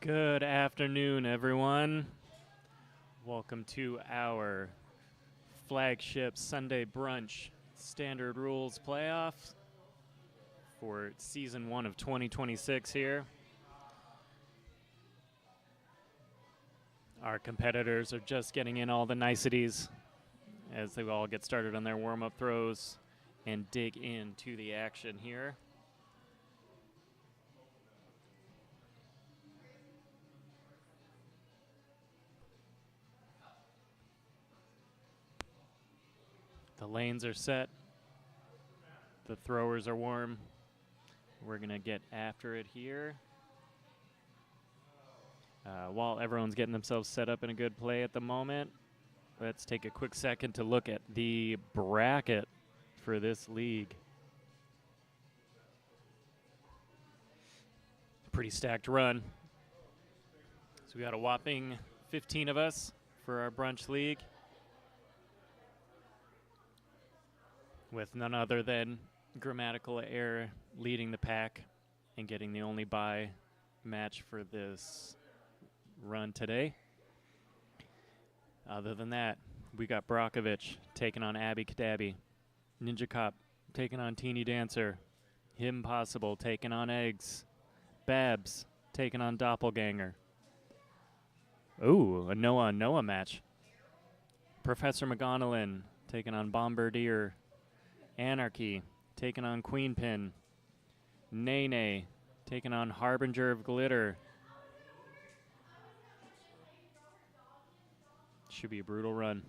Good afternoon, everyone. Welcome to our flagship Sunday brunch standard rules playoffs for season 1 of 2026 here. Our competitors are just getting in all the niceties as they all get started on their warm-up throws and dig into the action here. The lanes are set. The throwers are warm. We're going to get after it here. While everyone's getting themselves set up in a good play at the moment, let's take a quick second to look at the bracket for this league. Pretty stacked run. So we got a whopping 15 of us for our brunch league, with none other than Grammatical Error leading the pack and getting the only bye match for this run today. Other than that, we got Brockovich taking on Abby Kadabby, Ninja Cop taking on Teeny Dancer, Him Possible taking on Eggs, Babs taking on Doppelganger. Ooh, a Noah match. Professor McGonagall taking on Bombardier, Anarchy taking on Queenpin, Nene taking on Harbinger of Glitter. Should be a brutal run.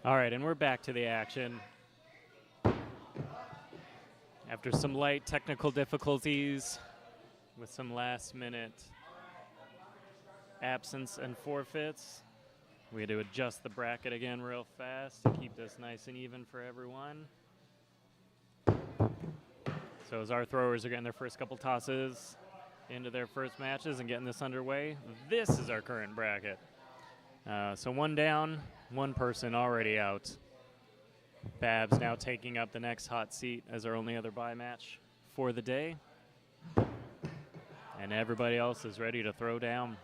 All right, and we're back to the action. After some light technical difficulties with some last-minute absence and forfeits, we had to adjust the bracket again real fast to keep this nice and even for everyone. So as our throwers are getting their first couple tosses into their first matches and getting this underway, this is our current bracket. So one down, one person already out. Babs now taking up the next hot seat as our only other bye match for the day. And everybody else is ready to throw down.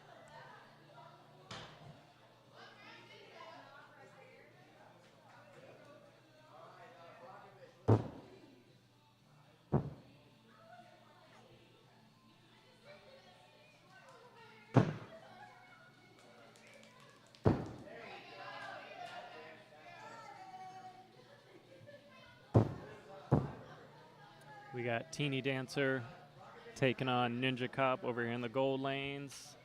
We got Teeny Dancer taking on Ninja Cop over here in the gold lanes.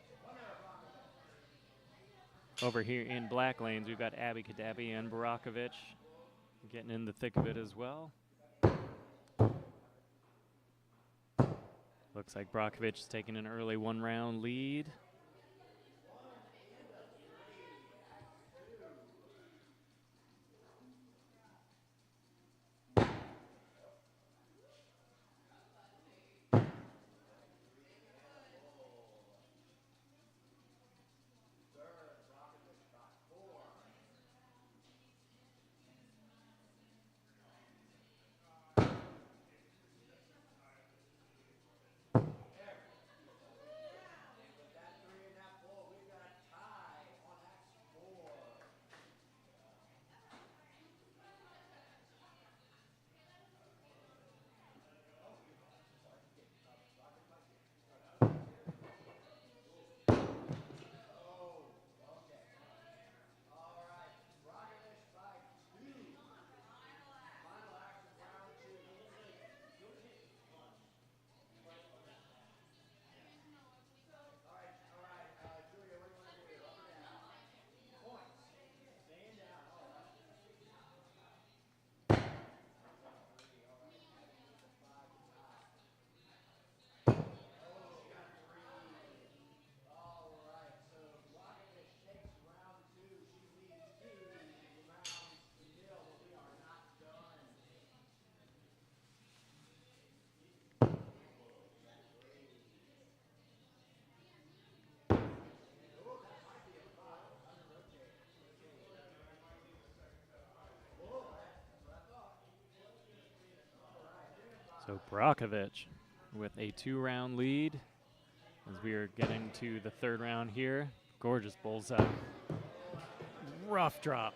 Over here in black lanes, we've got Abby Kadabi and Barakovich getting in the thick of it as well. Looks like Barakovich is taking an early one-round lead. So Barakovich with a 2-round lead as we are getting to the third round here. Gorgeous bullseye. Rough drop.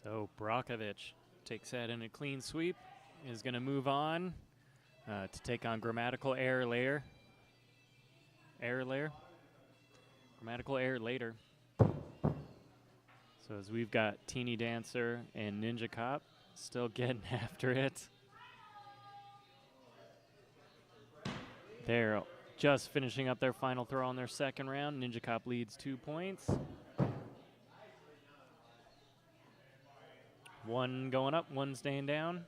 So Barakovich takes that in a clean sweep, is going to move on to take on Grammatical Error later. Grammatical Error later. So as we've got Teeny Dancer and Ninja Cop still getting after it. They're Just finishing up their final throw on their second round. Ninja Cop leads 2 points. One going up, one staying down.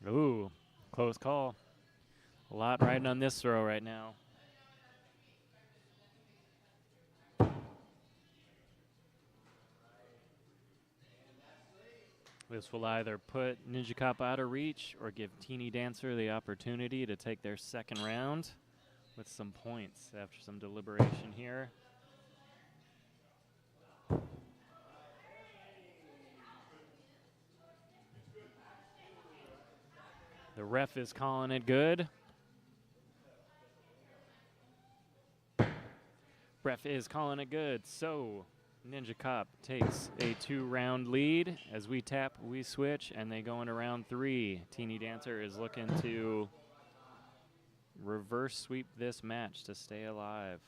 Ooh, close call. A lot riding on this throw right now. This will either put Ninja Cop out of reach or give Teeny Dancer the opportunity to take their second round with some points after some deliberation here. The ref is calling it good. Ref is calling it good. So Ninja Cop takes a 2-round lead. As we tap, we switch, and they go into round 3. Teeny Dancer is looking to reverse sweep this match to stay alive.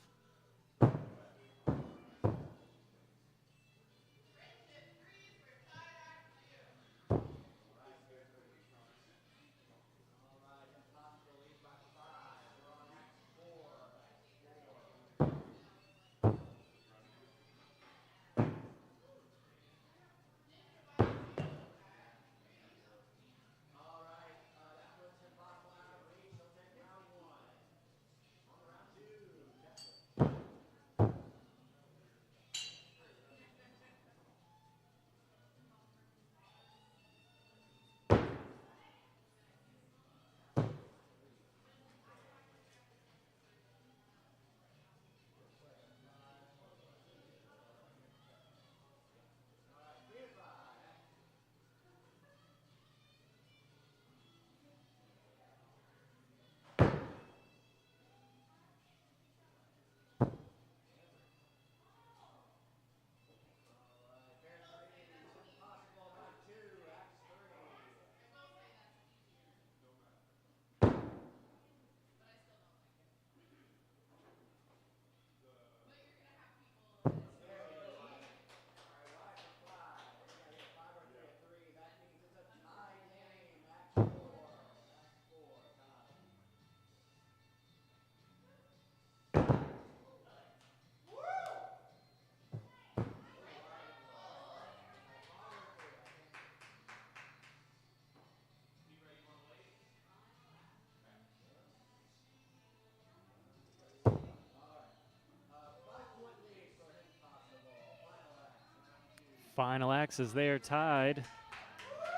Final axes there, tied.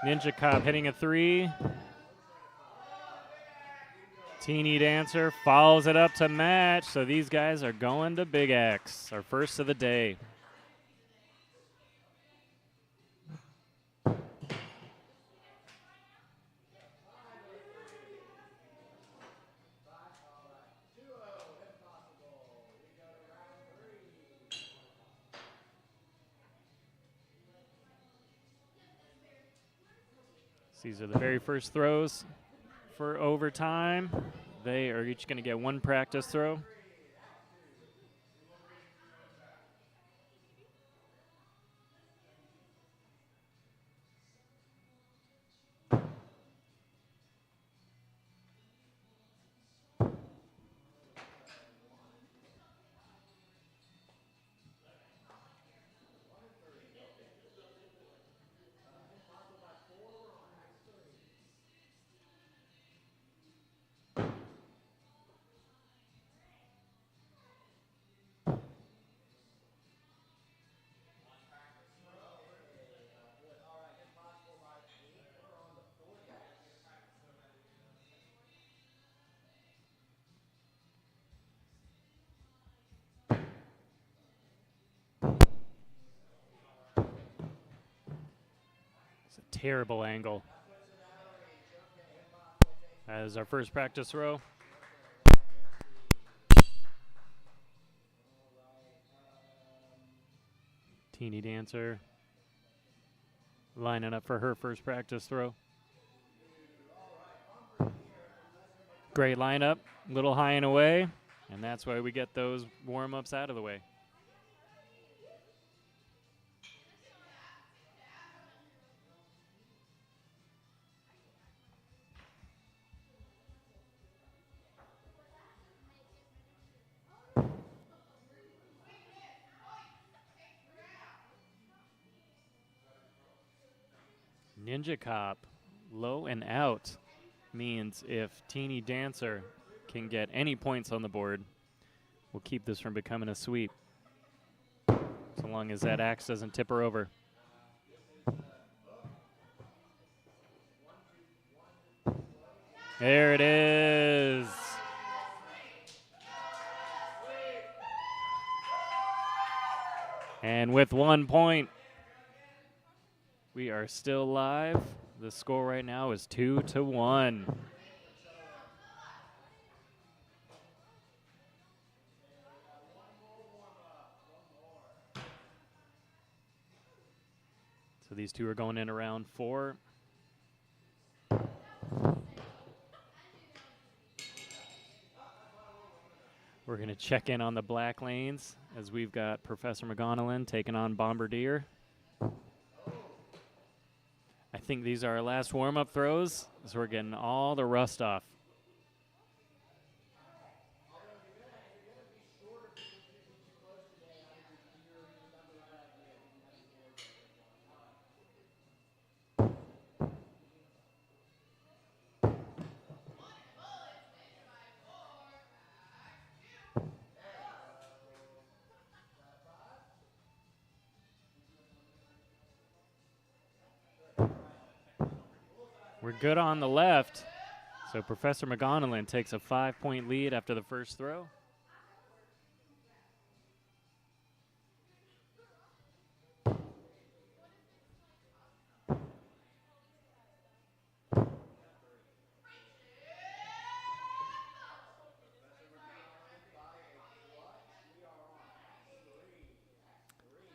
Ninja Cop hitting a 3. Teeny Dancer follows it up to match. So these guys are going to Big X, our first of the day. These are the very first throws for overtime. They are each going to get 1 practice throw. Terrible angle. As our first practice throw. Teeny Dancer lining up for her first practice throw. Great lineup, a little high and away, and that's why we get those warm-ups out of the way. Ninja Cop, low and out, means if Teeny Dancer can get any points on the board, we'll keep this from becoming a sweep, so long as that axe doesn't tip her over. There it is. And with 1 point, we are still live. The score right now is 2-1. So these two are going in around 4. We're going to check in on the black lanes as we've got Professor McGonagall taking on Bombardier. I think these are our last warm-up throws, so we're getting all the rust off. We're good on the left, so Professor McGonagall takes a 5-point lead after the first throw.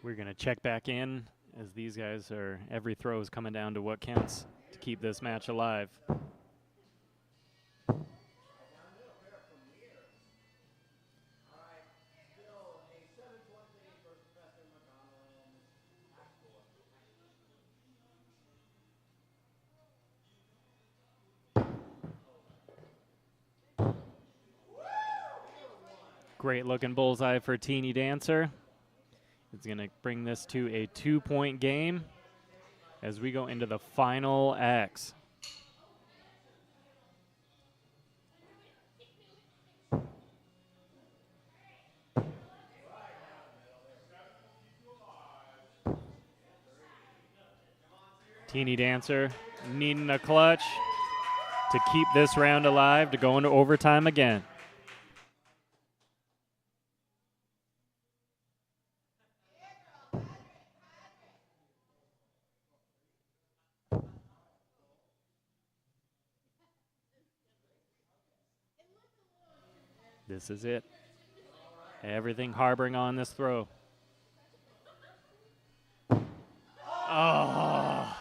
We're going to check back in as these guys are, every throw is coming down to what counts to keep this match alive. Great looking bullseye for Teeny Dancer. It's going to bring this to a 2-point game as we go into the final axe. Teeny Dancer needing a clutch to keep this round alive to go into overtime again. This is it. Everything harboring on this throw. Oh,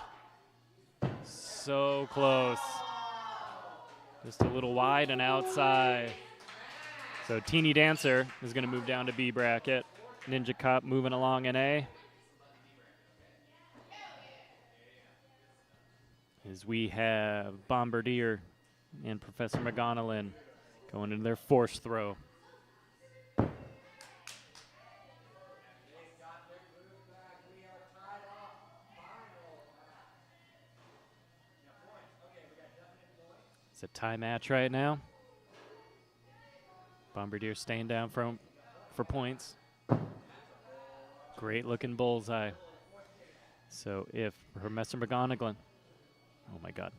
so close. Just a little wide and outside. So Teeny Dancer is going to move down to B bracket. Ninja Cop moving along in A. As we have Bombardier and Professor McGonagall going into their forced throw. It's a tie match right now. Bombardier staying down for points. Great looking bullseye. So if Professor McGonagall, oh my God,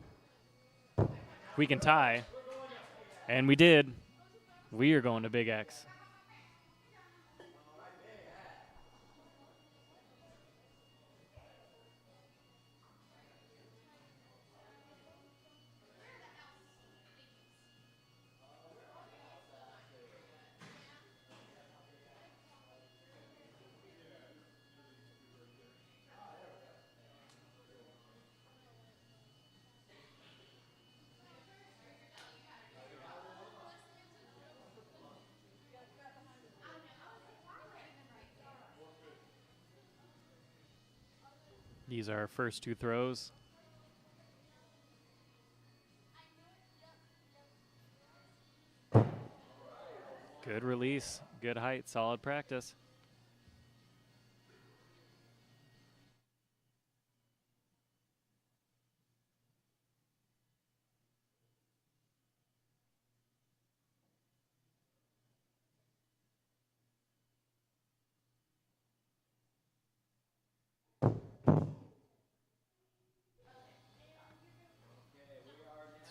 we can tie, and we did, we are going to Big X. These are our first two throws. Good release, good height, solid practice.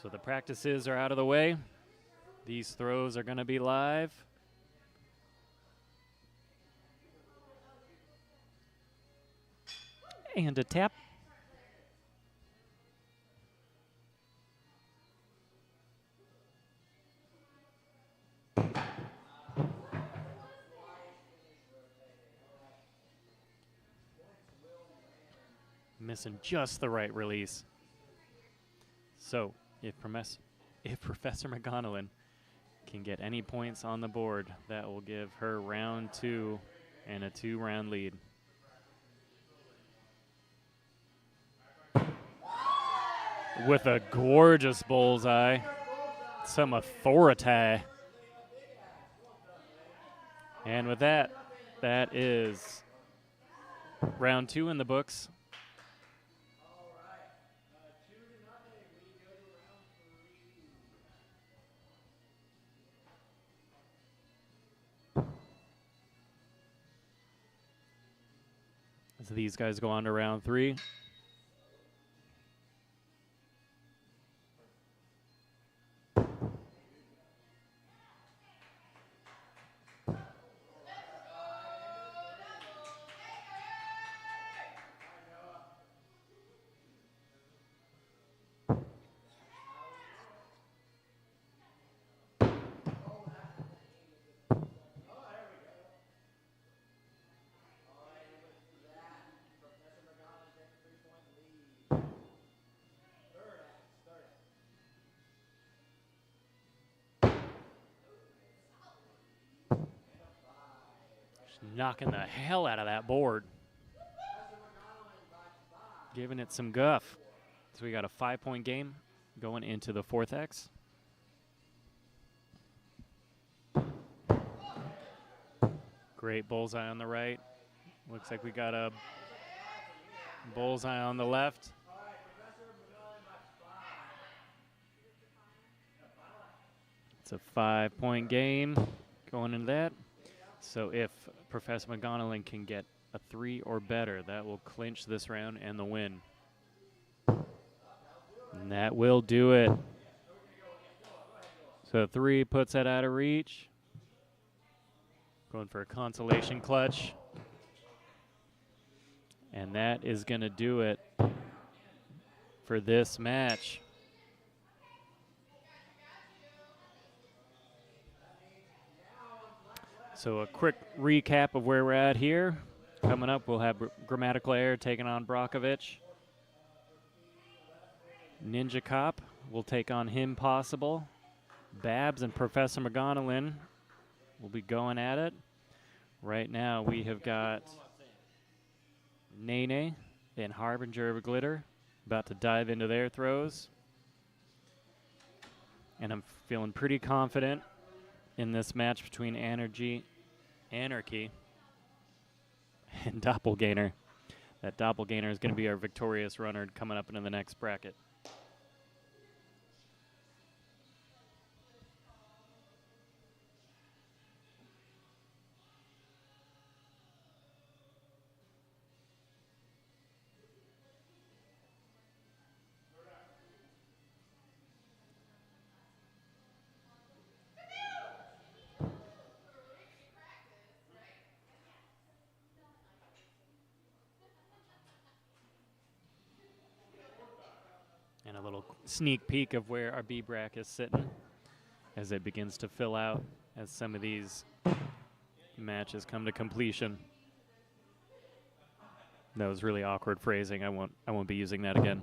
So the practices are out of the way. These throws are going to be live. And a tap. Missing just the right release. So if Professor McGonagall can get any points on the board, that will give her round 2 and a 2-round lead. With a gorgeous bullseye, some authority. And with that, that is round 2 in the books. So these guys go on to round 3. Knocking the hell out of that board. Giving it some guff. So we got a 5-point game going into the 4th X. Great bullseye on the right. Looks like we got a bullseye on the left. It's a 5-point game going into that. So if Professor McGonagall can get a 3 or better, that will clinch this round and the win. And that will do it. So 3 puts that out of reach. Going for a consolation clutch. And that is going to do it for this match. So a quick recap of where we're at here. Coming up, we'll have Grammatical Error taking on Brockovich. Ninja Cop will take on Him Possible. Babs and Professor McGonagall will be going at it. Right now, we have got Nene and Harbinger of Glitter about to dive into their throws. And I'm feeling pretty confident in this match between Anarchy and Doppelganger. That Doppelganger is going to be our victorious runner coming up into the next bracket. And a little sneak peek of where our B bracket is sitting as it begins to fill out as some of these matches come to completion. That was really awkward phrasing. I won't be using that again.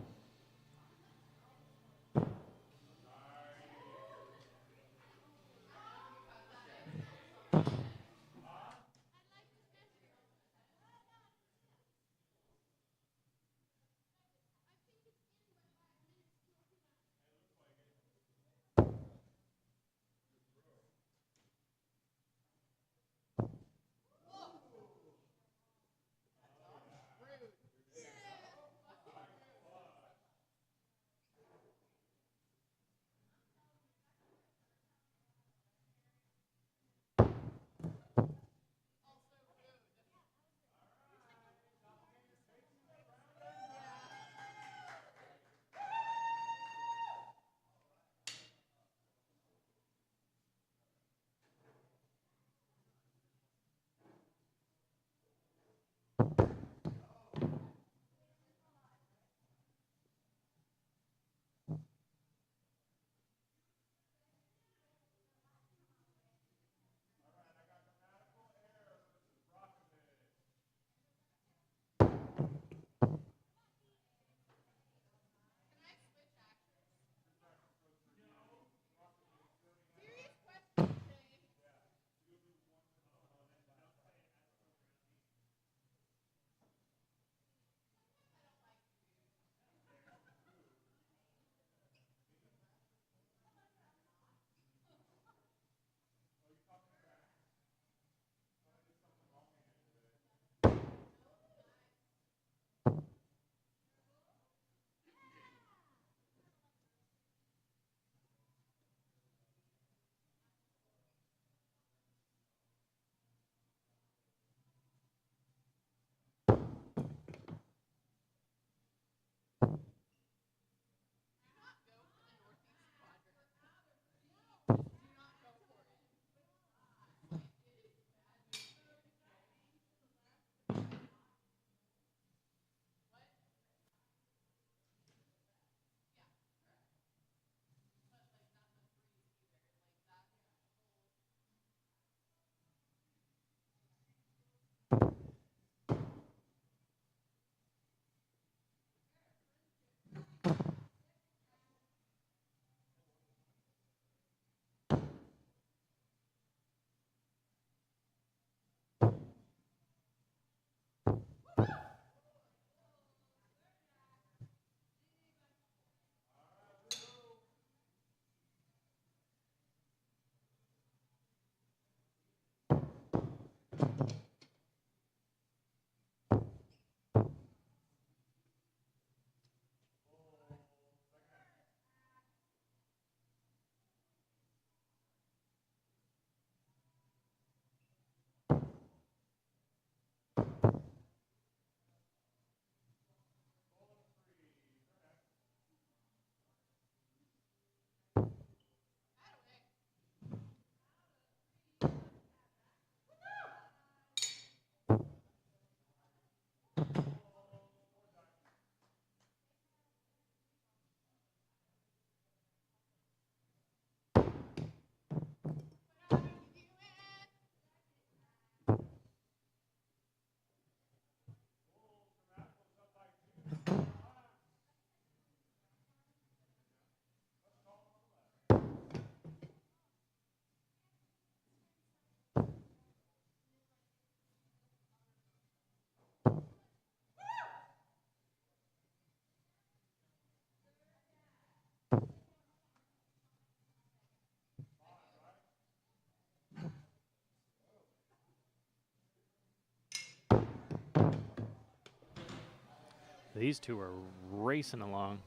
These two are racing along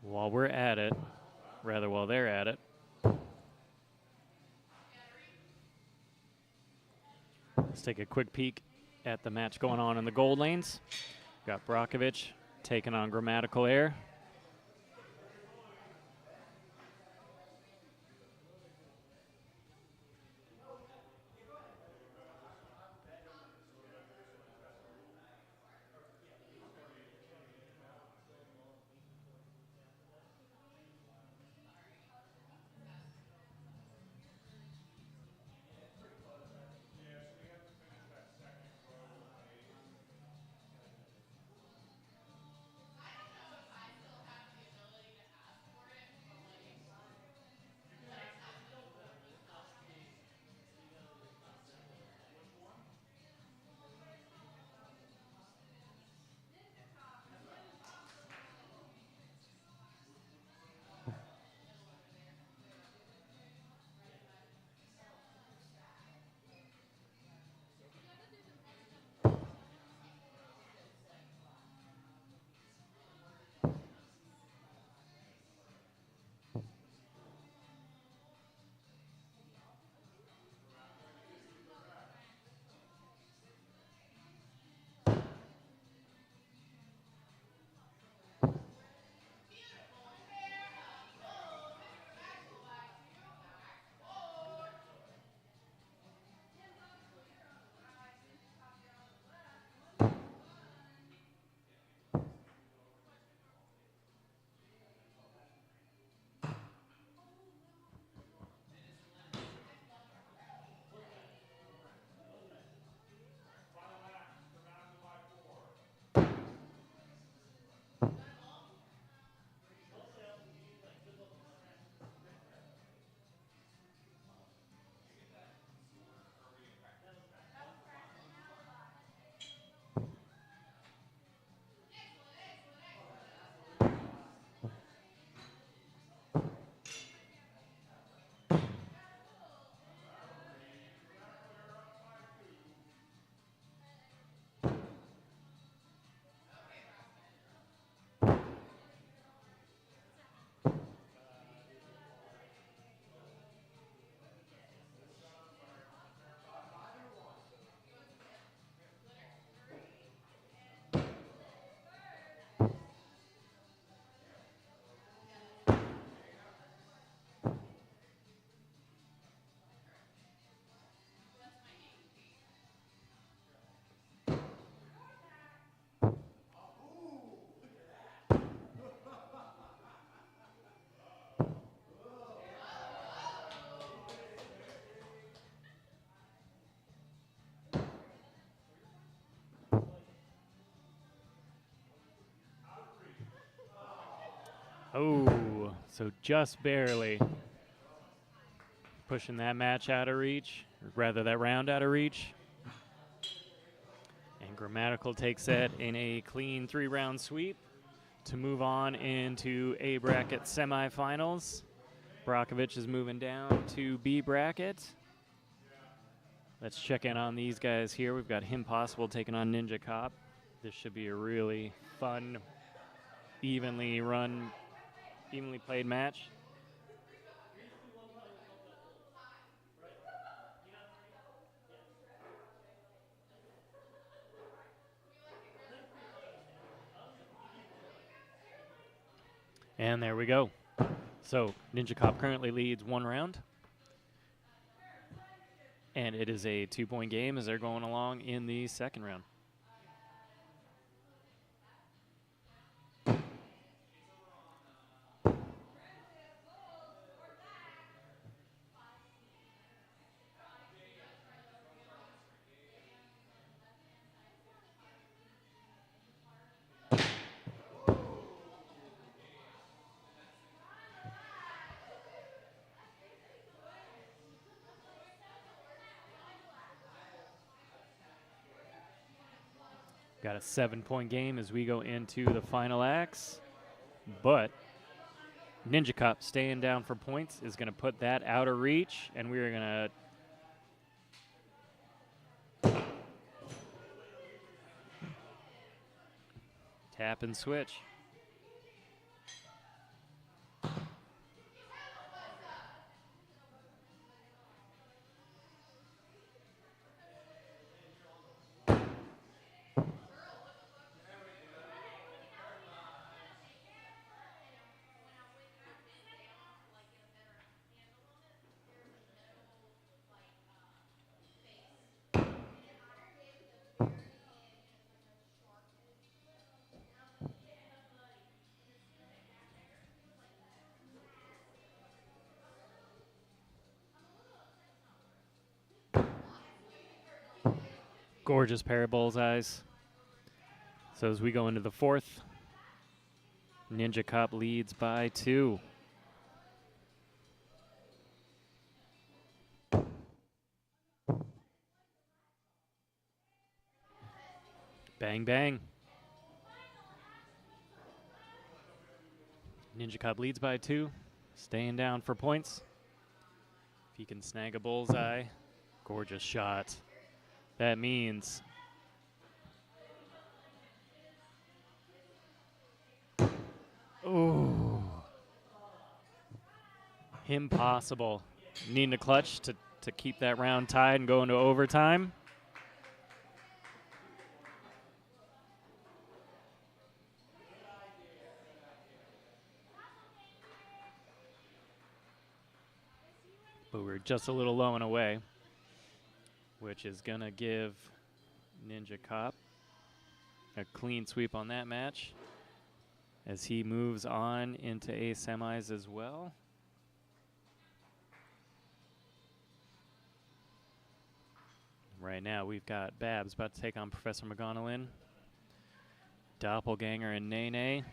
while we're at it, rather while they're at it. Let's take a quick peek at the match going on in the gold lanes. Got Brakovic taking on Grammatical Air. Oh, so just barely pushing that match out of reach, or rather that round out of reach. And Grammatical takes that in a clean 3-round sweep to move on into A bracket semifinals. Brakovic is moving down to B bracket. Let's check in on these guys here. We've got Him Possible taking on Ninja Cop. This should be a really fun, evenly played match. And there we go. So Ninja Cop currently leads 1 round. And it is a 2-point game as they're going along in the second round. Got a 7-point game as we go into the final acts. But Ninja Cop staying down for points is going to put that out of reach, and we are going to tap and switch. Gorgeous pair of bullseyes. So as we go into the fourth, Ninja Cop leads by 2. Bang, bang. Ninja Cop leads by 2, staying down for points. If he can snag a bullseye, gorgeous shot. That means ooh, Him Possible. Needing a clutch to keep that round tied and go into overtime. But we're just a little low and away, which is going to give Ninja Cop a clean sweep on that match as he moves on into A semis as well. Right now we've got Babs about to take on Professor McGonagall, Doppelganger and Nene.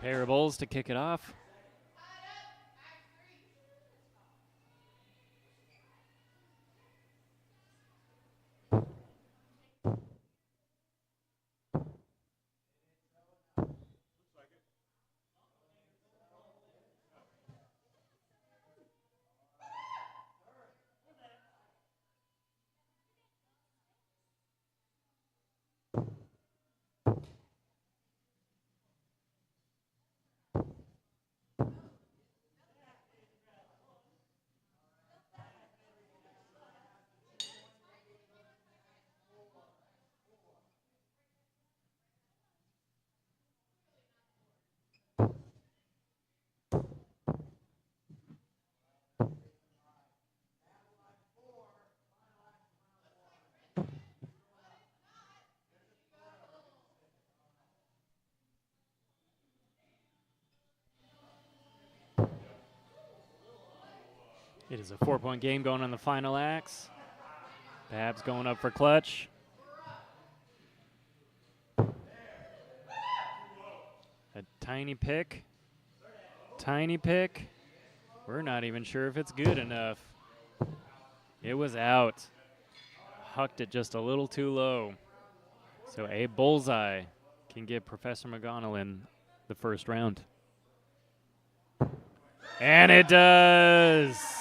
Pair of bowls to kick it off. It is a 4-point game going on the final acts. Babs going up for clutch. A tiny pick. Tiny pick. We're not even sure if it's good enough. It was out. Hucked it just a little too low. So a bullseye can give Professor McGonagall the first round. And it does.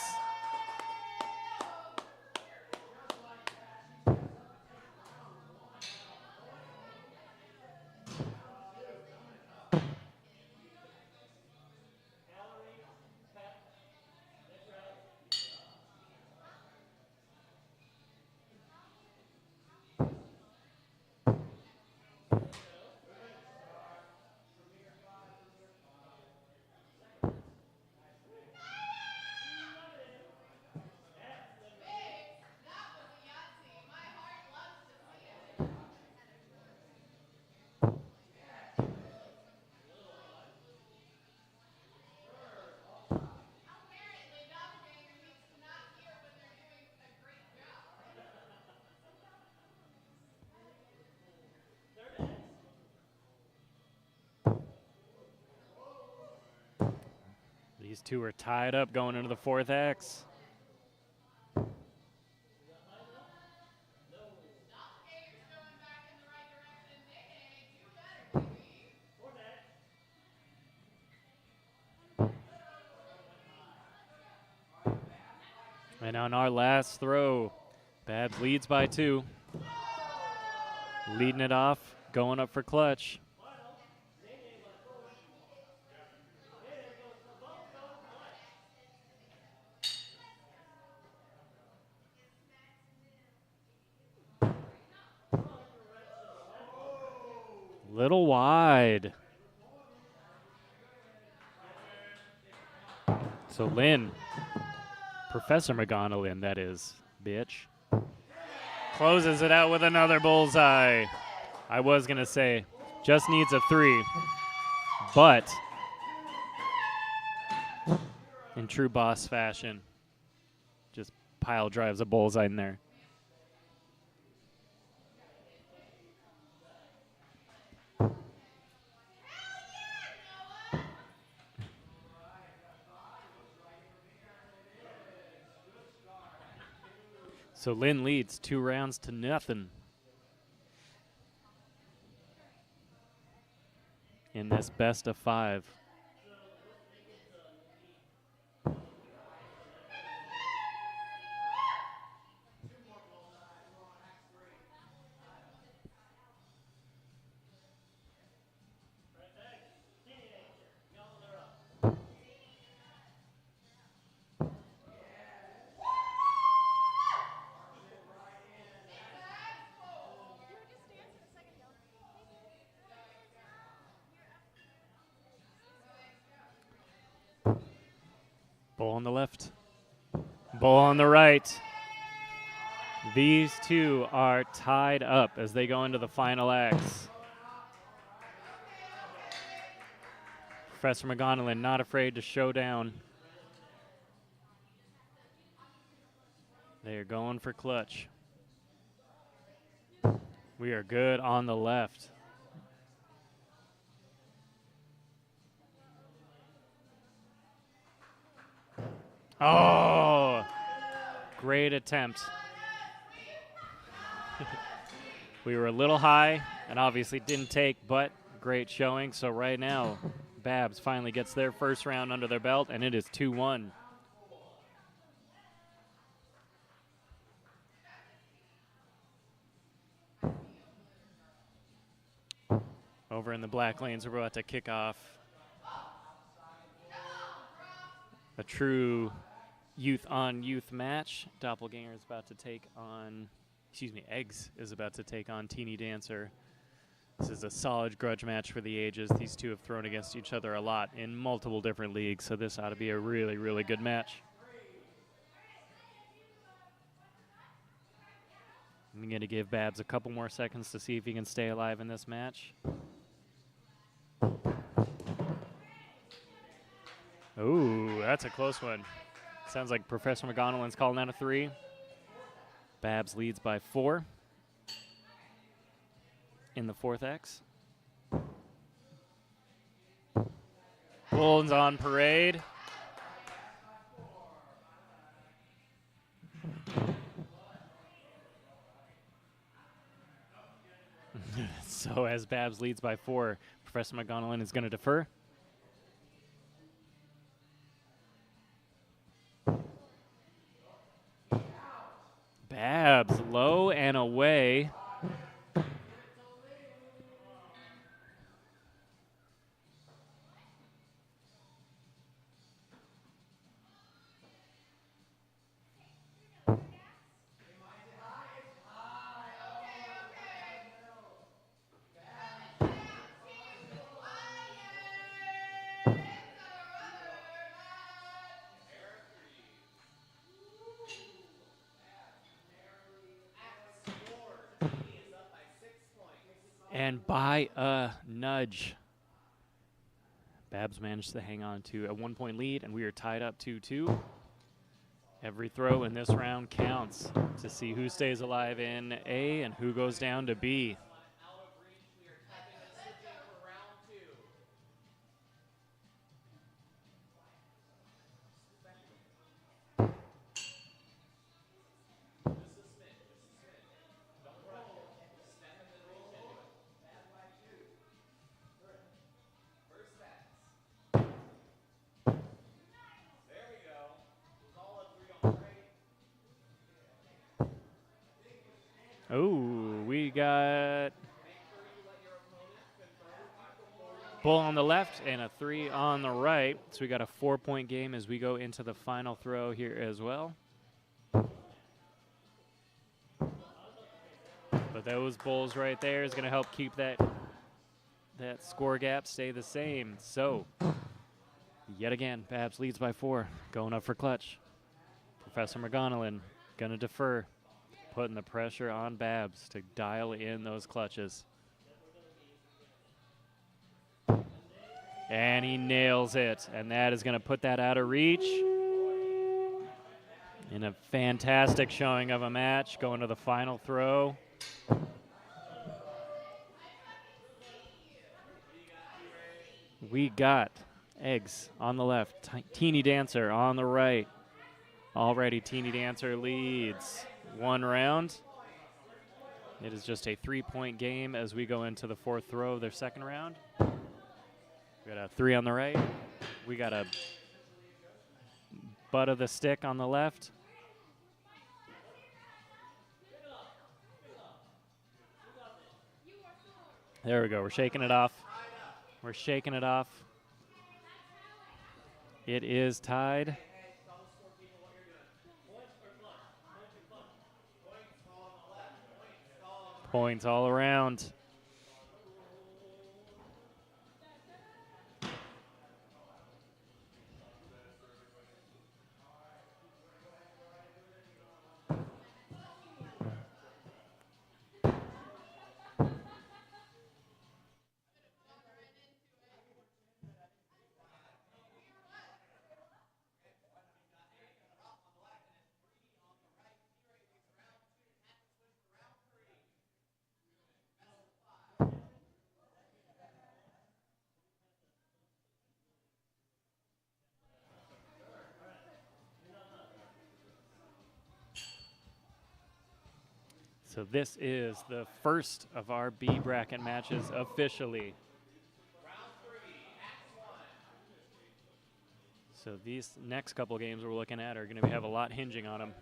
These two are tied up going into the fourth X. And on our last throw, Babs leads by 2. Leading it off, going up for clutch. Little wide. So Lynn, Professor McGonagall, that is, bitch, closes it out with another bullseye. I was going to say, just needs a 3, but in true boss fashion, just pile drives a bullseye in there. So Lynn leads 2 rounds to nothing in this best of 5. Bull on the left. Bull on the right. These two are tied up as they go into the final acts. Professor McGonagall not afraid to show down. They are going for clutch. We are good on the left. Oh, great attempt. We were a little high and obviously didn't take, but great showing. So right now, Babs finally gets their first round under their belt, and it is 2-1. Over in the black lanes, we're about to kick off a true youth-on-youth match. Doppelganger is about to take on, Eggs is about to take on Teeny Dancer. This is a solid grudge match for the ages. These two have thrown against each other a lot in multiple different leagues, so this ought to be a really, really good match. I'm going to give Babs a couple more seconds to see if he can stay alive in this match. Ooh, that's a close one. Sounds like Professor McGonigal's calling out a 3. Babs leads by 4 in the 4th X. Bulls on parade. So as Babs leads by 4, Professor McGonigal is going to defer. Babs low and away. And by a nudge, Babs managed to hang on to a 1-point lead, and we are tied up 2-2. Every throw in this round counts to see who stays alive in A and who goes down to B. Oh, we got Bull on the left and a 3 on the right. So we got a 4-point game as we go into the final throw here as well. But those Bulls right there is going to help keep that score gap stay the same. So, yet again, Babs leads by 4, going up for clutch. Professor McGonigal going to defer, putting the pressure on Babs to dial in those clutches. And he nails it, and that is going to put that out of reach. In a fantastic showing of a match, going to the final throw. We got Eggs on the left, Teeny Dancer on the right. Already Teeny Dancer leads 1 round. It is just a 3-point game as we go into the 4th throw of their 2nd round. We got a 3 on the right. We got a butt of the stick on the left. There we go. We're shaking it off. We're shaking it off. It is tied. Points all around. So this is the first of our B bracket matches officially. So these next couple games we're looking at are going to have a lot hinging on them.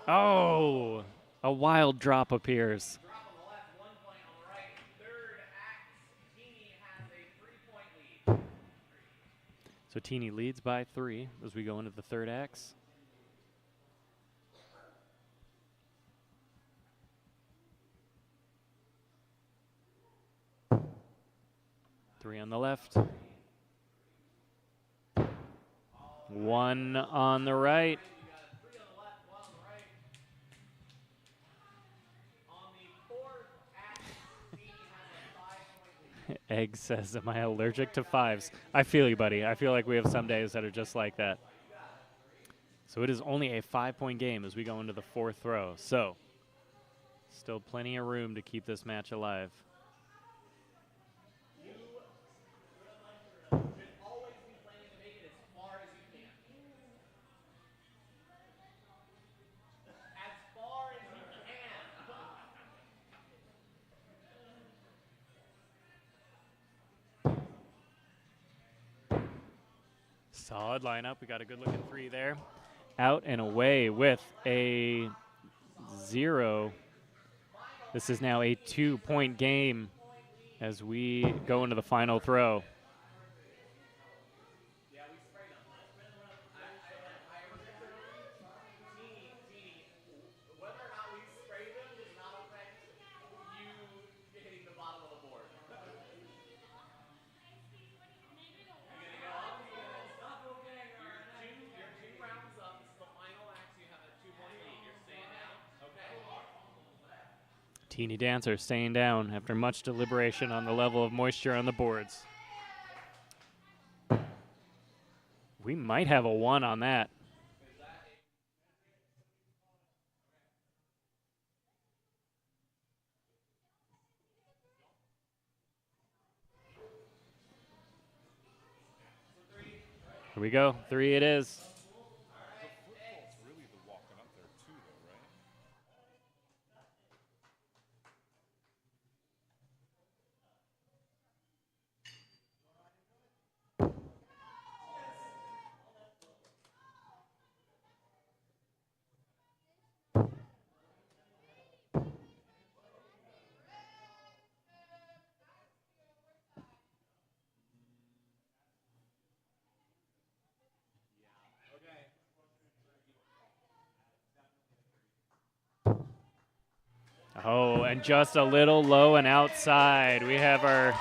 Oh, a wild drop appears. So Teeny leads by 3 as we go into the third axe. Three on the left. 1 on the right. Egg says, am I allergic to 5s? I feel you, buddy. I feel like we have some days that are just like that. So it is only a 5-point game as we go into the 4th throw. So still plenty of room to keep this match alive. Solid lineup. We got a good looking 3 there. Out and away with a 0. This is now a 2-point game as we go into the final throw. Teeny Dancer staying down after much deliberation on the level of moisture on the boards. We might have a 1 on that. Here we go. 3 it is. Oh, and just a little low and outside. We have our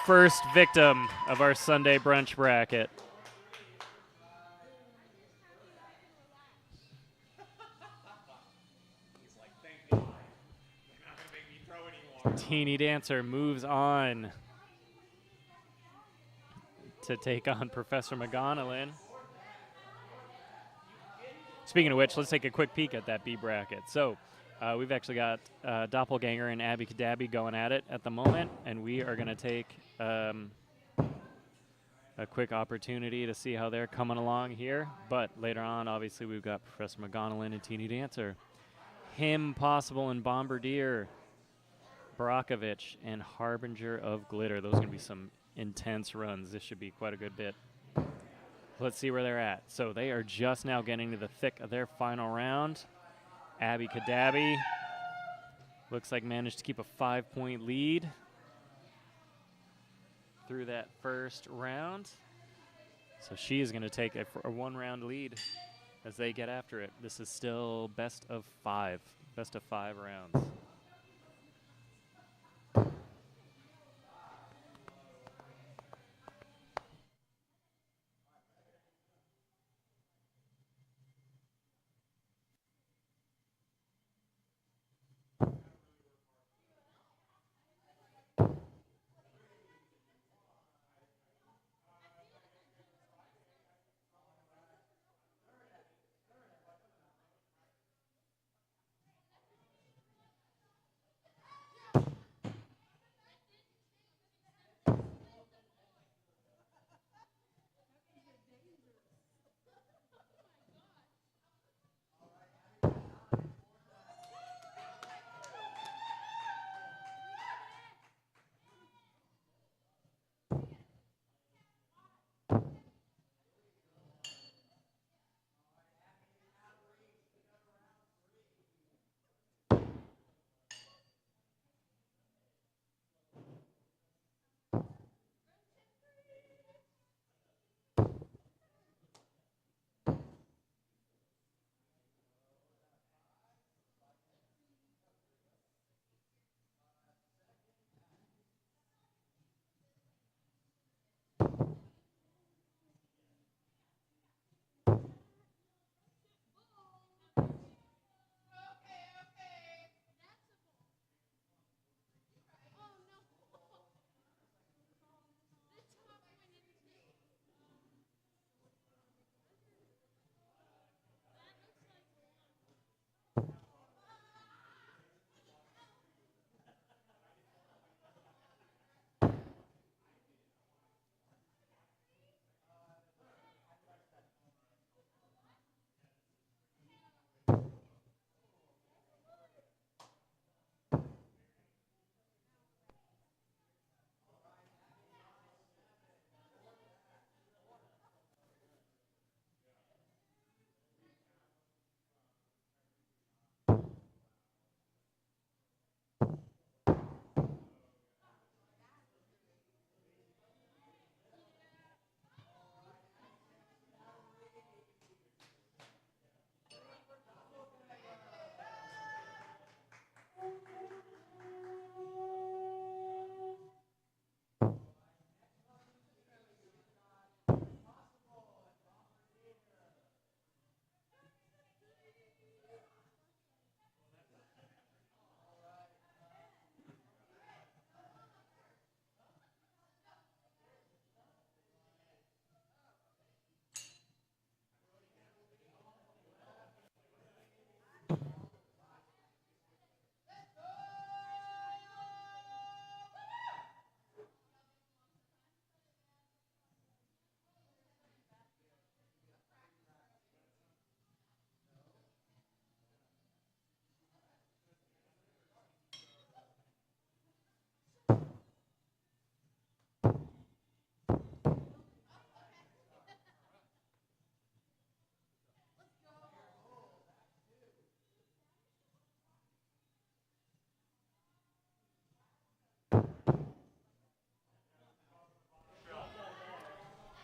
first victim of our Sunday brunch bracket. Teeny Dancer moves on to take on Professor McGonagall. Speaking of which, let's take a quick peek at that B bracket. So we've actually got Doppelganger and Abby Cadabby going at it at the moment, and we are going to take a quick opportunity to see how they're coming along here. But later on, obviously, we've got Professor McGonagall and Teeny Dancer. Him, Possible, and Bombardier. Barakovich and Harbinger of Glitter. Those are going to be some intense runs. This should be quite a good bit. Let's see where they're at. So they are just now getting to the thick of their final round. Abby Cadabby looks like managed to keep a 5-point lead through that first round. So she is going to take a 1-round lead as they get after it. This is still best of 5 rounds.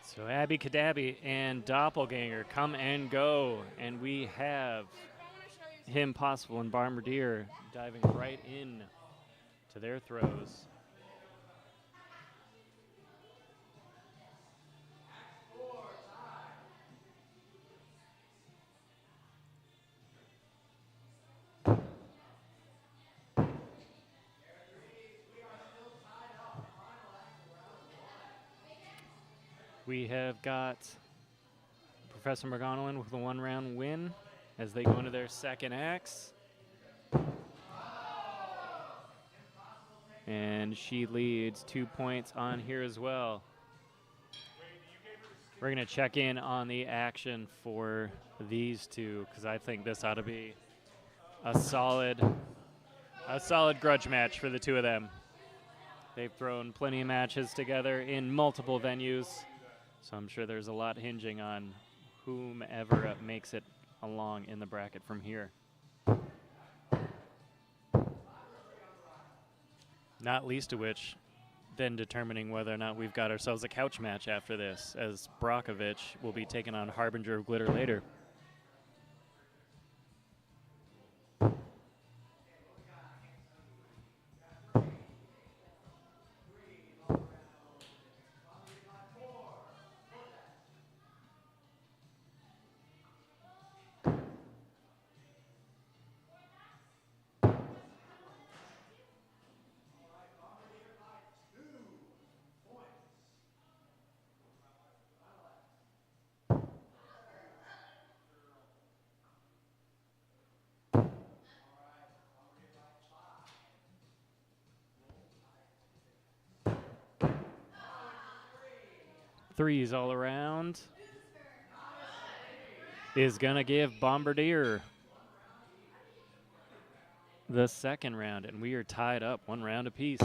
So Abby Cadabby and Doppelganger come and go, and we have him Possible and Bombardier diving right in to their throws. We have got Professor McGonagall with a one-round win as they go into their second acts. And she leads 2 points on here as well. We're going to check in on the action for these two because I think this ought to be a solid grudge match for the two of them. They've thrown plenty of matches together in multiple venues, so I'm sure there's a lot hinging on whomever makes it along in the bracket from here. Not least of which, then determining whether or not we've got ourselves a couch match after this, as Brockovich will be taking on Harbinger of Glitter later. Threes all around is going to give Bombardier the second round, and we are tied up 1 round apiece.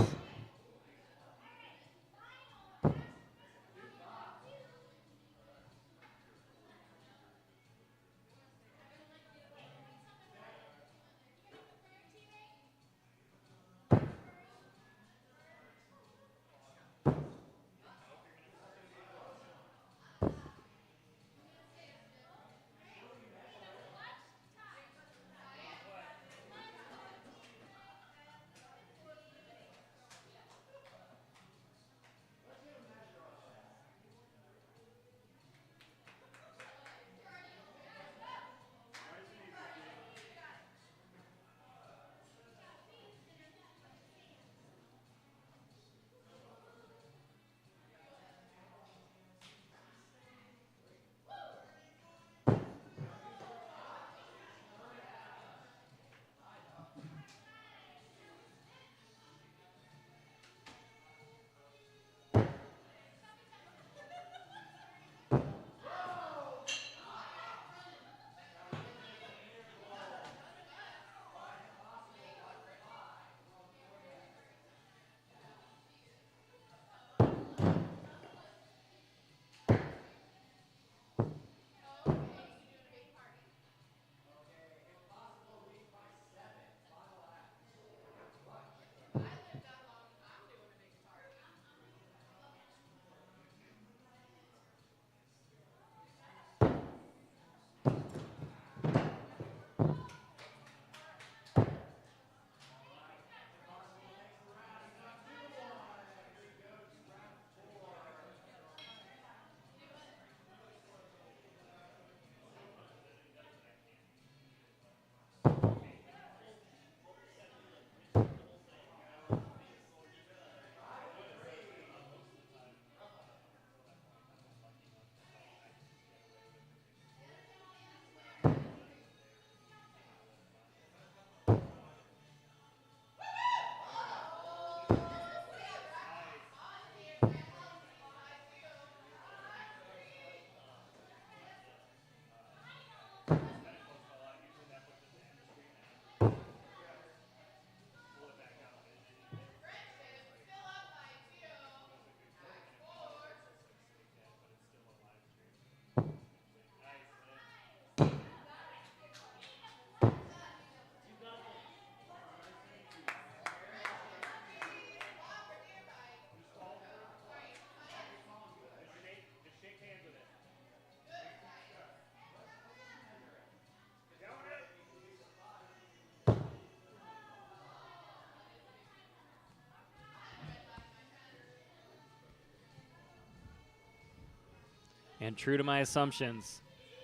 And true to my assumptions,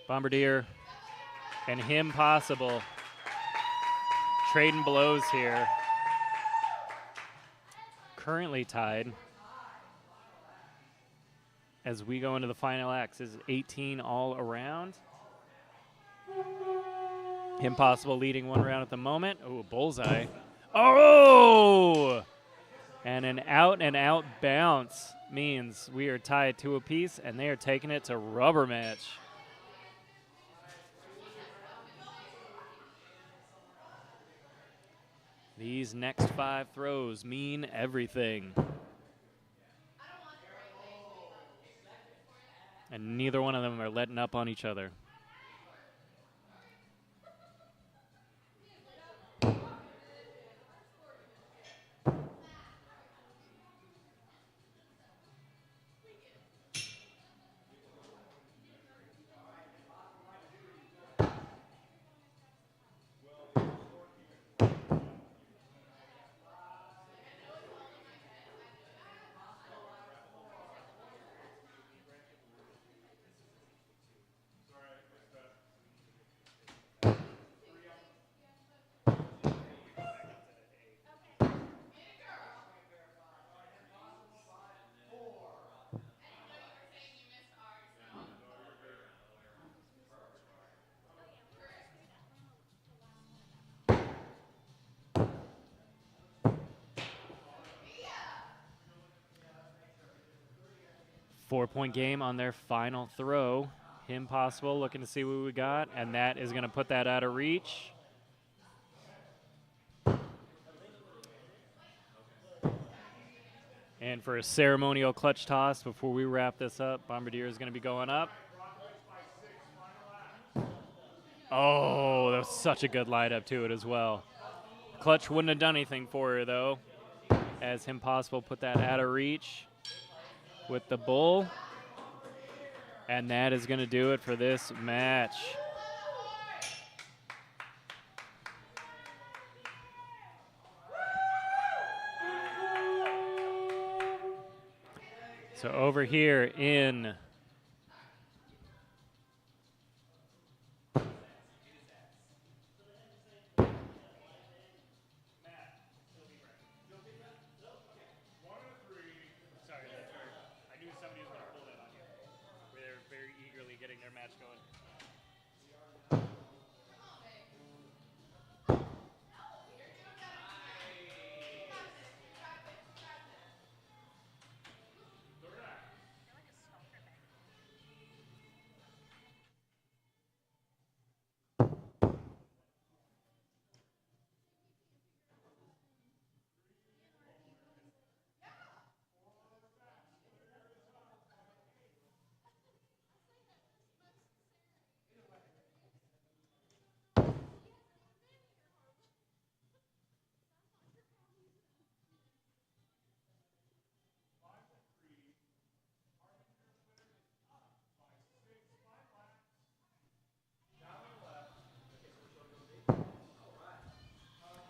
Bombardier and him possible trading blows here. Currently tied as we go into the final X. Is 18 all around. Impossible leading one round at the moment. Oh, bullseye. Oh! And an out-and-out bounce means we are tied 2 apiece, and they are taking it to rubber match. These next 5 throws mean everything. And neither one of them are letting up on each other. Four-point game on their final throw. Impossible looking to see what we got, and that is going to put that out of reach. And for a ceremonial clutch toss before we wrap this up, Bombardier is going to be going up. Oh, that was such a good light up to it as well. Clutch wouldn't have done anything for her, though, as Impossible put that out of reach with the bull. And that is going to do it for this match. So over here in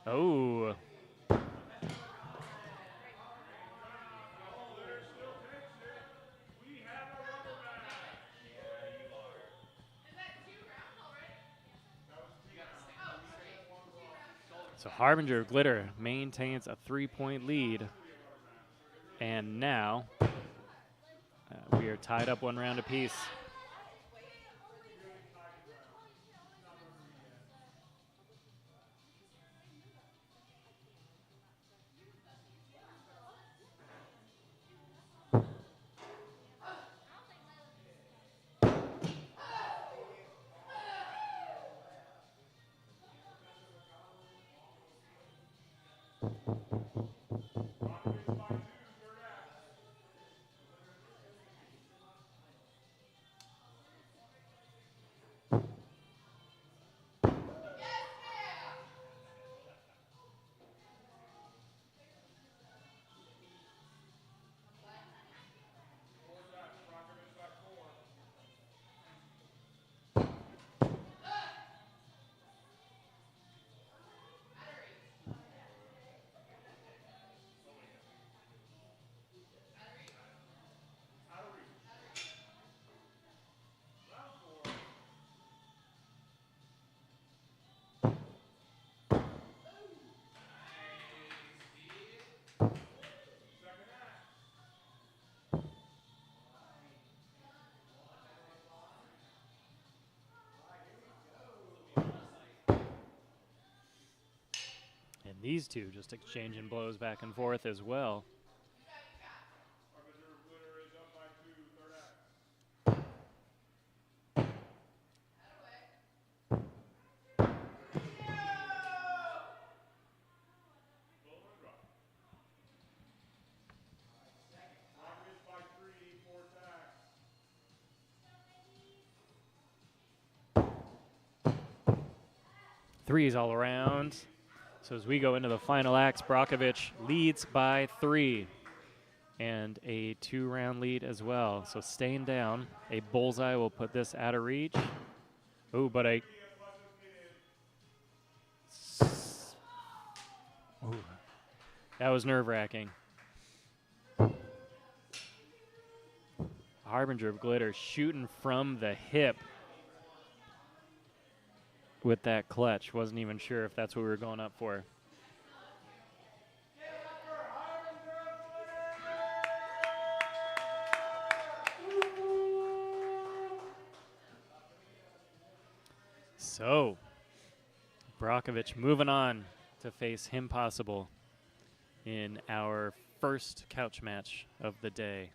oh. So Harbinger Glitter maintains a 3-point lead. And now we are tied up 1 round apiece. These two just exchanging blows back and forth as well. Threes all around. So as we go into the final acts, Brockovich leads by 3 and a 2-round lead as well. So staying down. A bullseye will put this out of reach. Oh, but ooh, that was nerve-wracking. Harbinger of Glitter shooting from the hip with that clutch. Wasn't even sure if that's what we were going up for. So, Brockovich moving on to face Him Possible in our first couch match of the day.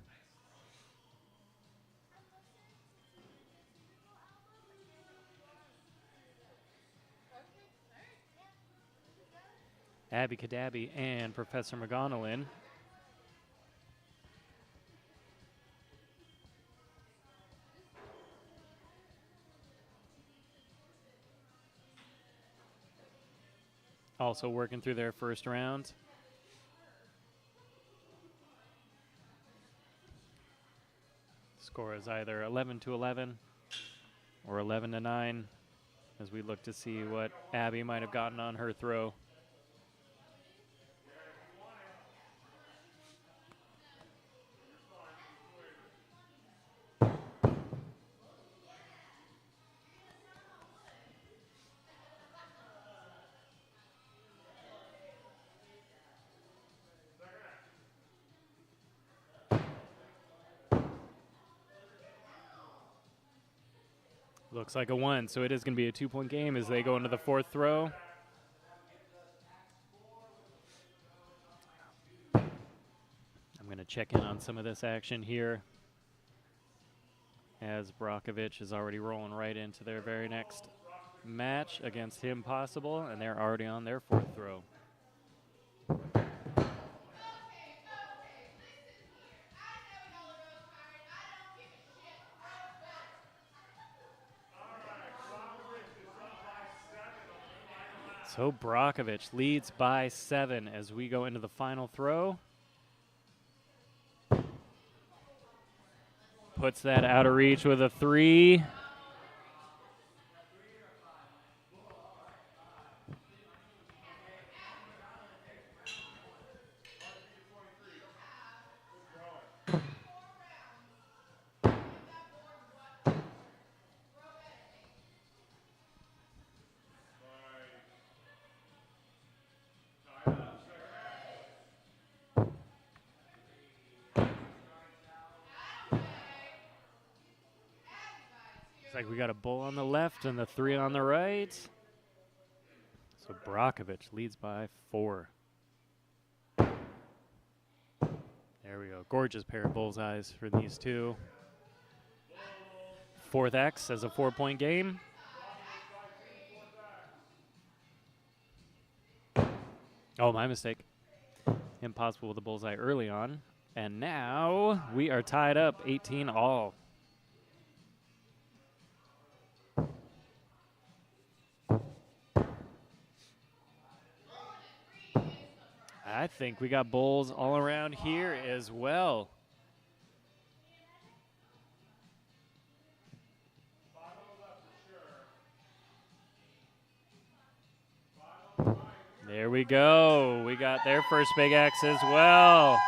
Abby Kadabi and Professor McGonagall. Also working through their first round. Score is either 11-11 or 11-9 as we look to see what Abby might have gotten on her throw. Looks like a 1, so it is going to be a 2-point game as they go into the fourth throw. I'm going to check in on some of this action here as Brockovich is already rolling right into their very next match against Him Possible, and they're already on their fourth throw. So Brockovich leads by 7 as we go into the final throw. Puts that out of reach with a 3. Like we got a bull on the left and the 3 on the right. So Brockovich leads by 4. There we go. Gorgeous pair of bullseyes for these two. Fourth X as a 4-point game. Oh, my mistake. Impossible with a bullseye early on. And now we are tied up 18 all. I think we got bulls all around here as well. There we go. We got their first big X as well.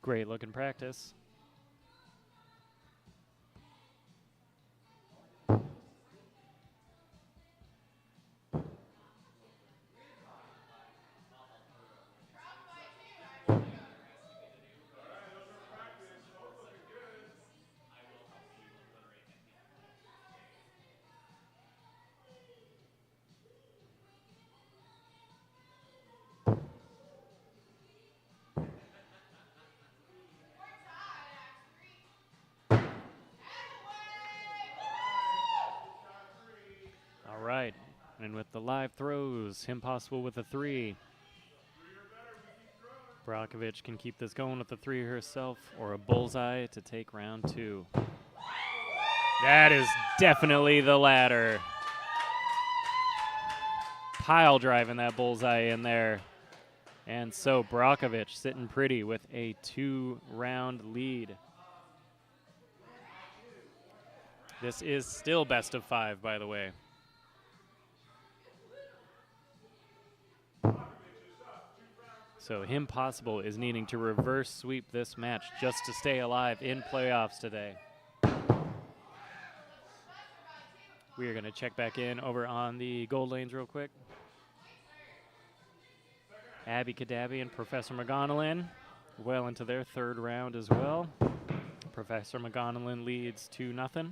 Great looking practice. All right, and with the live throws, Impossible with a 3. Brockovich can keep this going with the 3 herself, or a bullseye to take round 2. That is definitely the latter. Pile driving that bullseye in there. And so Brockovich sitting pretty with a 2-round lead. This is still best of 5, by the way. So Impossible is needing to reverse sweep this match just to stay alive in playoffs today. We are going to check back in over on the gold lanes real quick. Abby Kadabi and Professor McGonagall well into their 3rd round as well. Professor McGonagall leads 2-0.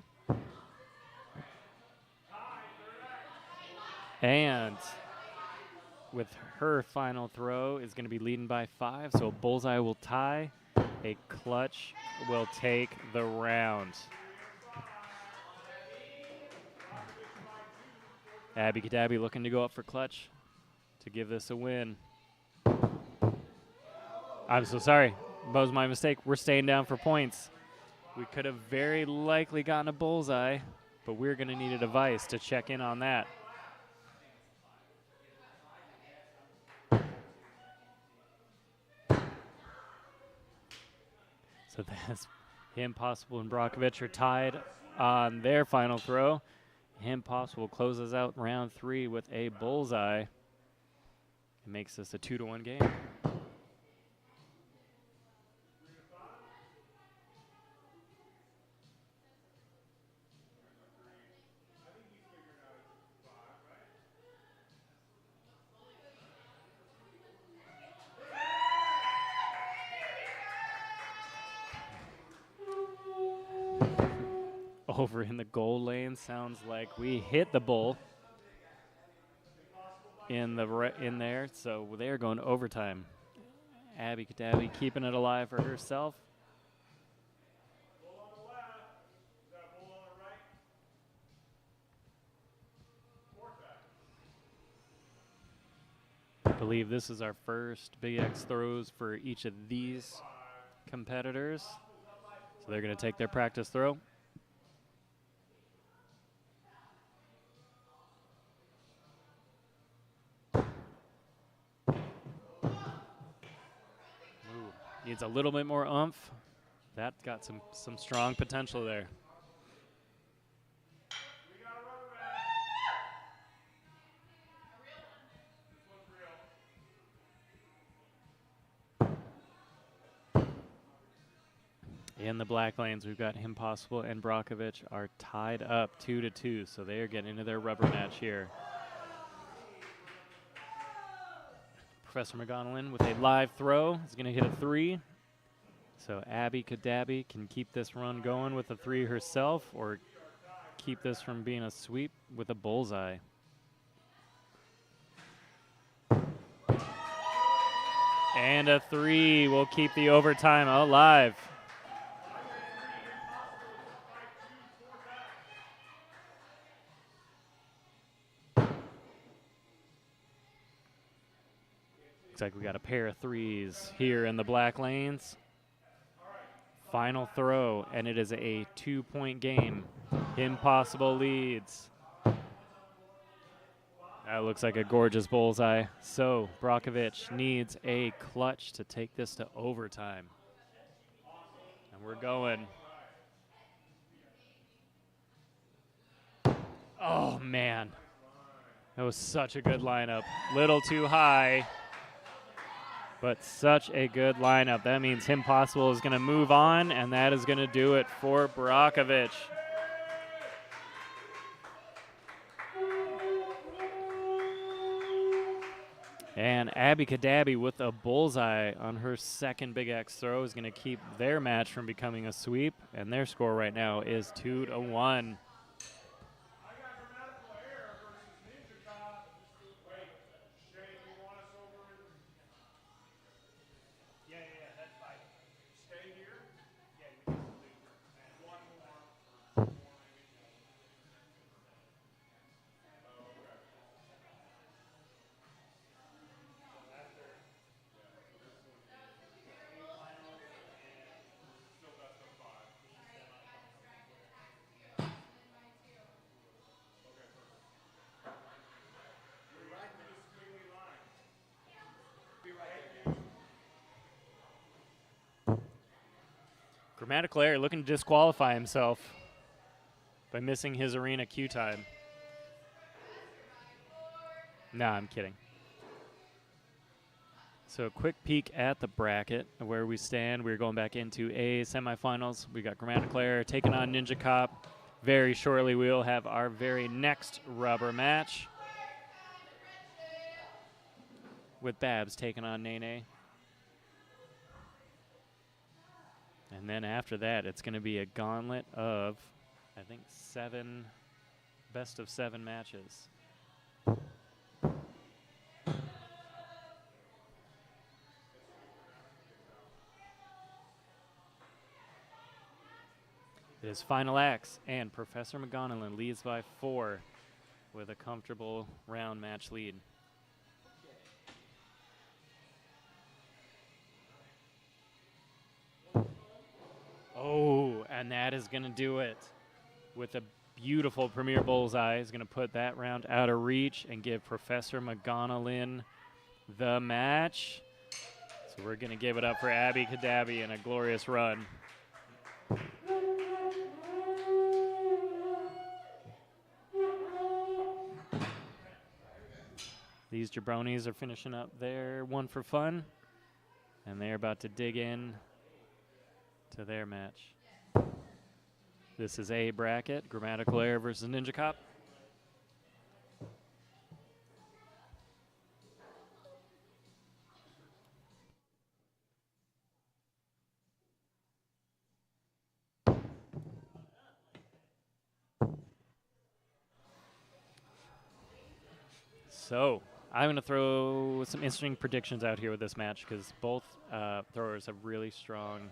And with her final throw is going to be leading by 5, so Bullseye will tie. A clutch will take the round. Abby Kadabi looking to go up for clutch to give this a win. I'm so sorry. That was my mistake. We're staying down for points. We could have very likely gotten a bullseye, but we're going to need a device to check in on that. So that's Impossible and Brockovich are tied on their final throw. Impossible closes out round 3 with a bullseye. It makes this a 2-1 game. Over in the goal lane, sounds like we hit the bull in there, so they are going to overtime. Abby Kadabi keeping it alive for herself. I believe this is our first Big X throws for each of these competitors. So they're going to take their practice throw. Needs a little bit more oomph. That got some strong potential there. In the black lanes, we've got Impossible and Brockovich are tied up 2-2, so they are getting into their rubber match here. Professor McGonagall with a live throw is going to hit a 3. So Abby Kadabi can keep this run going with a 3 herself, or keep this from being a sweep with a bullseye. And a 3 will keep the overtime alive. Looks like we got a pair of 3s here in the black lanes. Final throw, and it is a 2-point game. Impossible leads. That looks like a gorgeous bullseye. So Brockovich needs a clutch to take this to overtime. And we're going. Oh, man. That was such a good lineup. Little too high. But such a good lineup. That means Him Possible is going to move on, and that is going to do it for Brockovich. And Abby Kadabi with a bullseye on her second Big X throw is going to keep their match from becoming a sweep, and their score right now is 2-1. Grammatical error looking to disqualify himself by missing his arena cue time. Nah, I'm kidding. So a quick peek at the bracket of where we stand. We're going back into A semifinals. We got Grammatical error taking on Ninja Cop. Very shortly we'll have our very next rubber match with Babs taking on Nene. And then after that, it's going to be a gauntlet of, I think, 7 best of 7 matches. It is final acts, and Professor McGonilan leads by 4 with a comfortable round match lead. Oh, and that is going to do it with a beautiful Premier Bullseye. Is going to put that round out of reach and give Professor McGonilan the match. So we're going to give it up for Abby Kadabi in a glorious run. These jabronis are finishing up their one for fun, and they're about to dig in to their match. This is A bracket, Grammatical Error versus Ninja Cop. So I'm going to throw some interesting predictions out here with this match because both throwers have really strong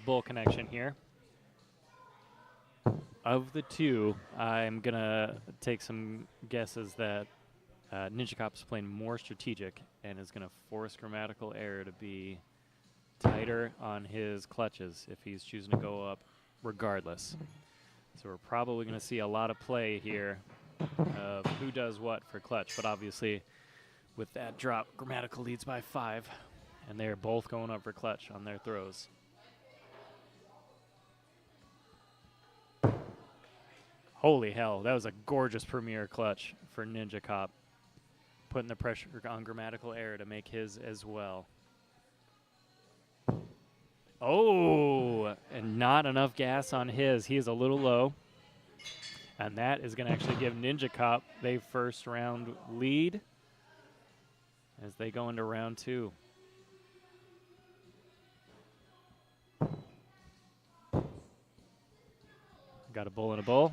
bull connection here. Of the two, I'm going to take some guesses that Ninja Cop's playing more strategic and is going to force Grammatical Error to be tighter on his clutches if he's choosing to go up regardless. So we're probably going to see a lot of play here of who does what for clutch, but obviously with that drop, Grammatical leads by 5, and they're both going up for clutch on their throws. Holy hell, that was a gorgeous Premier clutch for Ninja Cop, putting the pressure on Grammatical Error to make his as well. Oh, and not enough gas on his. He is a little low. And that is going to actually give Ninja Cop their first round lead as they go into round 2. Got a bull and a bull.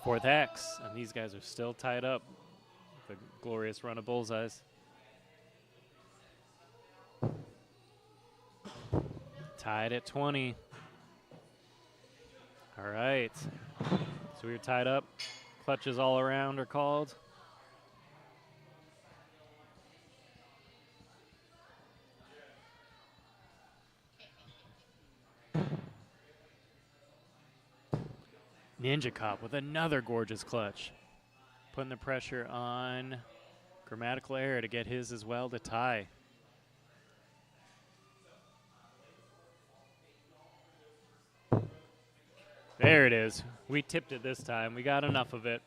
Fourth X, and these guys are still tied up. The glorious run of bullseyes. Tied at 20. All right. So we're tied up. Clutches all around are called. Ninja Cop with another gorgeous clutch. Putting the pressure on Grammatical Error to get his as well to tie. There it is. We tipped it this time. We got enough of it.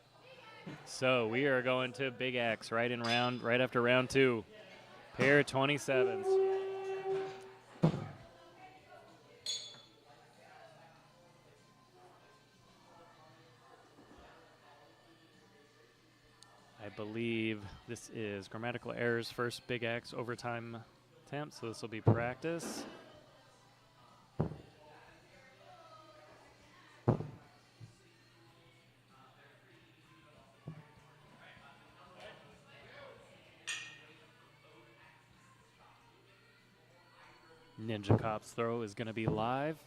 So we are going to Big X right after round 2. Pair of 27s. I believe this is Grammatical Error's first Big X overtime attempt, so this will be practice. Ninja Cop's throw is going to be live.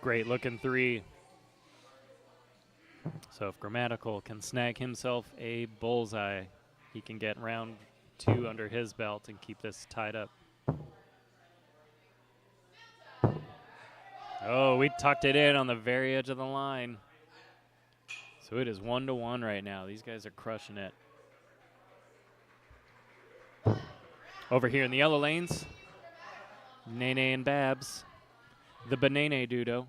Great looking 3. So if Grammatical can snag himself a bullseye, he can get round 2 under his belt and keep this tied up. Oh, we tucked it in on the very edge of the line. So it is 1-1 right now. These guys are crushing it. Over here in the yellow lanes, Nene and Babs, the Banane Dudo,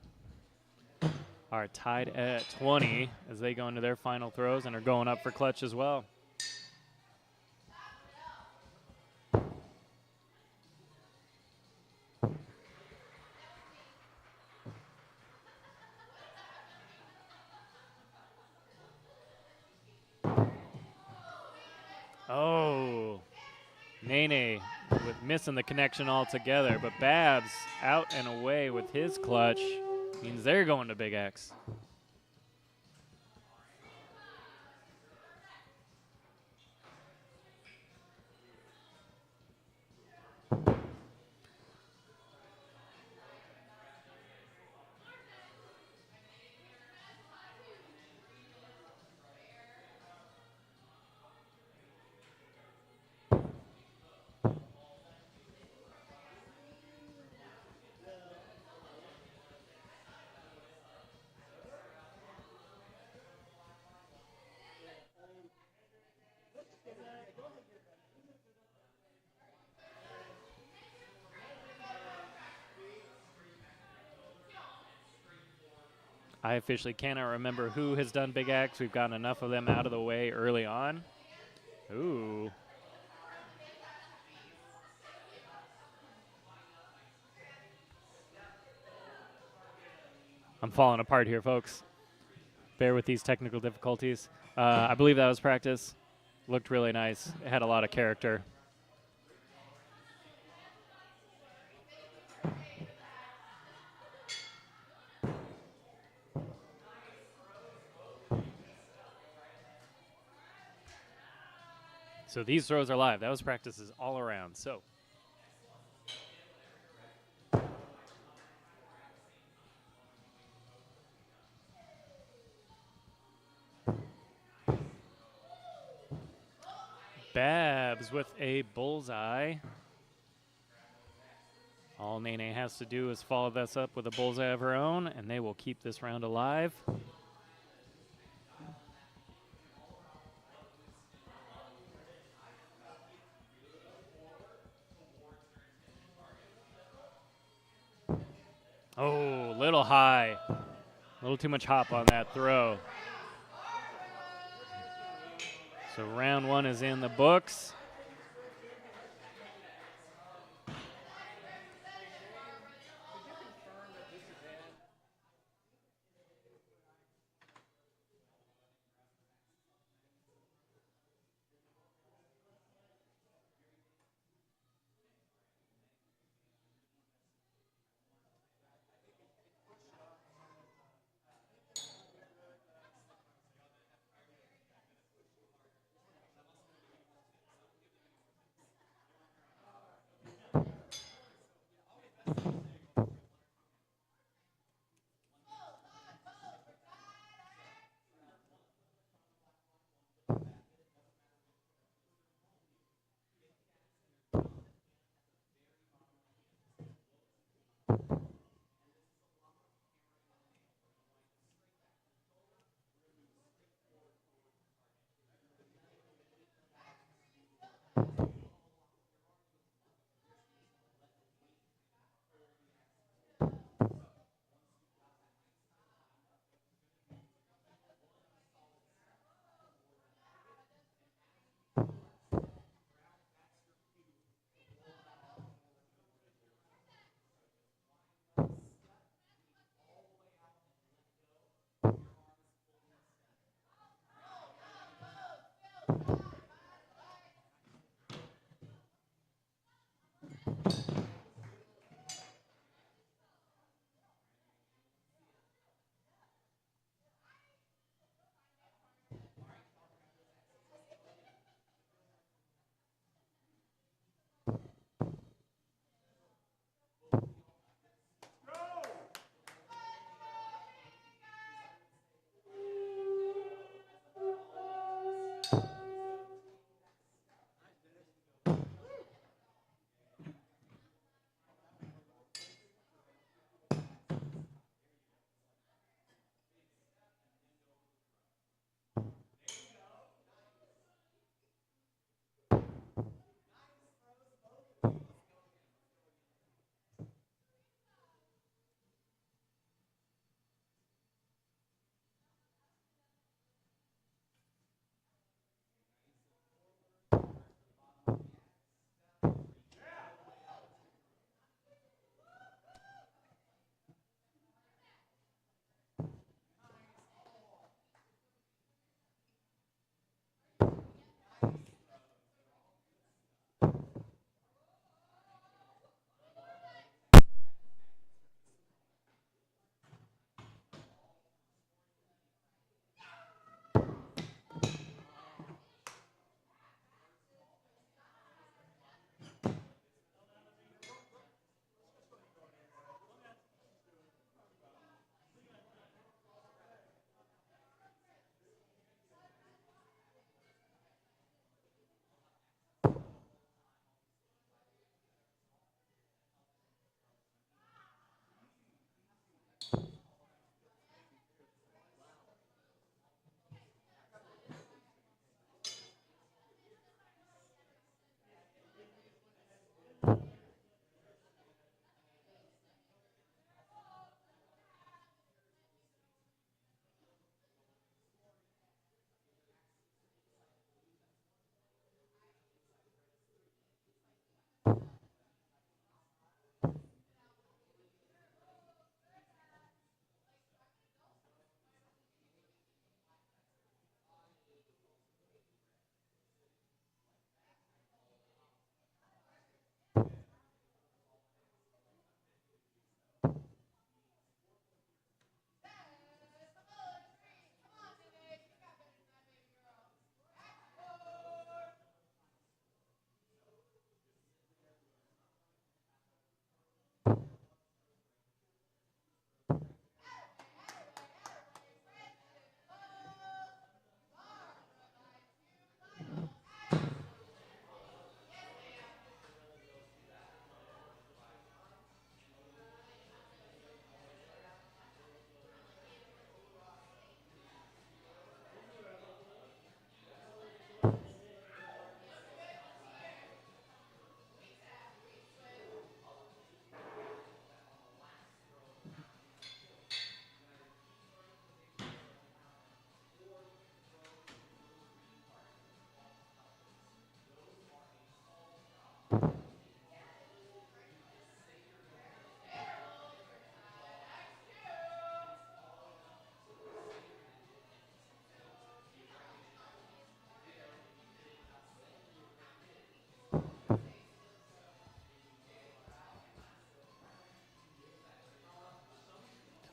are tied at 20 as they go into their final throws and are going up for clutch as well. Oh, Nene with missing the connection altogether, but Babs out and away with his clutch means they're going to Big X. I officially cannot remember who has done Big X. We've gotten enough of them out of the way early on. Ooh. I'm falling apart here, folks. Bear with these technical difficulties. I believe that was practice. Looked really nice. It had a lot of character. So these throws are live. That was practices all around. So Babs with a bullseye. All Nene has to do is follow this up with a bullseye of her own, and they will keep this round alive. Oh, little high. A little too much hop on that throw. So round 1 is in the books.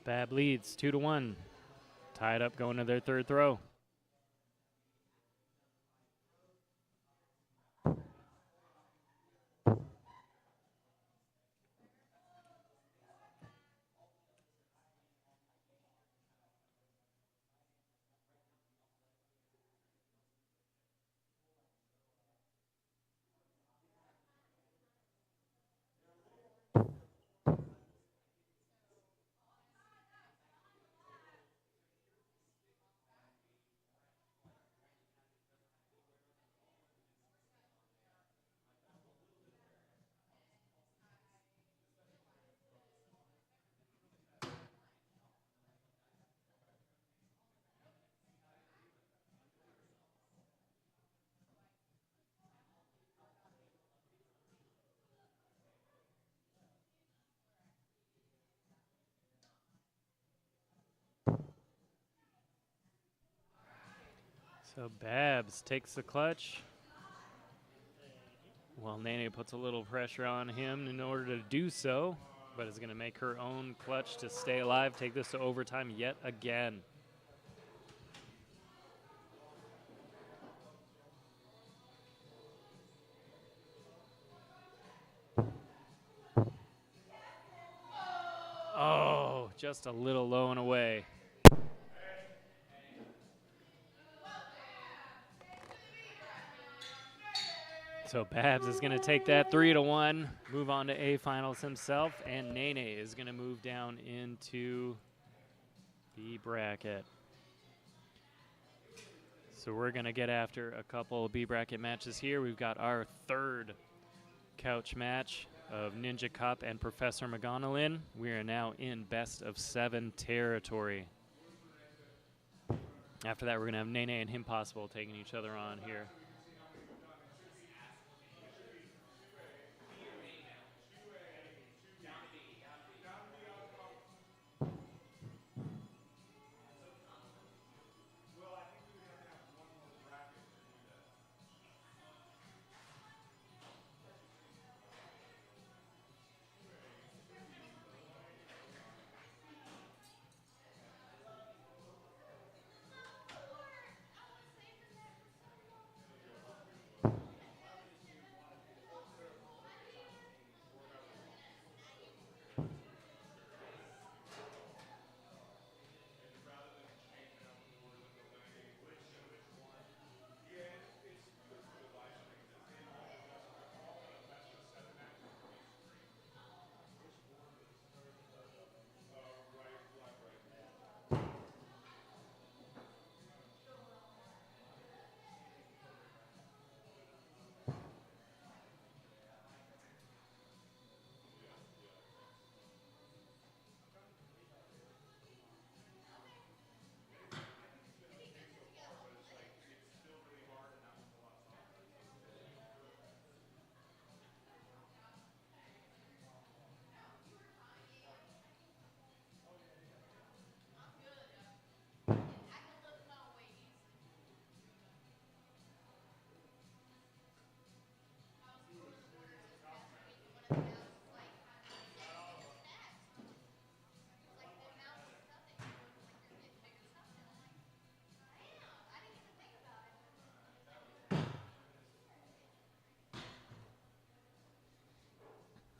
Bab leads 2-1. Tied up going to their third throw. So Babs takes the clutch. Well, Nene puts a little pressure on him in order to do so, but is going to make her own clutch to stay alive, take this to overtime yet again. Oh, just a little low and away. So Babs is going to take that 3-1, move on to A finals himself, and Nene is going to move down into B bracket. So we're going to get after a couple B bracket matches here. We've got our third couch match of Ninja Cup and Professor McGonagall. We are now in best of 7 territory. After that, we're going to have Nene and Impossible taking each other on here.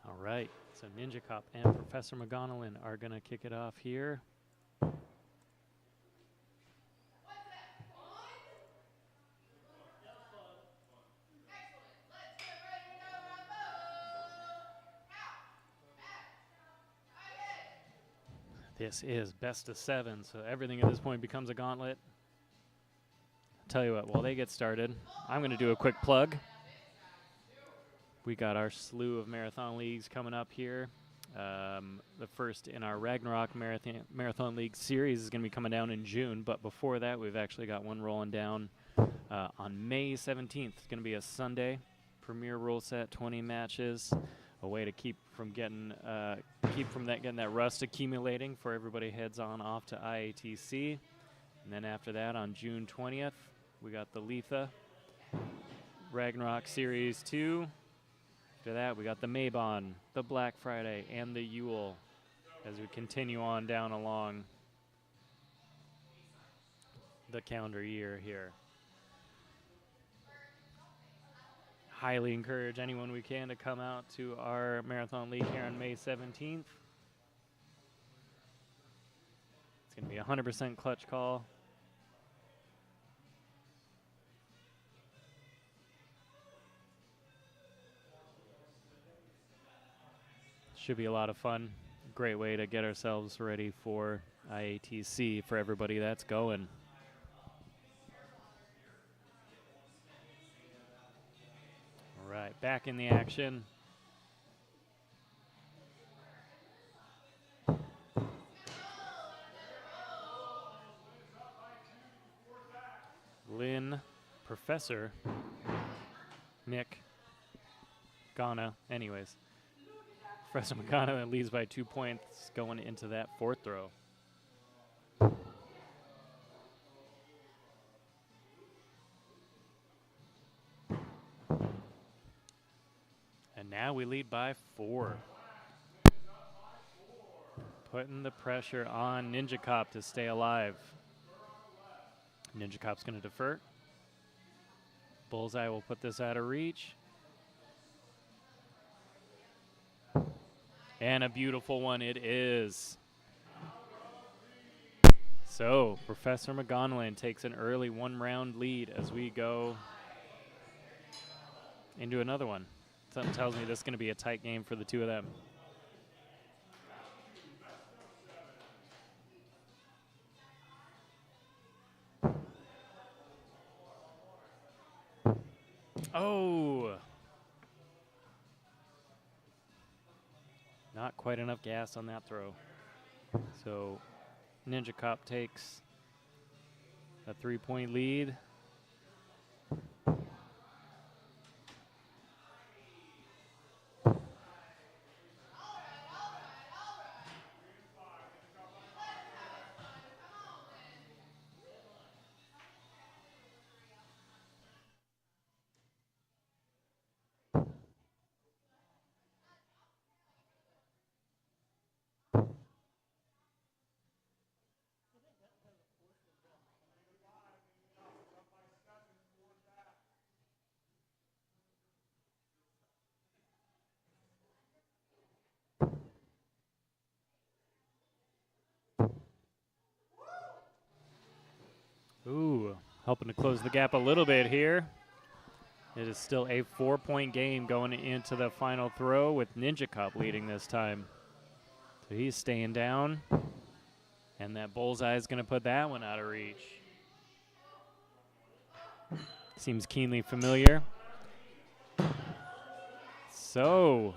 All right, so Ninja Cop and Professor McGonagall are going to kick it off here. This is best of 7, so everything at this point becomes a gauntlet. I'll tell you what, while they get started, I'm going to do a quick plug. We got our slew of marathon leagues coming up here. The first in our Ragnarok Marathon League series is going to be coming down in June, but before that, we've actually got one rolling down on May 17th. It's going to be a Sunday premier rule set, 20 matches, a way to keep from getting that rust accumulating for everybody heads on off to IATC. And then after that, on June 20th, we got the Letha Ragnarok Series 2. After that, we got the Mabon, the Black Friday, and the Yule. as we continue on down along the calendar year here. Highly encourage anyone we can to come out to our Marathon League here on May 17th. It's going to be a 100% clutch call. Should be a lot of fun. Great way to get ourselves ready for IATC for everybody that's going. All right, back in the action. Lynn, Professor, Nick, Ghana, anyways. Professor McConaughey leads by 2 points going into that fourth throw. And now we lead by 4. Putting the pressure on Ninja Cop to stay alive. Ninja Cop's going to defer. Bullseye will put this out of reach. And a beautiful one it is. So, Professor McGonagall takes an early 1-round lead as we go into another one. Something tells me this is going to be a tight game for the two of them. Oh! Not quite enough gas on that throw. So Ninja Cop takes a 3-point lead. Ooh, helping to close the gap a little bit here. It is still a 4-point game going into the final throw with Ninja Cop leading this time. So he's staying down. And that bullseye is going to put that one out of reach. Seems keenly familiar. So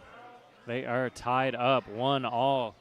they are tied up 1-1.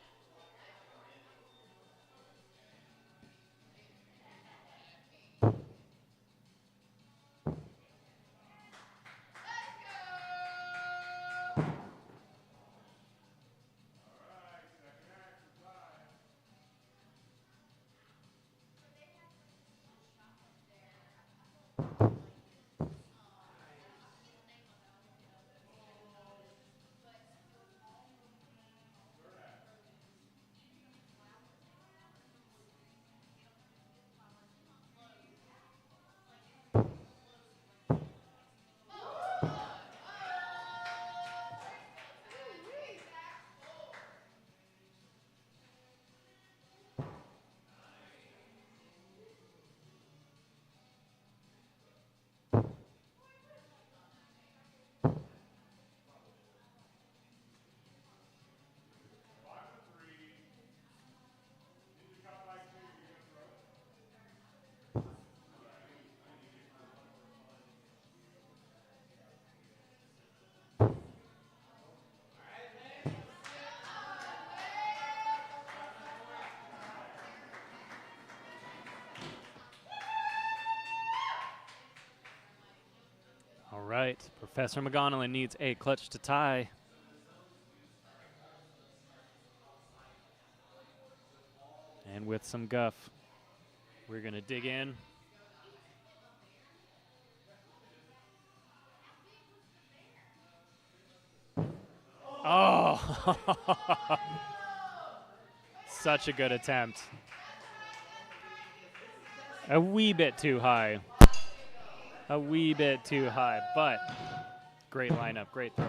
All right, Professor McGonagall needs a clutch to tie. And with some guff, we're going to dig in. Oh! such a good attempt. A wee bit too high. A wee bit too high, but great lineup, great throw.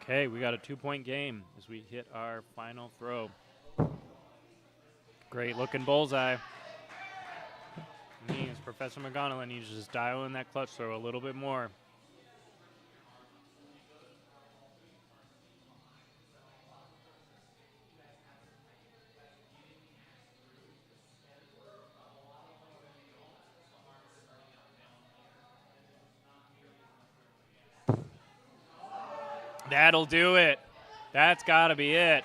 Okay, we got a 2-point game as we hit our final throw. Great looking bullseye. Means Professor McGonigal needs to just dial in that clutch throw a little bit more. That'll do it. That's got to be it.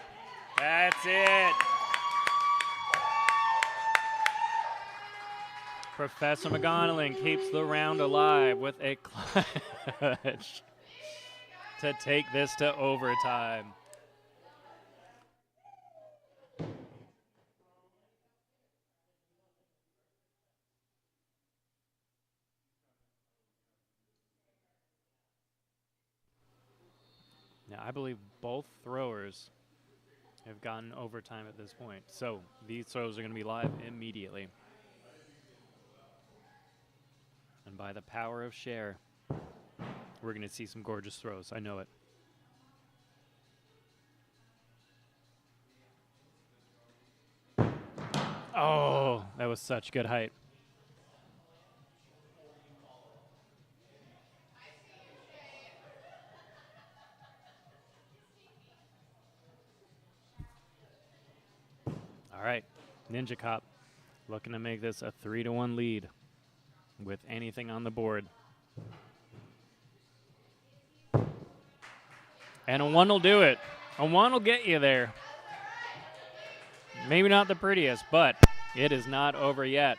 That's it. Professor McGonigal keeps the round alive with a clutch to take this to overtime. Now, I believe both throwers have gotten overtime at this point. So these throws are going to be live immediately. And by the power of share, we're going to see some gorgeous throws. I know it. Oh, that was such good height. All right, Ninja Cop looking to make this a 3-1 lead with anything on the board. And a 1 will do it. A 1 will get you there. Maybe not the prettiest, but it is not over yet.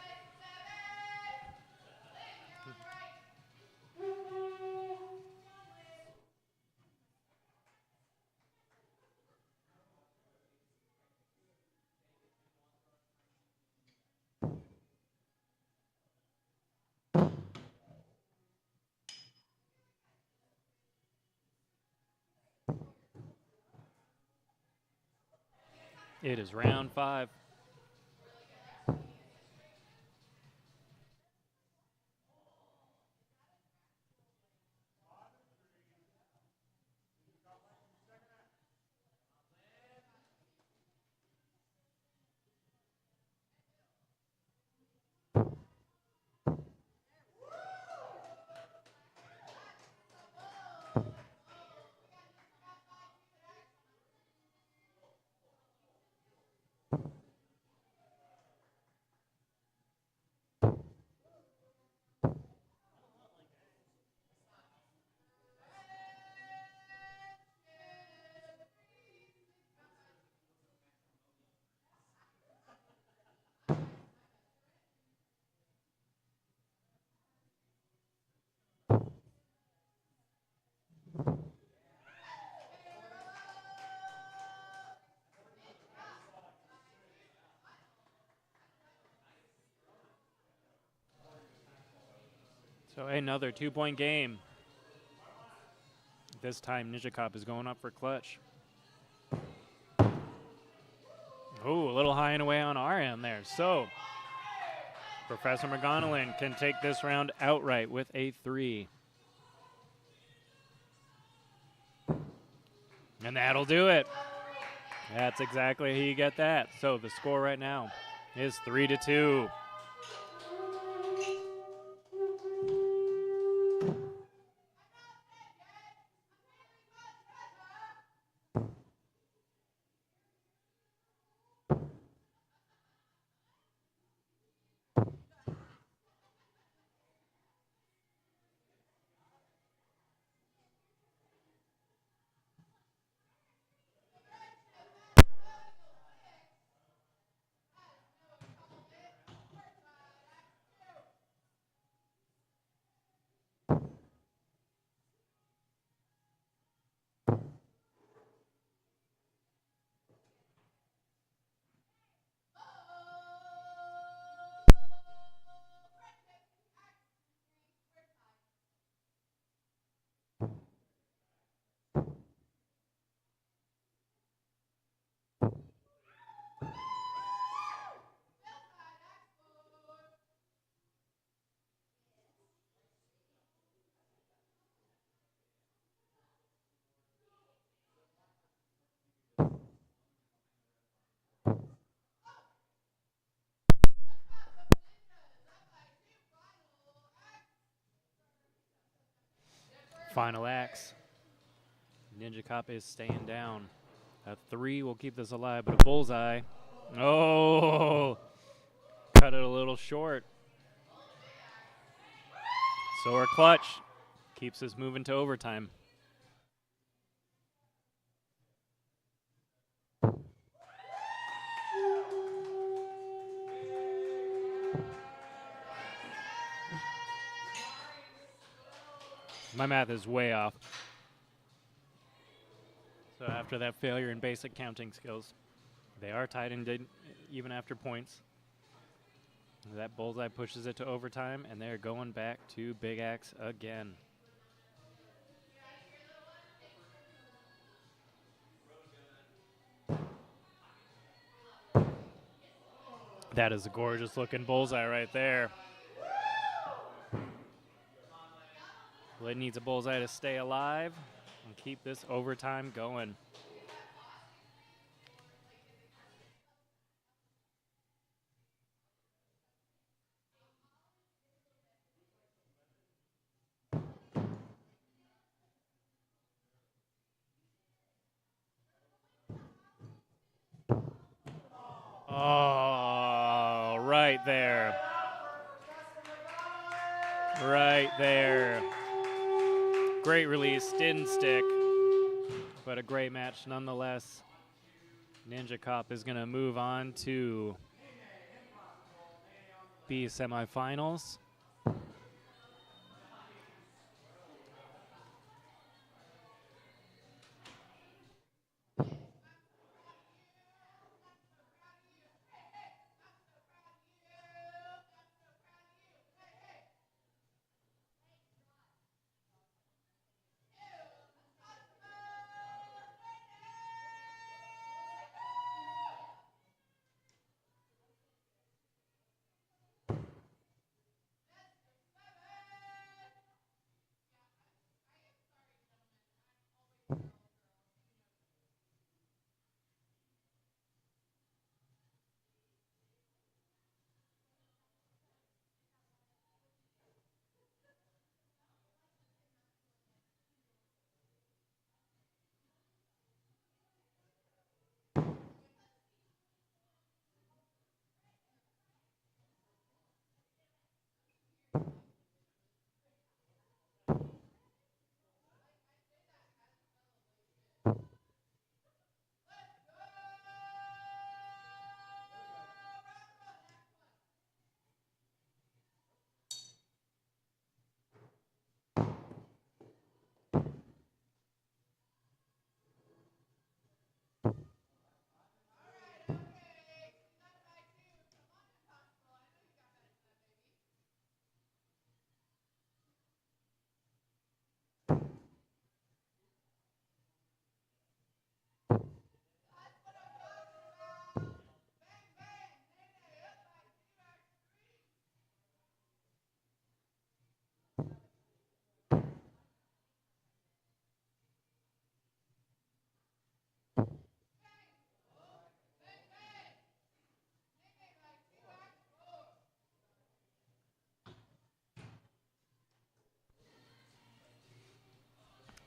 It is round 5. So another 2-point game. This time Ninja Cop is going up for clutch. flying away on our end there. So Professor McGonagall can take this round outright with a 3. And that'll do it. That's exactly how you get that. So the score right now is 3-2. Final axe. Ninja Cop is staying down. A 3 will keep this alive, but a bullseye. Oh, cut it a little short. So our clutch keeps us moving to overtime. My math is way off. So after that failure in basic counting skills, they are tied in even after points. That bullseye pushes it to overtime, and they're going back to Big Axe again. That is a gorgeous looking bullseye right there. Well, it needs a bullseye to stay alive and keep this overtime going. Oh, right there. Right there. Great release, didn't stick, but a great match nonetheless. Ninja Cop is going to move on to B semifinals.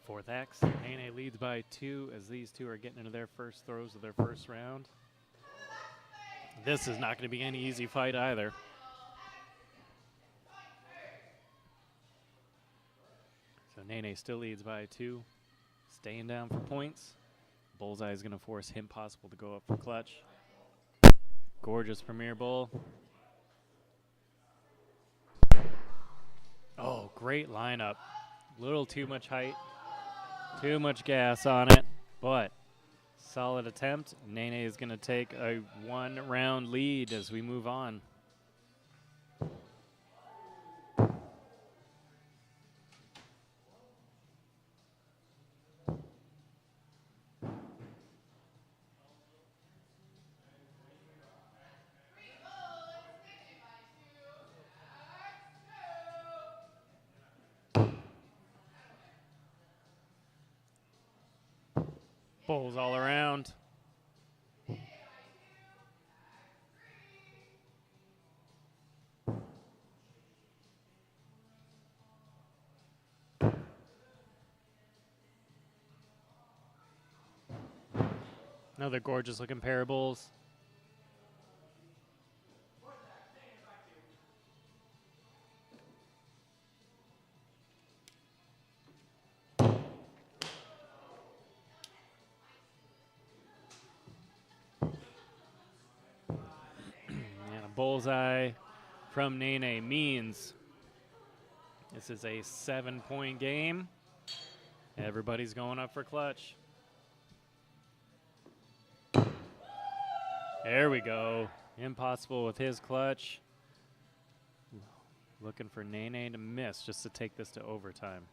Fourth X. Nene leads by 2 as these two are getting into their first throws of their first round. This is not going to be any easy fight either. So Nene still leads by 2, staying down for points. Bullseye is going to force Him Possible to go up for clutch. Gorgeous Premier Bull. Oh, great lineup. Little too much height, too much gas on it, but solid attempt. Nene is going to take a 1-round lead as we move on. Bulls all around. Another gorgeous looking pair of bulls. And a bullseye from Nene means this is a 7-point game. Everybody's going up for clutch. There we go. Impossible with his clutch. Looking for Nene to miss just to take this to overtime.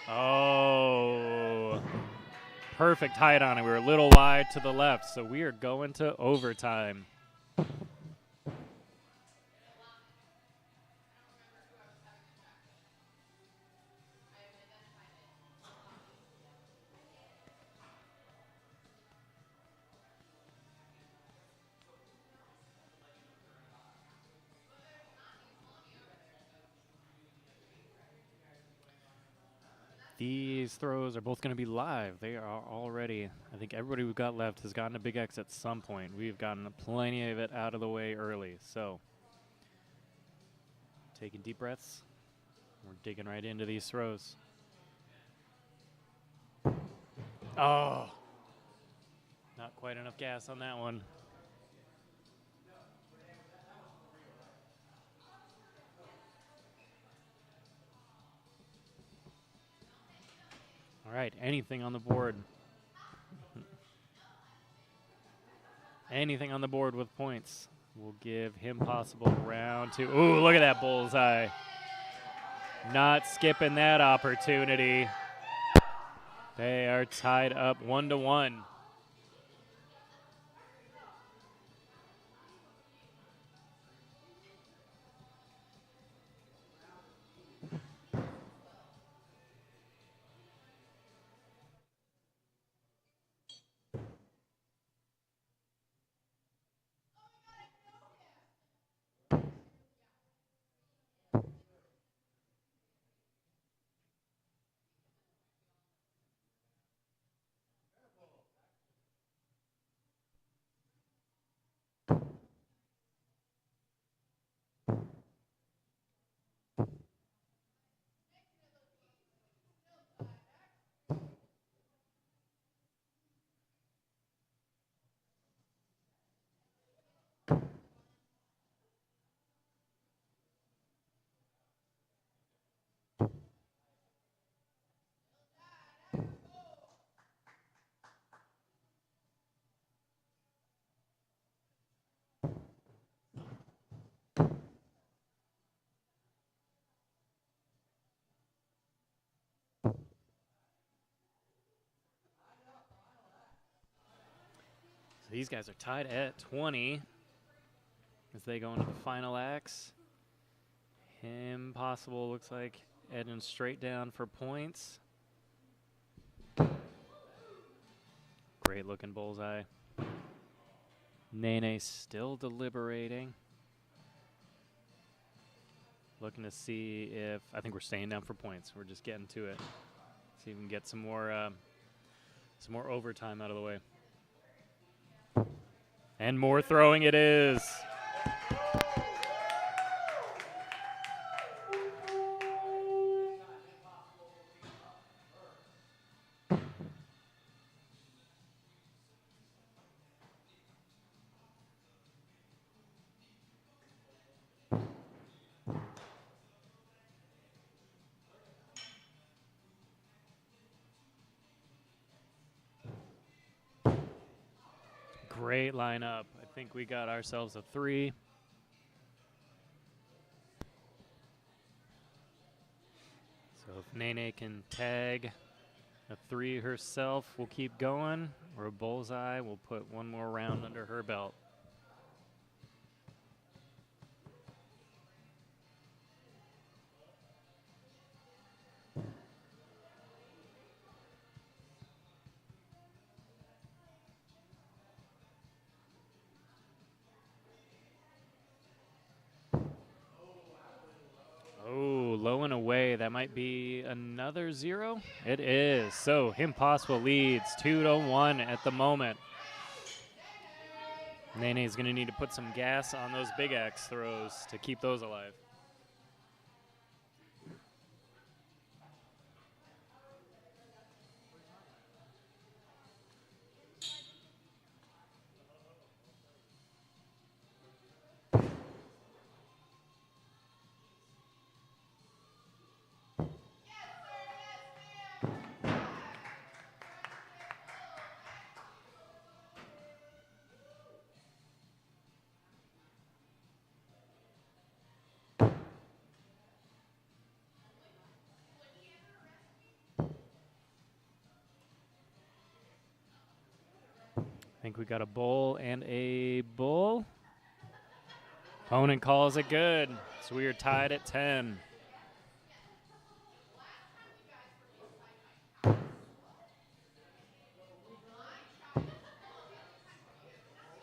Oh, perfect height on it. We were a little wide to the left, so we are going to overtime. These throws are both going to be live. They are already, I think everybody we've got left has gotten a big X at some point. We've gotten plenty of it out of the way early. So, taking deep breaths. We're digging right into these throws. Oh, not quite enough gas on that one. All right, anything on the board. Anything on the board with points. We'll give Him Possible round 2. Ooh, look at that bullseye. Not skipping that opportunity. They are tied up 1-1. These guys are tied at 20 as they go into the final acts. Him Possible looks like heading straight down for points. Great looking bullseye. Nene still deliberating. Looking to see if I think we're staying down for points. We're just getting to it. See if we can get some more overtime out of the way. And more throwing it is. Great lineup. I think we got ourselves a 3. So if Nene can tag a 3 herself, we'll keep going. Or a bullseye, we'll put one more round under her belt. Oh, low and away. That might be another 0. It is. So Impossible leads 2-1 at the moment. Nene's going to need to put some gas on those big axe throws to keep those alive. I think we got a bull and a bull. Opponent calls it good. So we are tied at 10. I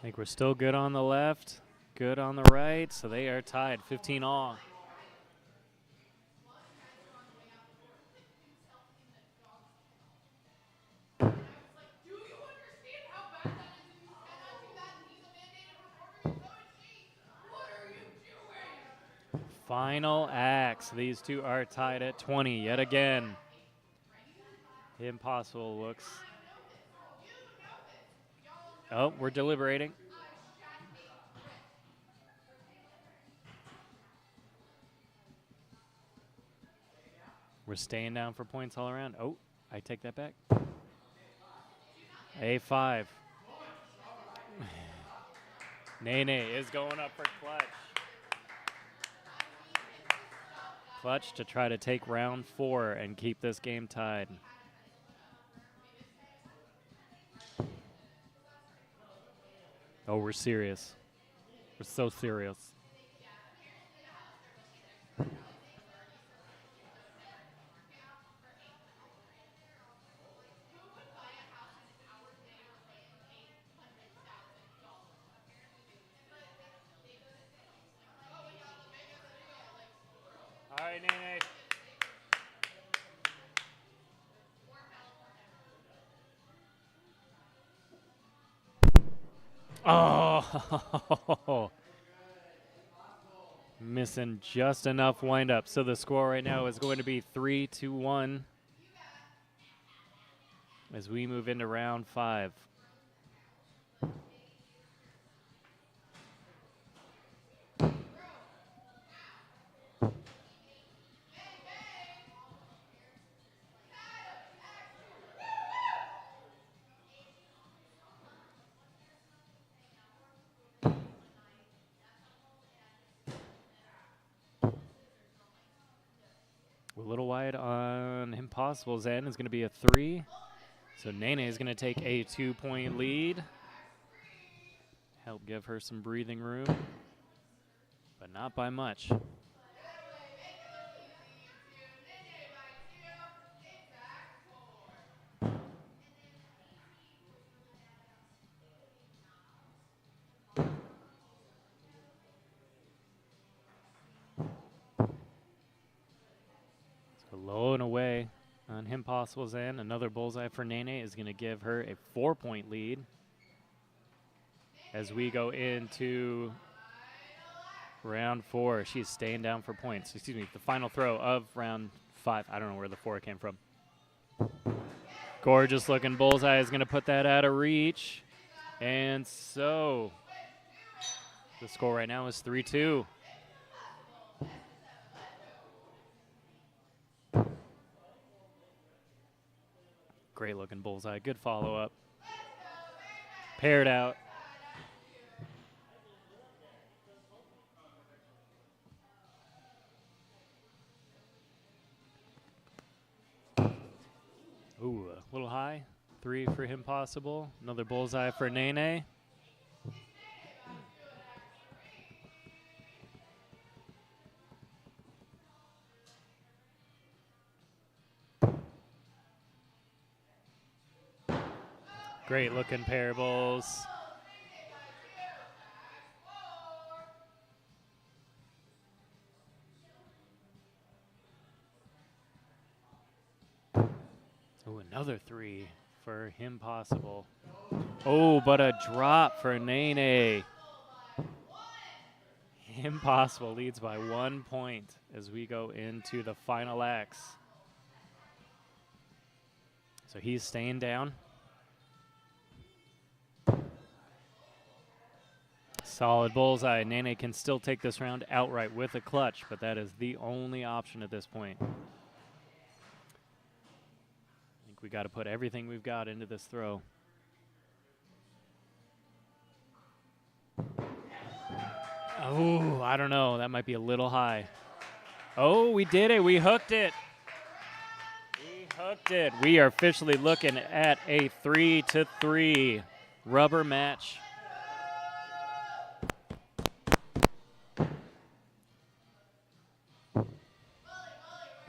think we're still good on the left, good on the right. So they are tied 15 all. Final axe. These two are tied at 20 yet again. Impossible looks. Oh, we're deliberating. We're staying down for points all around. Oh, I take that back. A5. Nene is going up for clutch. Clutch to try to take round 4 and keep this game tied. Oh, we're serious. We're so serious. All right, Nene. Oh, missing just enough windup. So the score right now is going to be 3-1 as we move into round 5. A little wide on Impossible's end is going to be a 3. So Nene is going to take a 2-point lead. Help give her some breathing room, but not by much. Impossible's in. Another bullseye for Nene is going to give her a 4-point lead as we go into round 4. She's staying down for points. Excuse me, the final throw of round 5. I don't know where the 4 came from. Gorgeous looking bullseye is going to put that out of reach. And so the score right now is 3-2. Great looking bullseye. Good follow up. Paired out. Ooh, a little high. 3 for Impossible. Another bullseye for Nene. Great looking parables. Oh, another 3 for Impossible. Oh, but a drop for Nene. Impossible leads by 1 point as we go into the final X. So he's staying down. Solid bullseye. Nene can still take this round outright with a clutch, but that is the only option at this point. I think we got to put everything we've got into this throw. Oh, I don't know. That might be a little high. Oh, we did it. We hooked it. We hooked it. We are officially looking at a 3-3 rubber match.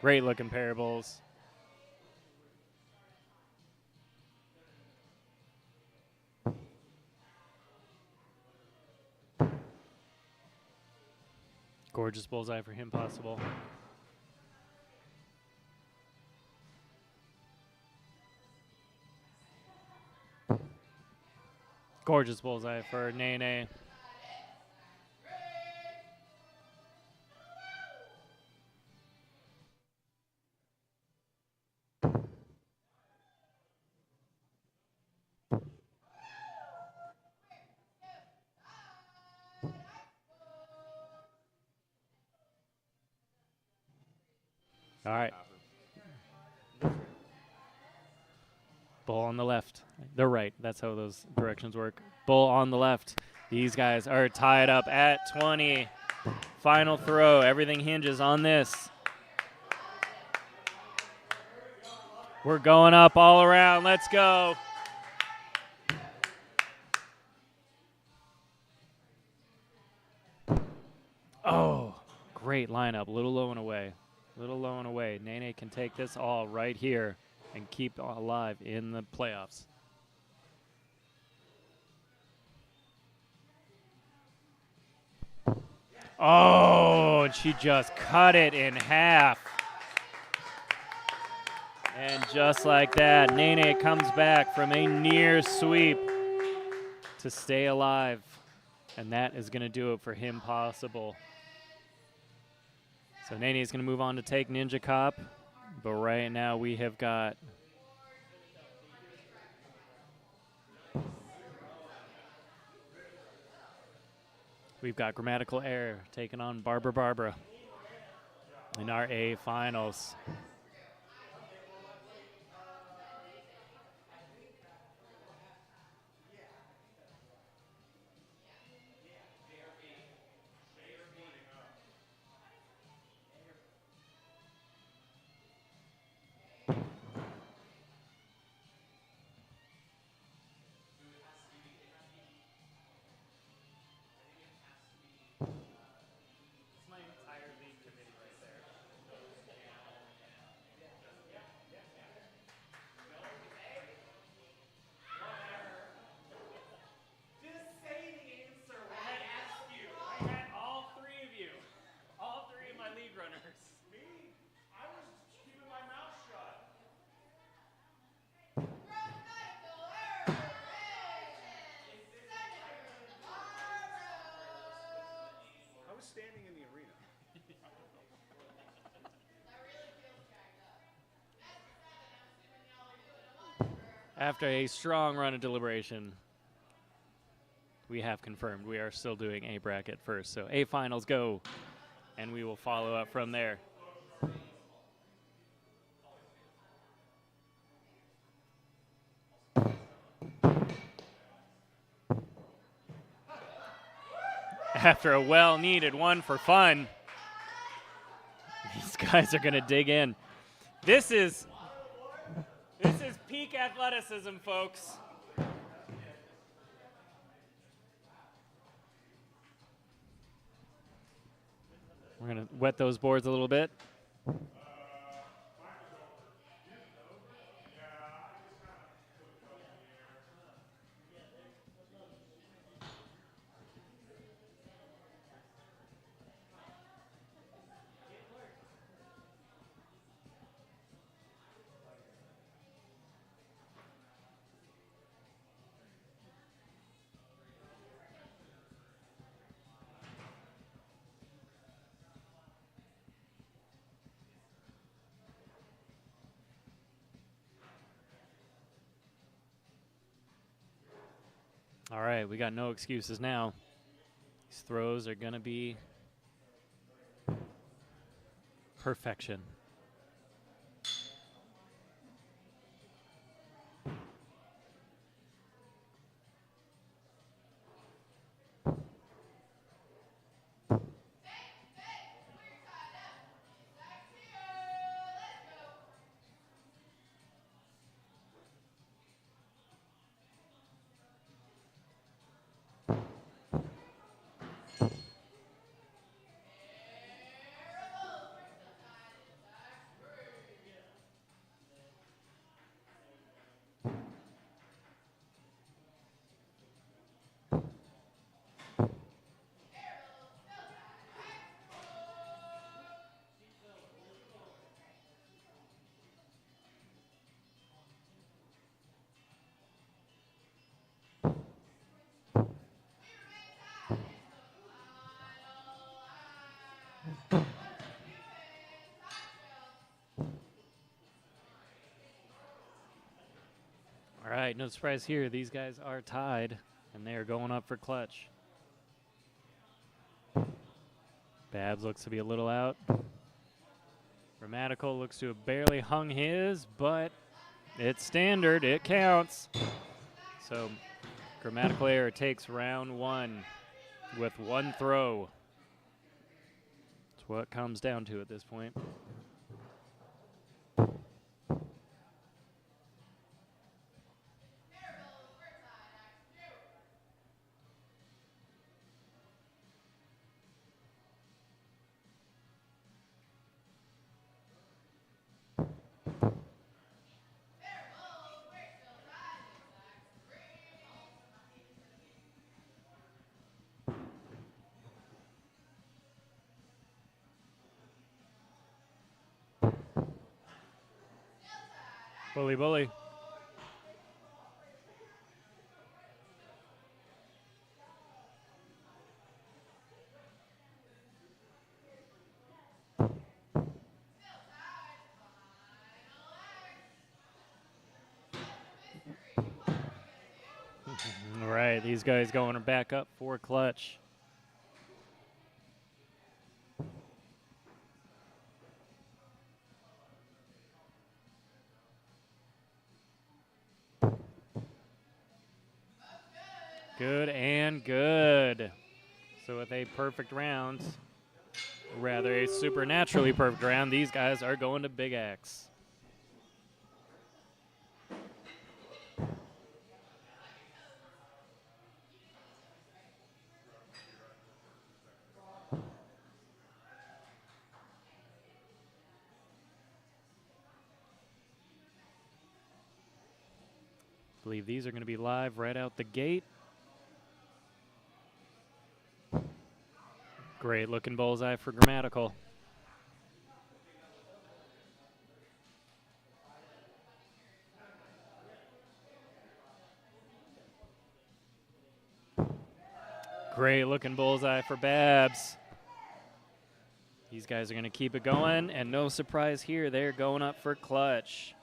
Great looking parables. Gorgeous bullseye for Impossible. Gorgeous bullseye for Nene. All right. Bull on the left. They're right. That's how those directions work. Bull on the left. These guys are tied up at 20. Final throw. Everything hinges on this. We're going up all around. Let's go. Oh, great lineup. Little low and away. Little low and away. Nene can take this all right here and keep alive in the playoffs. Oh, and she just cut it in half. And just like that, Nene comes back from a near sweep to stay alive. And that is going to do it for Impossible. So Nene is going to move on to take Ninja Cop. But right now we have got Grammatical Error taking on Barbara in our A finals. After a strong run of deliberation, we have confirmed we are still doing A bracket first. So A finals go, and we will follow up from there. After a well-needed one for fun, these guys are going to dig in. This is peak athleticism, folks. We're going to wet those boards a little bit. All right, we got no excuses now. These throws are going to be perfection. All right, no surprise here. These guys are tied, and they are going up for clutch. Babs looks to be a little out. Grammatical looks to have barely hung his, but it's standard. It counts. So Grammatical Error takes round one with one throw. That's what it comes down to at this point. Bully, bully. All right, these guys going back up for clutch. Good and good. So with a perfect round, rather a supernaturally perfect round, these guys are going to Big X. I believe these are going to be live right out the gate. Great looking bullseye for Grammatical. Great looking bullseye for Babs. These guys are going to keep it going, and no surprise here, they're going up for clutch.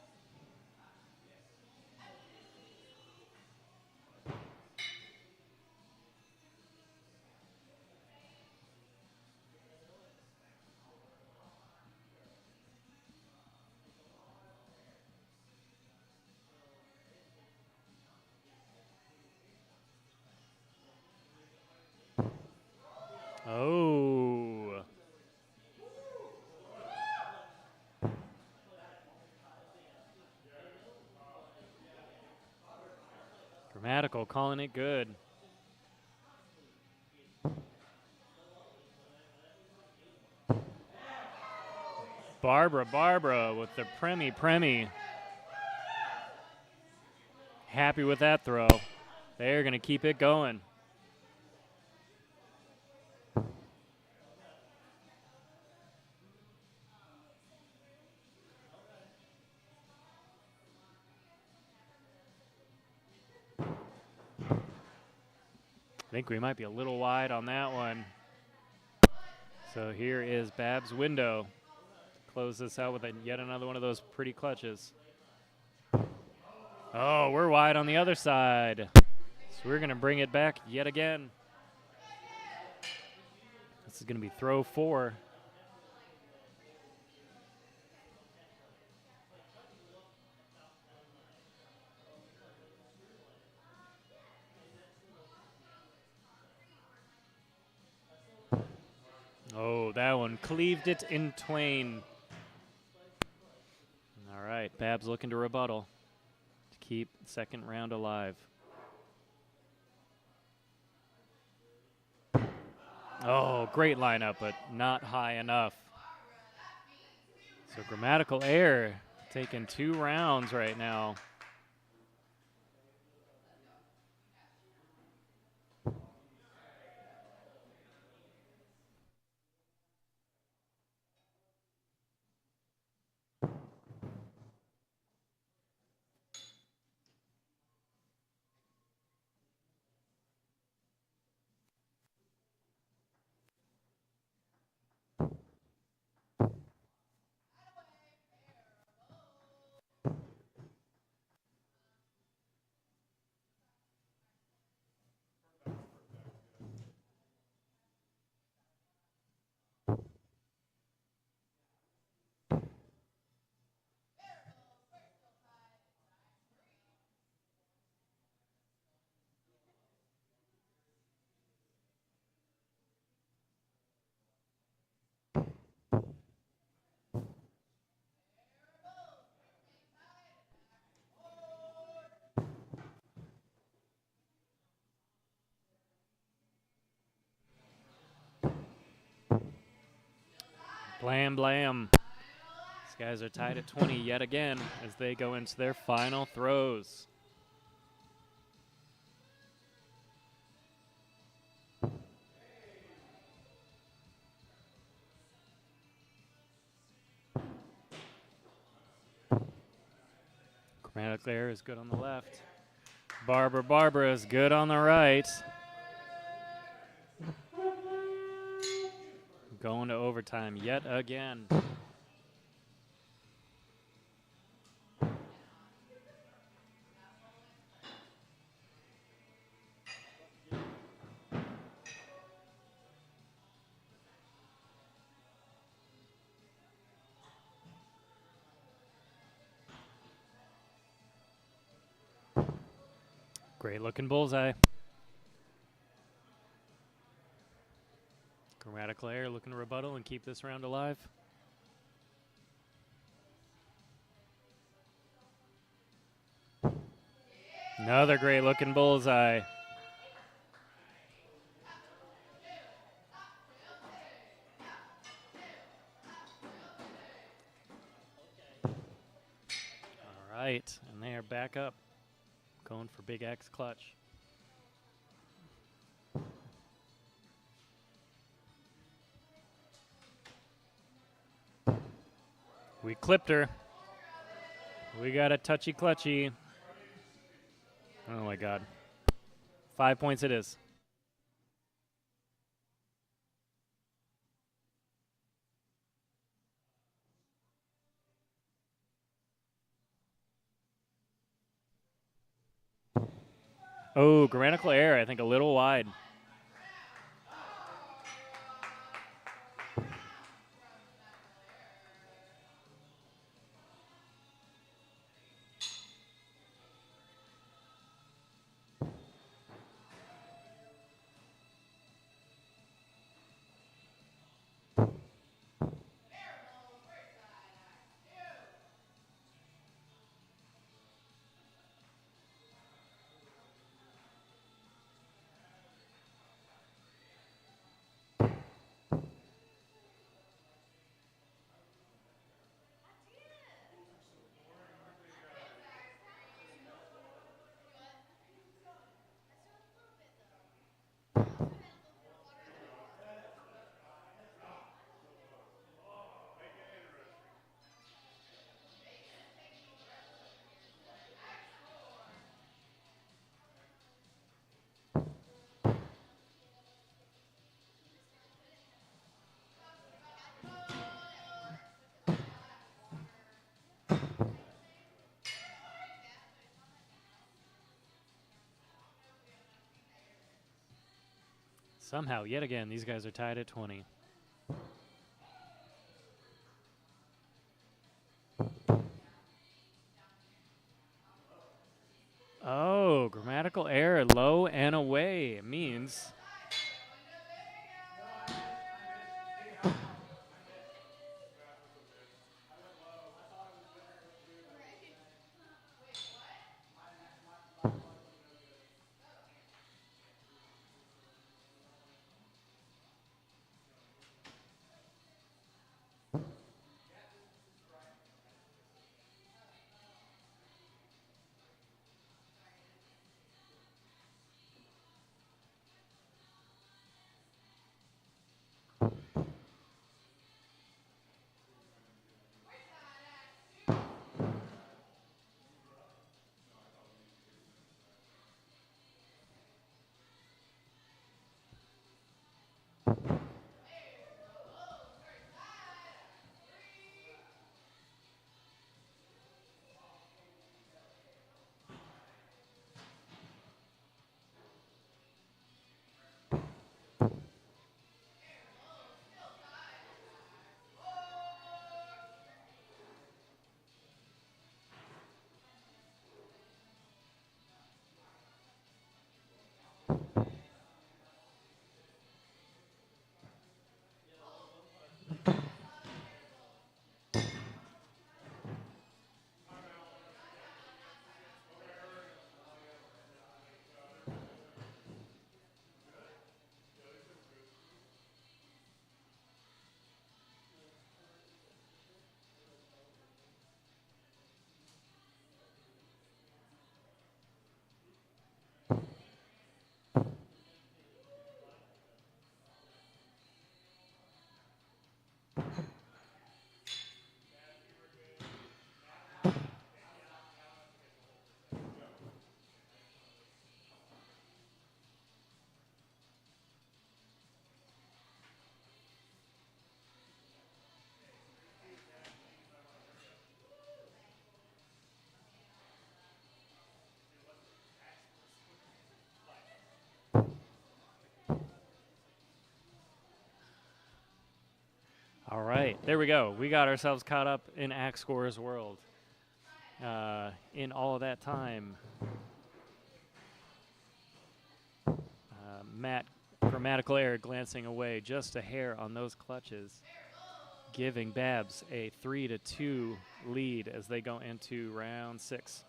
Grammatical calling it good. Barbara with the Premi. Happy with that throw. They're going to keep it going. I think we might be a little wide on that one. So here is Bab's window. Close this out with yet another one of those pretty clutches. Oh, we're wide on the other side. So we're going to bring it back yet again. This is going to be throw 4. Oh, that one cleaved it in twain. All right, Babs looking to rebuttal to keep second round alive. Oh, great lineup, but not high enough. So Grammatical Error taking 2 rounds right now. Blam, blam. These guys are tied at 20 yet again as they go into their final throws. Grammatical Error is good on the left. Barbara is good on the right. Going to overtime yet again. Great looking bullseye. Grammatical Error looking to rebuttal and keep this round alive. Another great looking bullseye. All right, and they are back up, going for Big X clutch. We clipped her. We got a touchy clutchy. Oh my God. 5 points it is. Oh, Grammatical Error, I think a little wide. Somehow, yet again, these guys are tied at 20. Oh, grammatical error, low and away. It means all right, there we go. We got ourselves caught up in Axe Scorer's world. In all of that time, Matt, grammatical error glancing away just a hair on those clutches, giving Babs a 3-2 lead as they go into round 6.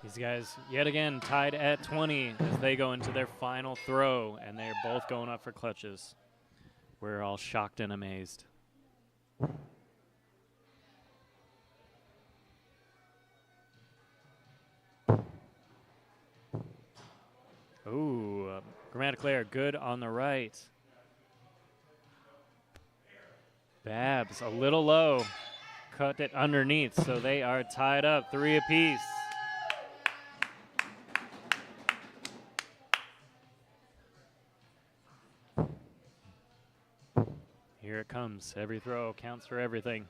These guys, yet again, tied at 20 as they go into their final throw, and they're both going up for clutches. We're all shocked and amazed. Ooh, grammatical error, good on the right. Babs, a little low, cut it underneath, so they are tied up 3 apiece. Here it comes. Every throw counts for everything.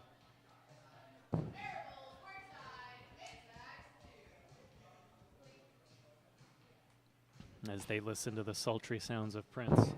As they listen to the sultry sounds of Prince.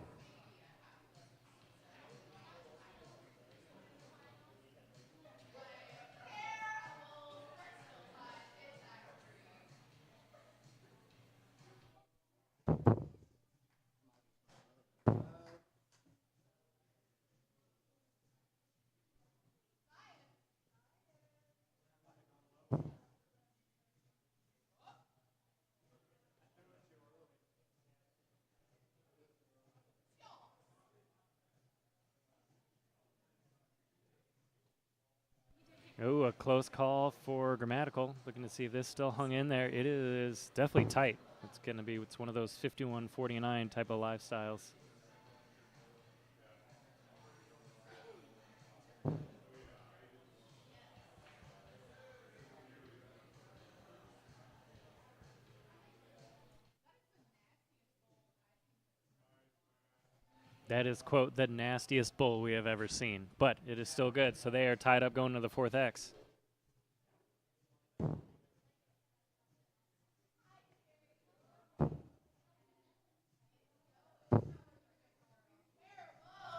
Oh, a close call for grammatical. Looking to see if this still hung in there. It is definitely tight. It's one of those 51-49 type of lifestyles. That is, quote, the nastiest bull we have ever seen. But it is still good. So they are tied up going to the fourth X.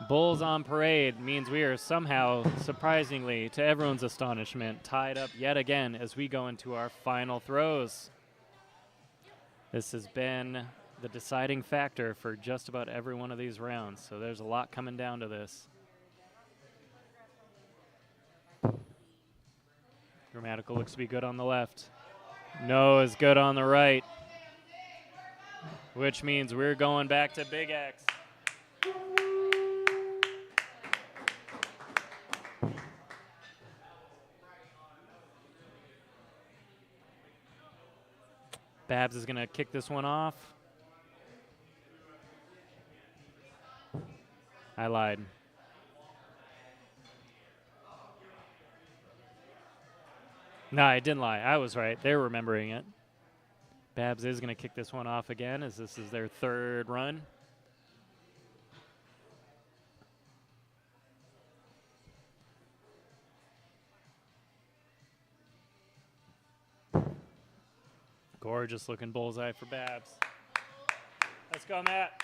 Bulls on parade means we are somehow, surprisingly, to everyone's astonishment, tied up yet again as we go into our final throws. This has been the deciding factor for just about every one of these rounds, so there's a lot coming down to this. Grammatical looks to be good on the left. No is good on the right, which means we're going back to Big X. Babs is going to kick this one off. I lied. No, I didn't lie. I was right. They're remembering it. Babs is going to kick this one off again as this is their third run. Gorgeous looking bullseye for Babs. Let's go, Matt.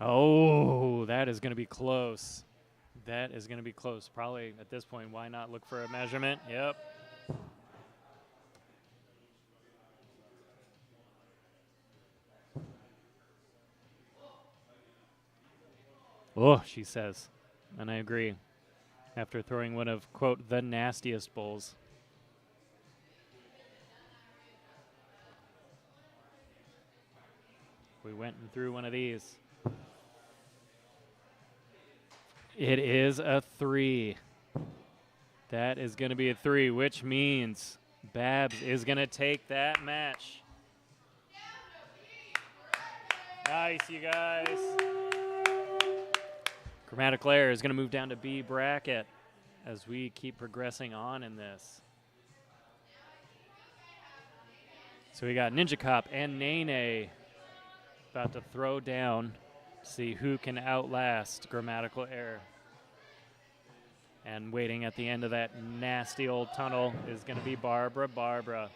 Oh, that is going to be close. That is going to be close. Probably at this point, why not look for a measurement? Yep. Oh, she says. And I agree. After throwing one of, quote, the nastiest bulls. We went and threw one of these. It is a 3. That is going to be a 3, which means Babs is going to take that match. Nice, you guys. Grammatical error is going to move down to B bracket as we keep progressing on in this. So we got Ninja Cop and Nene about to throw down to see who can outlast grammatical error. And waiting at the end of that nasty old tunnel is going to be Barbara.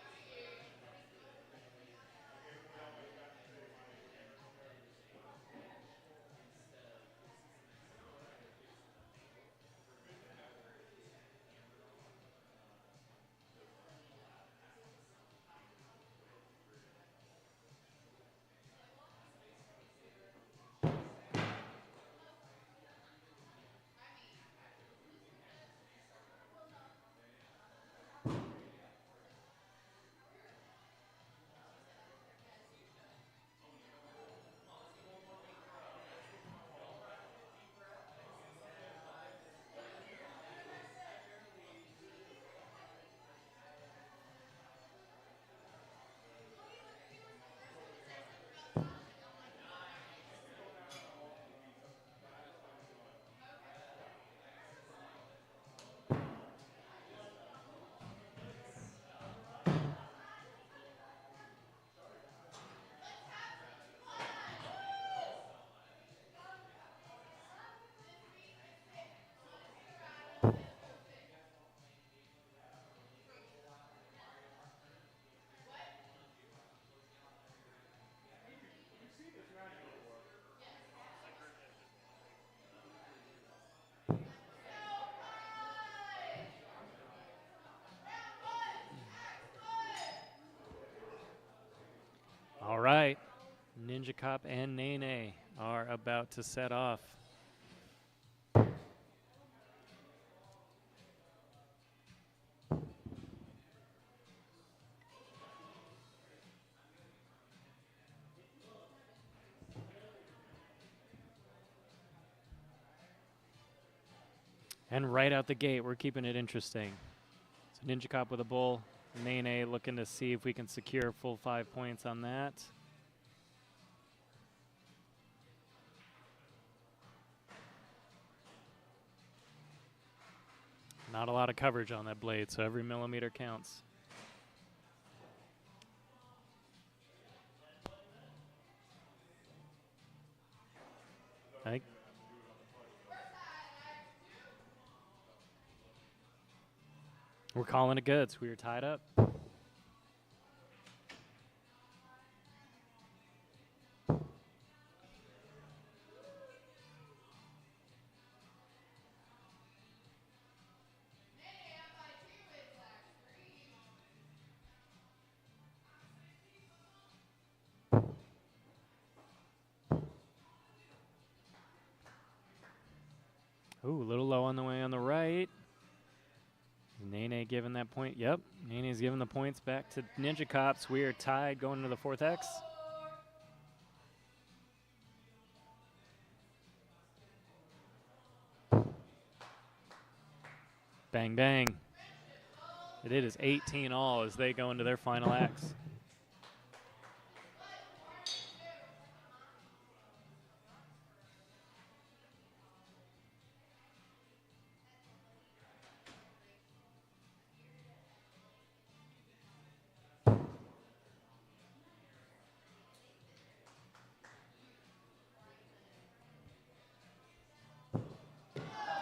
All right. Ninja Cop and Nene are about to set off. And right out the gate, we're keeping it interesting. So Ninja Cop with a bull. Nene looking to see if we can secure full 5 points on that. Not a lot of coverage on that blade, so every millimeter counts. I think we're calling it good. So we are tied up. Ooh, a little low on the way on the right. Nene giving that point. Yep, Nene's giving the points back to Ninja Cops. We are tied going to the 4th X. Bang, bang. It is 18 all as they go into their final X.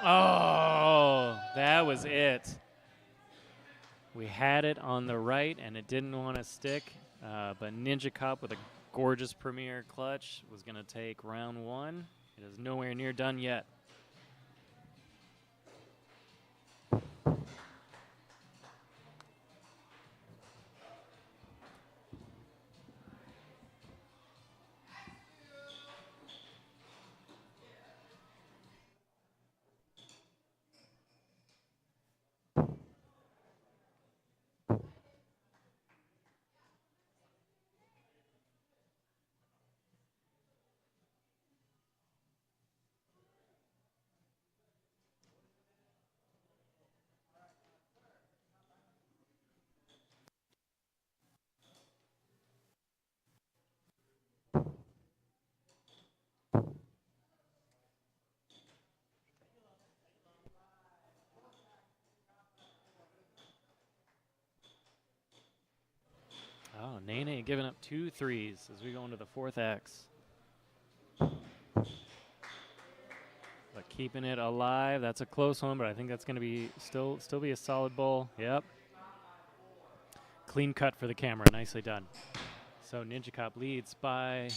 Oh, that was it. We had it on the right, and it didn't want to stick. But Ninja Cop with a gorgeous premier clutch was going to take round 1. It is nowhere near done yet. Oh, Nene giving up 2 threes as we go into the 4th X. But keeping it alive. That's a close one, but I think that's going to be still be a solid bowl. Yep. Clean cut for the camera. Nicely done. So Ninja Cop leads by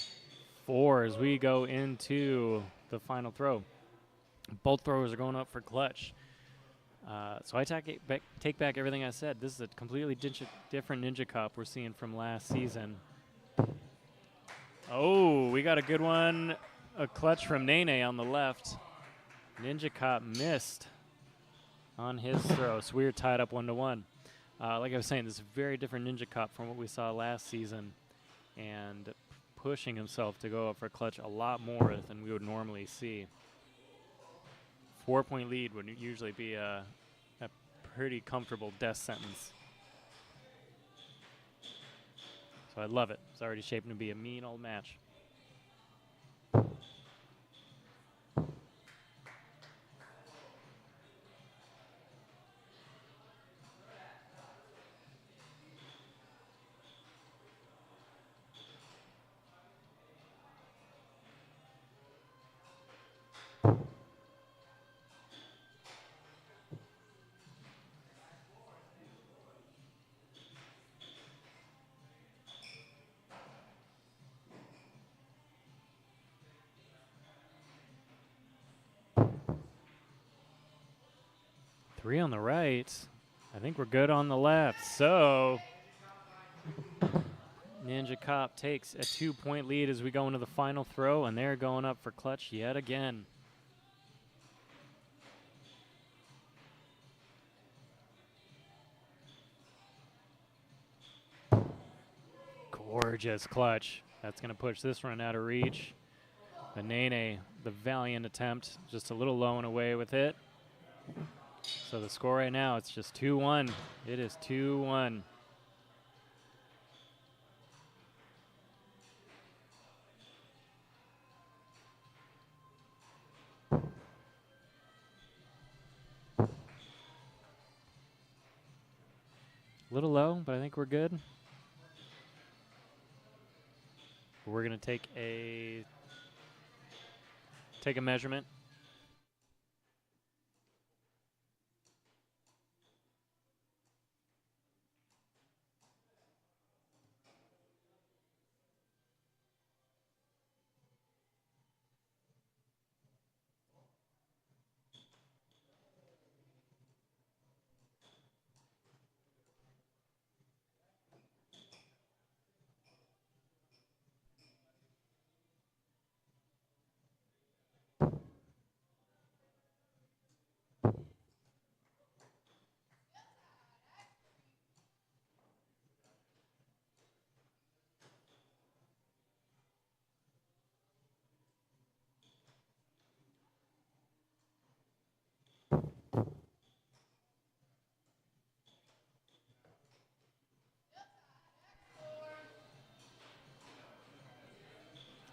4 as we go into the final throw. Both throwers are going up for clutch. So I take back everything I said. This is a completely different Ninja Cop we're seeing from last season. Oh, we got a good one. A clutch from Nene on the left. Ninja Cop missed on his throw, so we were tied up 1-1. Like I was saying, this is a very different Ninja Cop from what we saw last season, and pushing himself to go up for clutch a lot more than we would normally see. 4-point lead would usually be a pretty comfortable death sentence. So I love it. It's already shaping to be a mean old match. Three on the right. I think we're good on the left. So Ninja Cop takes a 2-point lead as we go into the final throw, and they're going up for clutch yet again. Gorgeous clutch. That's going to push this one out of reach. But Nene, the valiant attempt, just a little low and away with it. So the score right now, it's just 2-1. It is 2-1. little low, but I think we're good. We're going to take a measurement.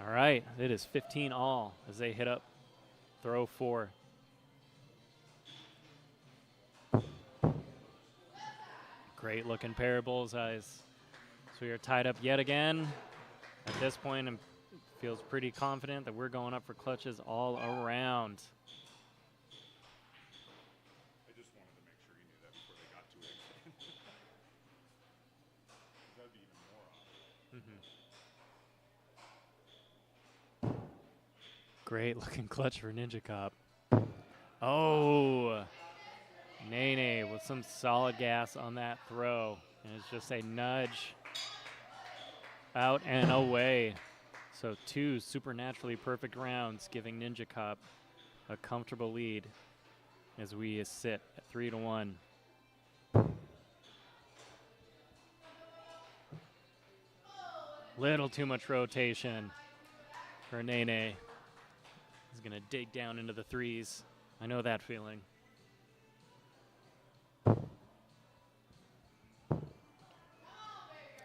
All right, it is 15 all as they hit up throw 4. Great looking pair of bullseyes. So we are tied up yet again. At this point, it feels pretty confident that we're going up for clutches all around. I just wanted to make sure you knew that before they got to it. That would be even more odd. Great looking clutch for Ninja Cop. Oh, Nene with some solid gas on that throw. And it's just a nudge out and away. So 2 supernaturally perfect rounds, giving Ninja Cop a comfortable lead as we sit at 3-1. Little too much rotation for Nene. He's going to dig down into the 3s. I know that feeling.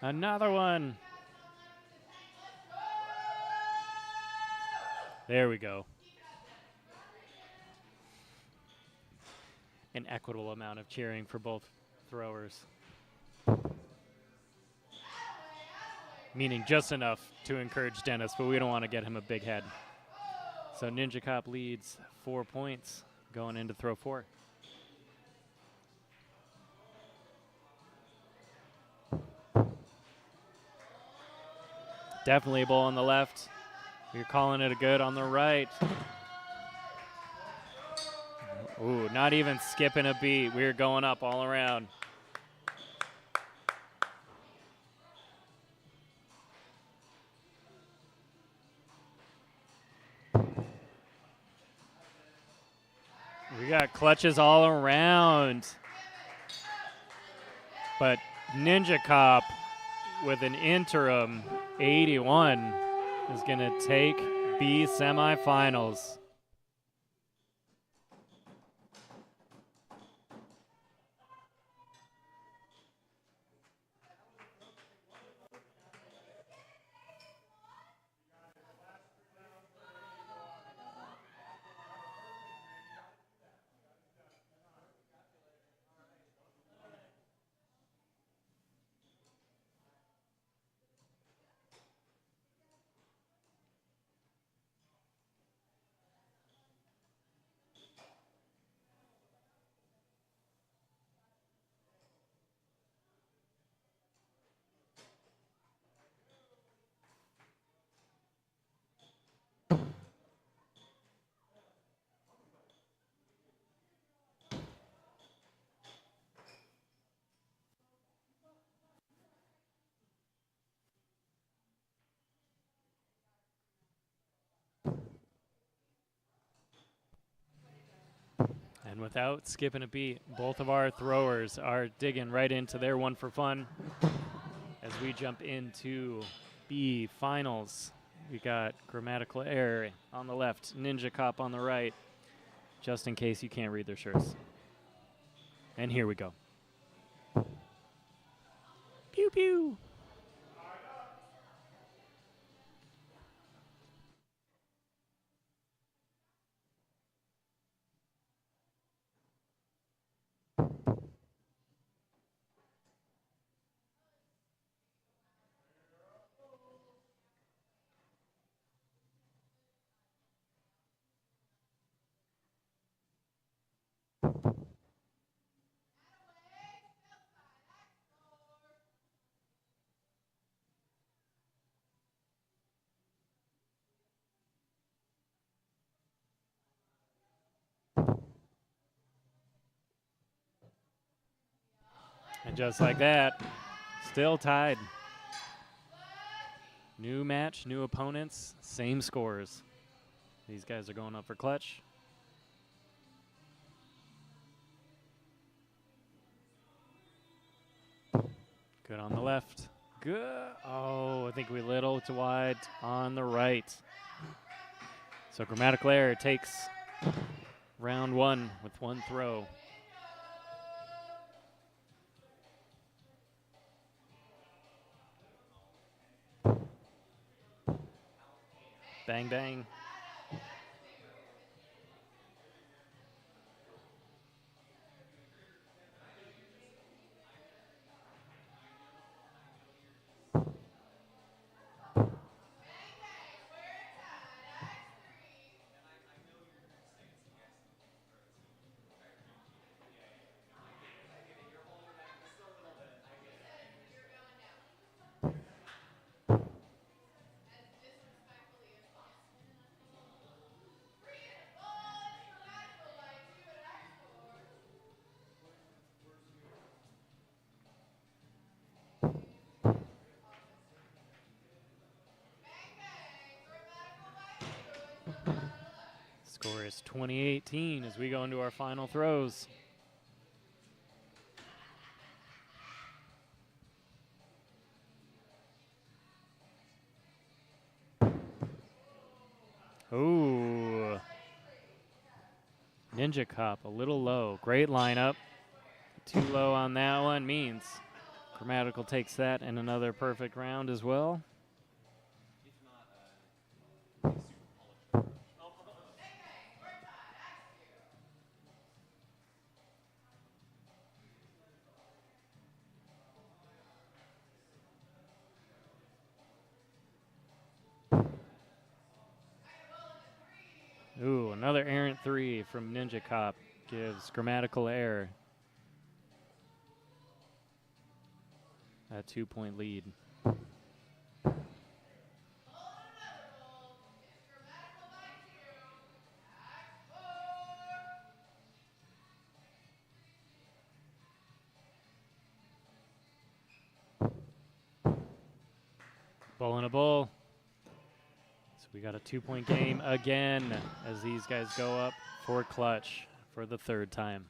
Another one. There we go. An equitable amount of cheering for both throwers. Meaning just enough to encourage Dennis, but we don't want to get him a big head. So Ninja Cop leads 4 points going into throw 4. Definitely a ball on the left. We're calling it a good on the right. Ooh, not even skipping a beat. We're going up all around. We got clutches all around. But Ninja Cop with an interim 81 is going to take B semifinals. And without skipping a beat, both of our throwers are digging right into their one for fun as we jump into B finals. We got Grammatical Error on the left, Ninja Cop on the right, just in case you can't read their shirts. And here we go. Pew pew. And just like that, still tied. New match, new opponents, same scores. These guys are going up for clutch. Good on the left. Good. Oh, I think we little too wide on the right. So Grammatical Error takes round one with one throw. Bang, bang. Score is 20-18 as we go into our final throws. Ooh. Ninja Cop, a little low. Great lineup. Too low on that one means Grammatical takes that and another perfect round as well. Ooh, another errant three from Ninja Cop gives Grammatical Error a 2-point lead. Bull and a bull. So we got a 2-point game again as these guys go up for clutch for the third time.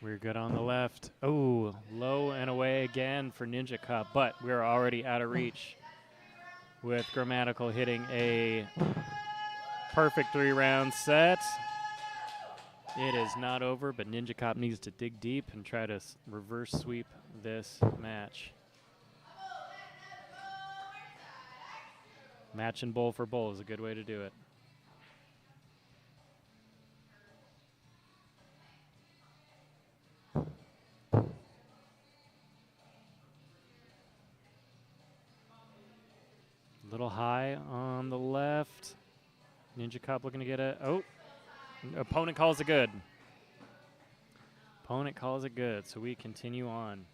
We're good on the left. Oh, low and away again for Ninja Cop, but we're already out of reach with Grammatical hitting a perfect 3-round set. It is not over, but Ninja Cop needs to dig deep and try to reverse sweep this match. Matching bull for bull is a good way to do it. A little high on the left. Ninja Cop looking to get it. Oh, opponent calls it good. Opponent calls it good, so we continue on.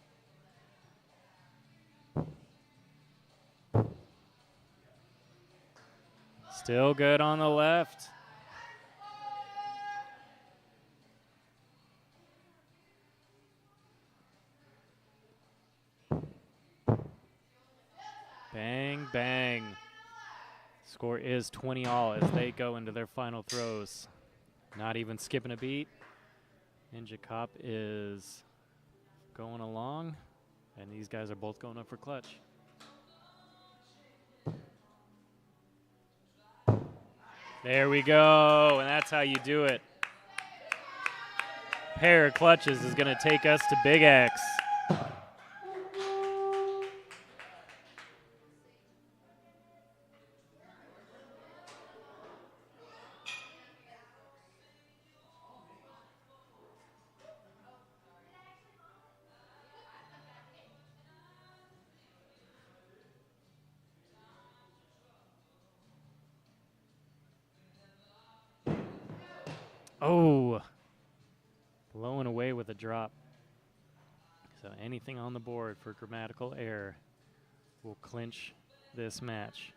Still good on the left. Bang, bang. Score is 20-all as they go into their final throws. Not even skipping a beat. Ninja Cop is going along, and these guys are both going up for clutch. There we go, and that's how you do it. Pair of clutches is going to take us to Big X. Oh, blowing away with a drop. So anything on the board for grammatical error will clinch this match.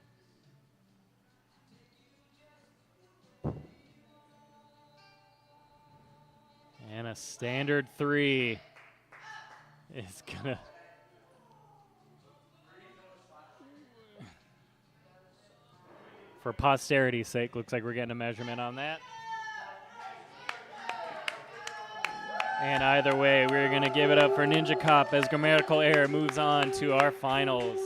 And a standard 3 is gonna. For posterity's sake, looks like we're getting a measurement on that. And either way, we're going to give it up for Ninja Cop as grammatical error moves on to our finals.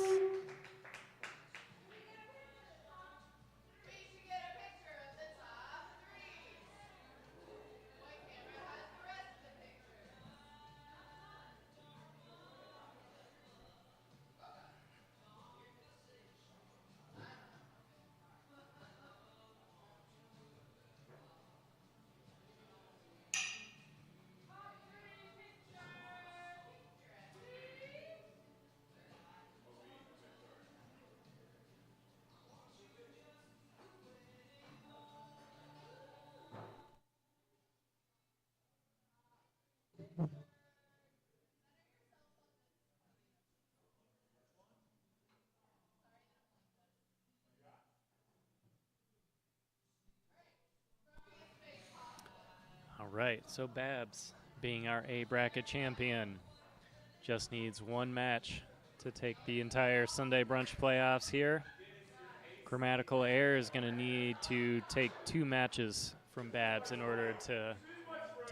All right, so Babs, being our A bracket champion, just needs one match to take the entire Sunday Brunch playoffs here. Grammatical error is going to need to take 2 matches from Babs in order to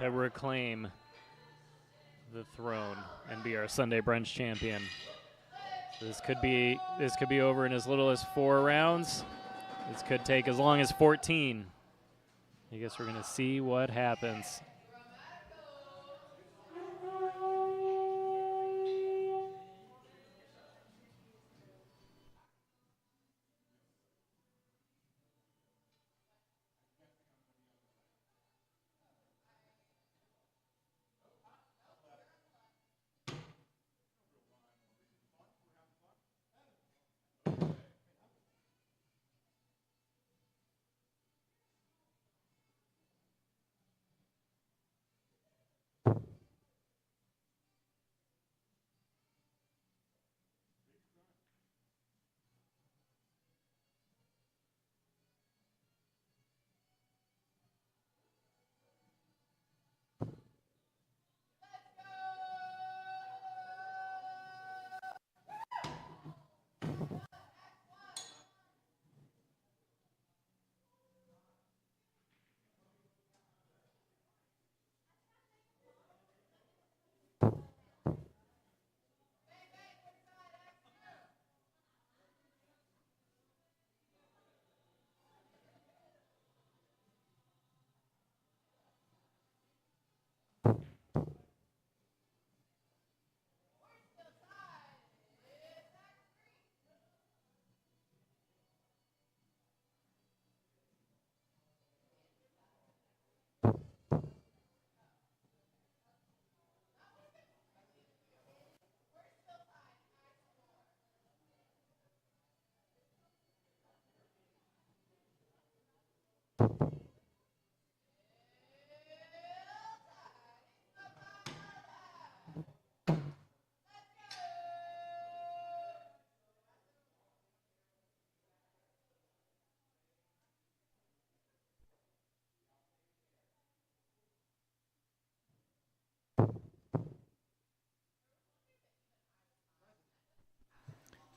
reclaim the throne and be our Sunday Brunch champion. This could be over in as little as 4 rounds. This could take as long as 14. I guess we're going to see what happens.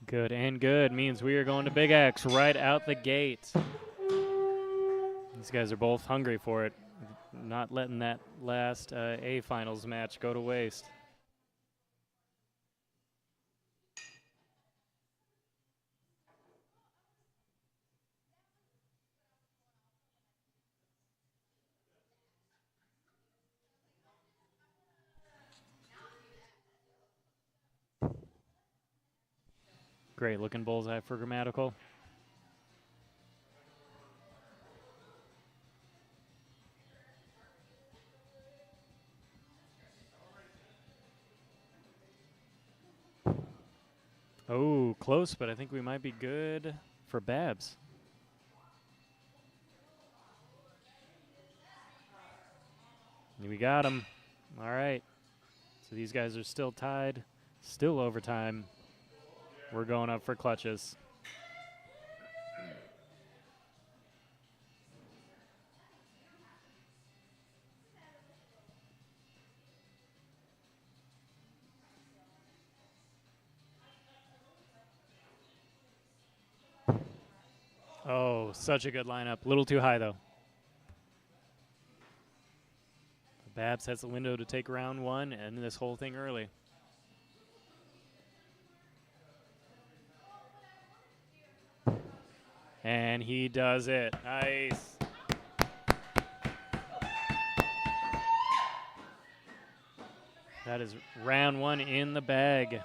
Good and good means we are going to Big X right out the gate. These guys are both hungry for it, not letting that last A finals match go to waste. Great looking bullseye for grammatical. Oh, close, but I think we might be good for Babs. We got him. All right. So these guys are still tied, still overtime. We're going up for clutches. Oh, such a good lineup. A little too high, though. Babs has the window to take round one and this whole thing early. And he does it. Nice. That is round one in the bag.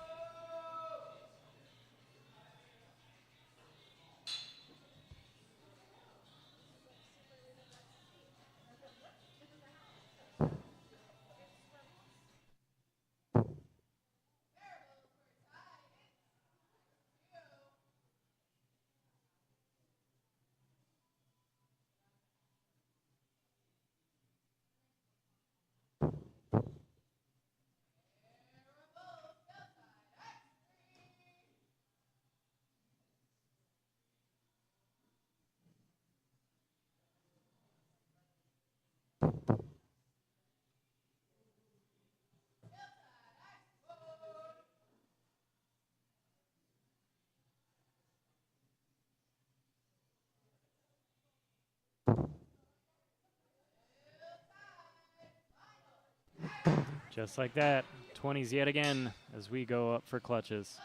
Just like that, 20s yet again as we go up for clutches.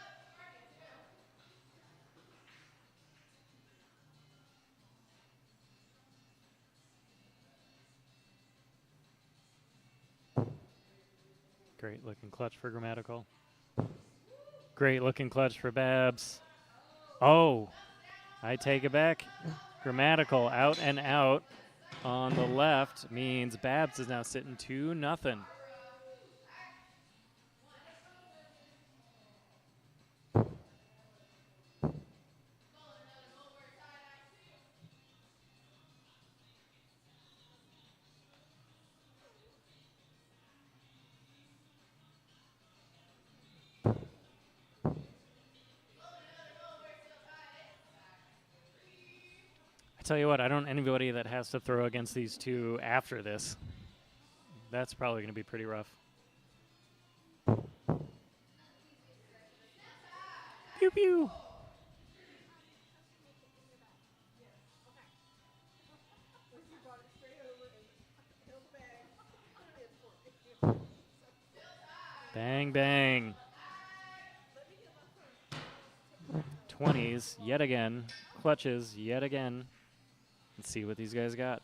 Great looking clutch for Grammatical. Great looking clutch for Babs. Oh, I take it back. Grammatical out and out on the left means Babs is now sitting 2-0. I tell you what, I don't anybody that has to throw against these two after this. That's probably going to be pretty rough. Pew pew. Bang bang. 20s yet again. Clutches yet again. Let's see what these guys got.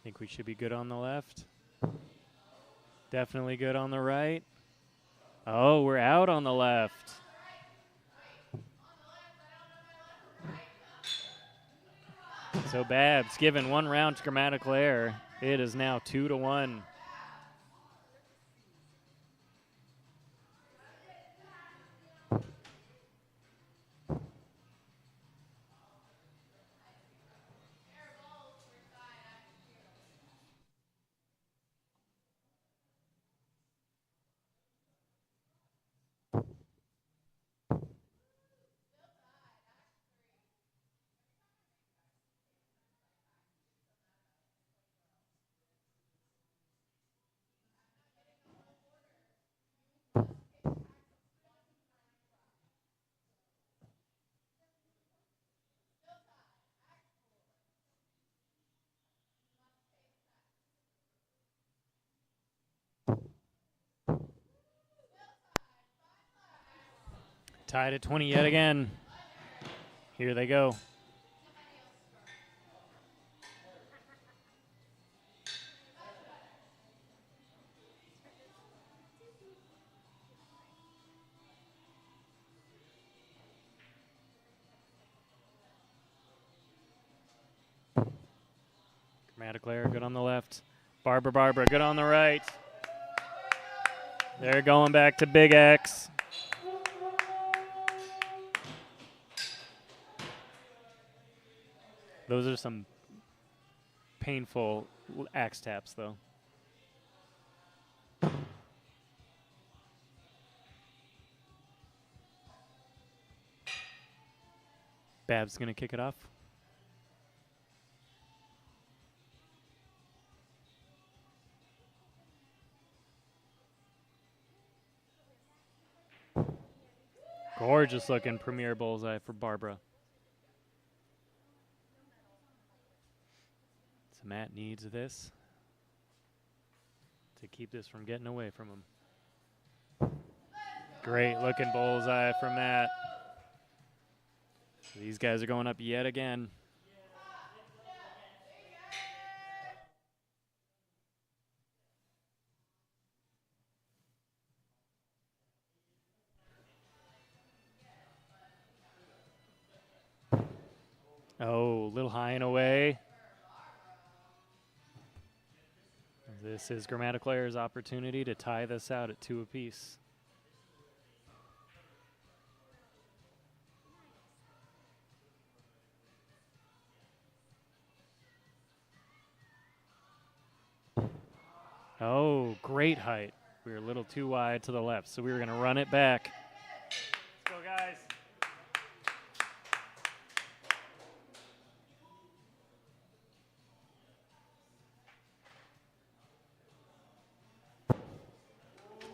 Think we should be good on the left. Definitely good on the right. Oh, we're out on the left. So Babs given one round to Grammatical error. It is now 2-1. Tied at 20 yet again. Here they go. Grammatical error, good on the left. Barbara, good on the right. They're going back to Big X. Those are some painful axe taps, though. Bab's going to kick it off. Gorgeous looking premier bullseye for Barbara. So Matt needs this to keep this from getting away from him. Great looking bullseye from Matt. So these guys are going up yet again. Oh, a little high and away. This is Grammatical Error's opportunity to tie this out at 2 apiece. Oh, great height. We were a little too wide to the left, so we were going to run it back. Let's go, guys.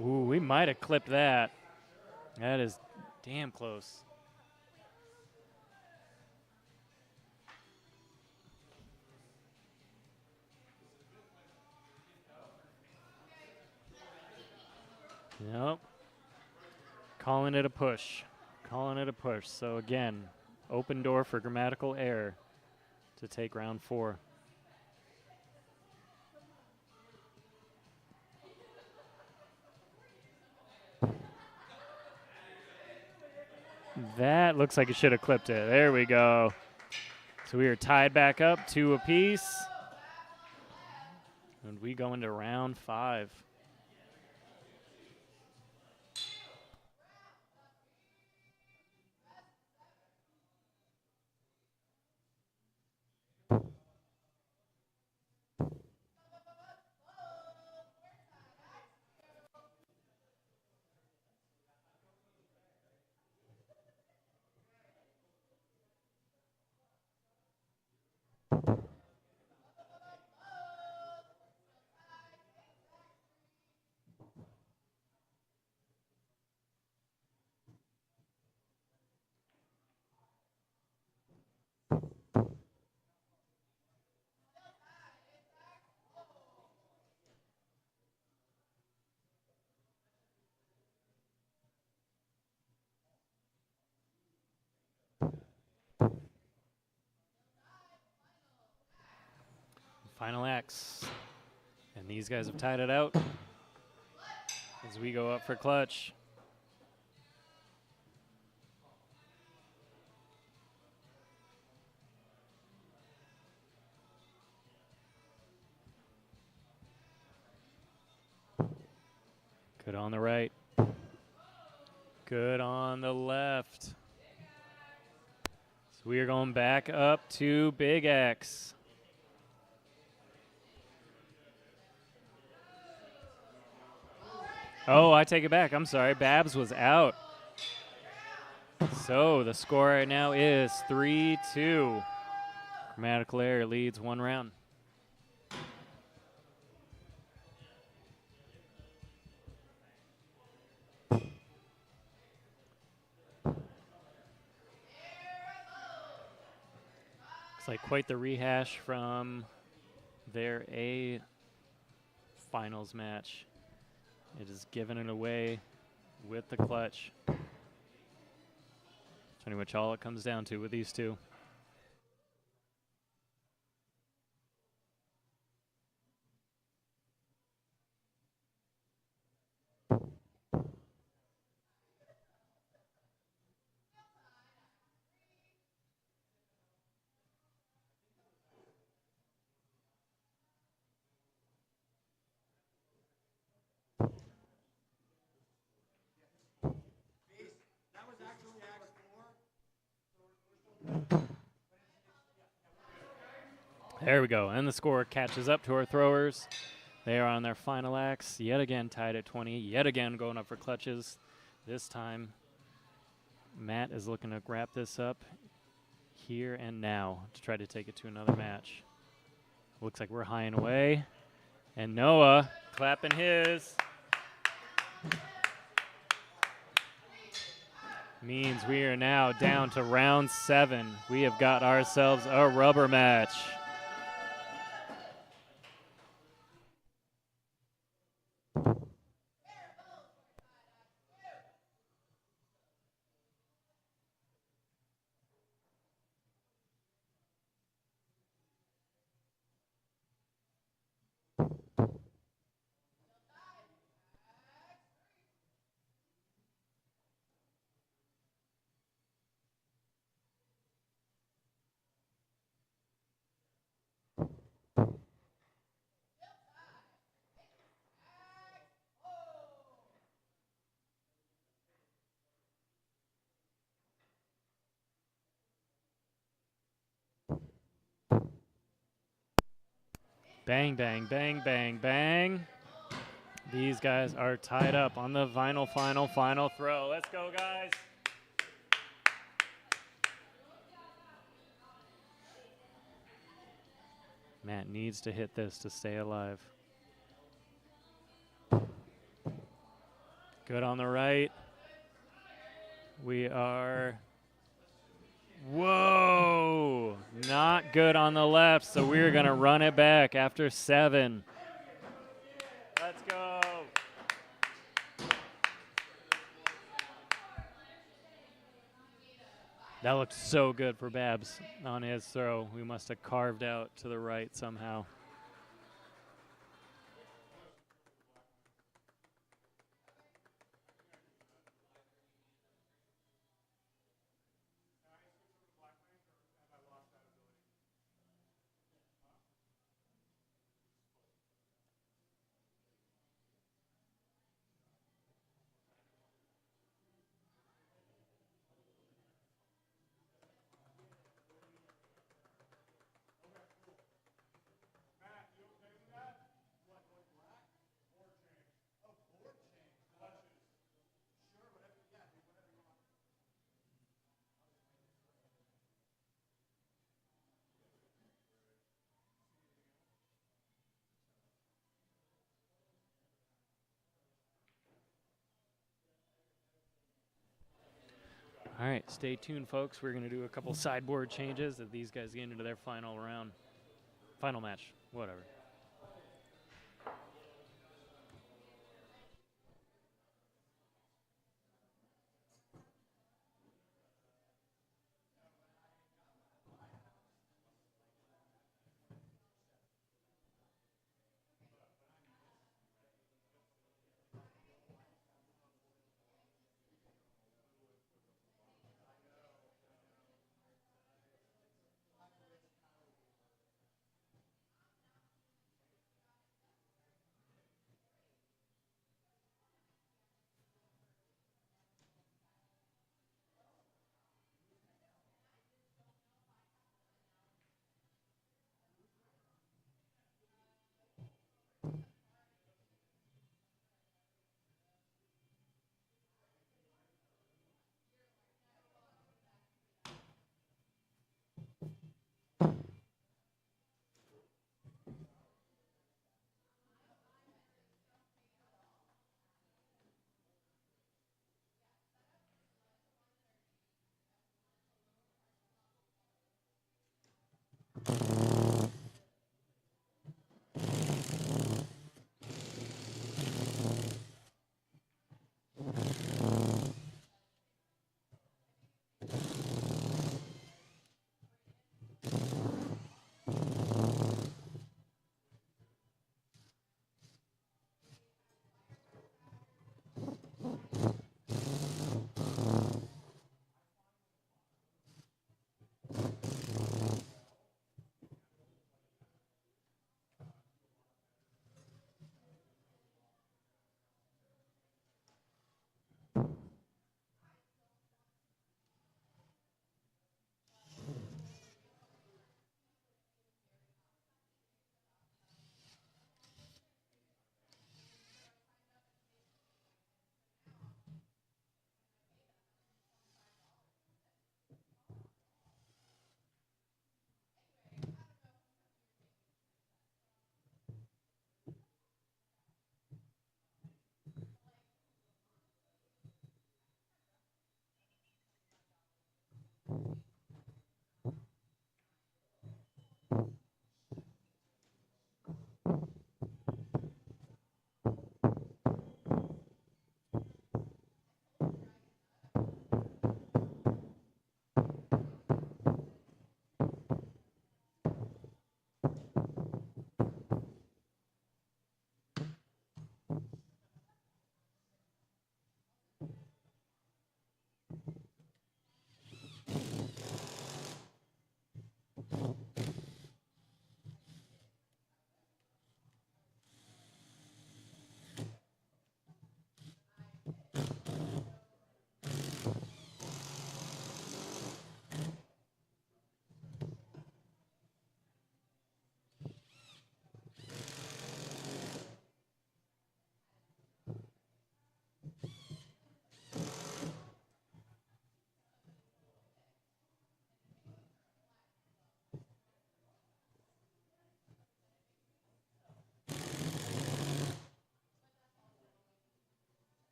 Ooh, we might have clipped that. That is damn close. Nope. Calling it a push. Calling it a push. So again, open door for Grammatical Error to take round 4. That looks like it should have clipped it. There we go. So we are tied back up 2 apiece. And we go into round 5. Final X. And these guys have tied it out as we go up for clutch. Good on the right. Good on the left. So we are going back up to Big X. Oh, I take it back. I'm sorry. Babs was out. So the score right now is 3-2. Grammatical Error leads 1 round. Looks like quite the rehash from their A finals match. It is giving it away with the clutch. Pretty much all it comes down to with these two. There we go. And the score catches up to our throwers. They are on their final acts. Yet again tied at 20. Yet again going up for clutches. This time, Matt is looking to wrap this up here and now to try to take it to another match. Looks like we're high and away. And Noah clapping his. Means we are now down to round 7. We have got ourselves a rubber match. Bang, bang, bang, bang, bang. These guys are tied up on the final throw. Let's go, guys. Matt needs to hit this to stay alive. Good on the right. We are... Whoa! Not good on the left, so we're going to run it back after 7. Let's go. That looked so good for Babs on his throw. We must have carved out to the right somehow. All right, stay tuned, folks. We're going to do a couple sideboard changes as these guys get into their final round. Final match, whatever.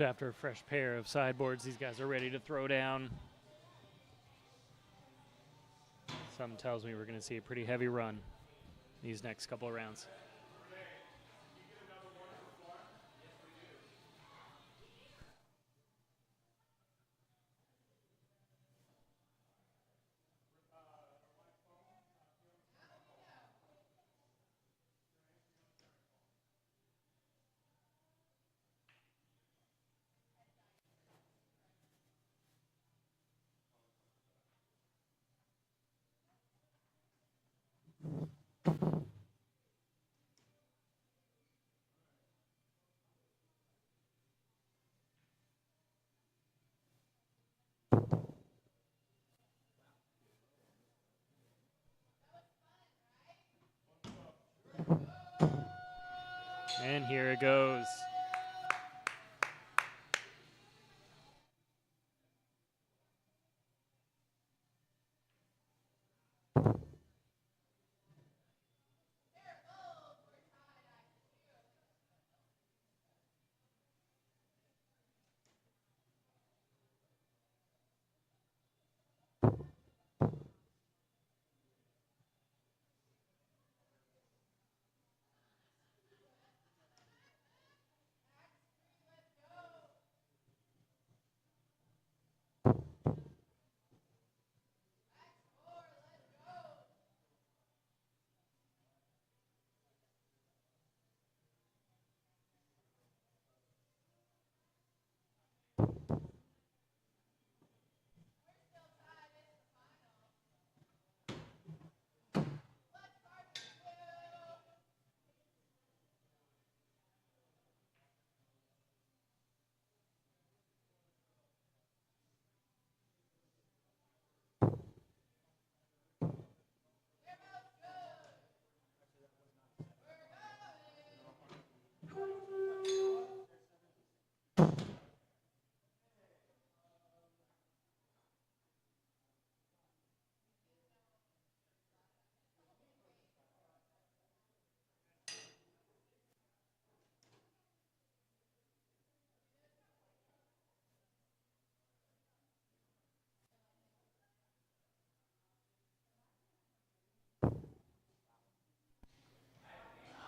So after a fresh pair of sideboards, these guys are ready to throw down. Something tells me we're going to see a pretty heavy run these next couple of rounds. And here it goes.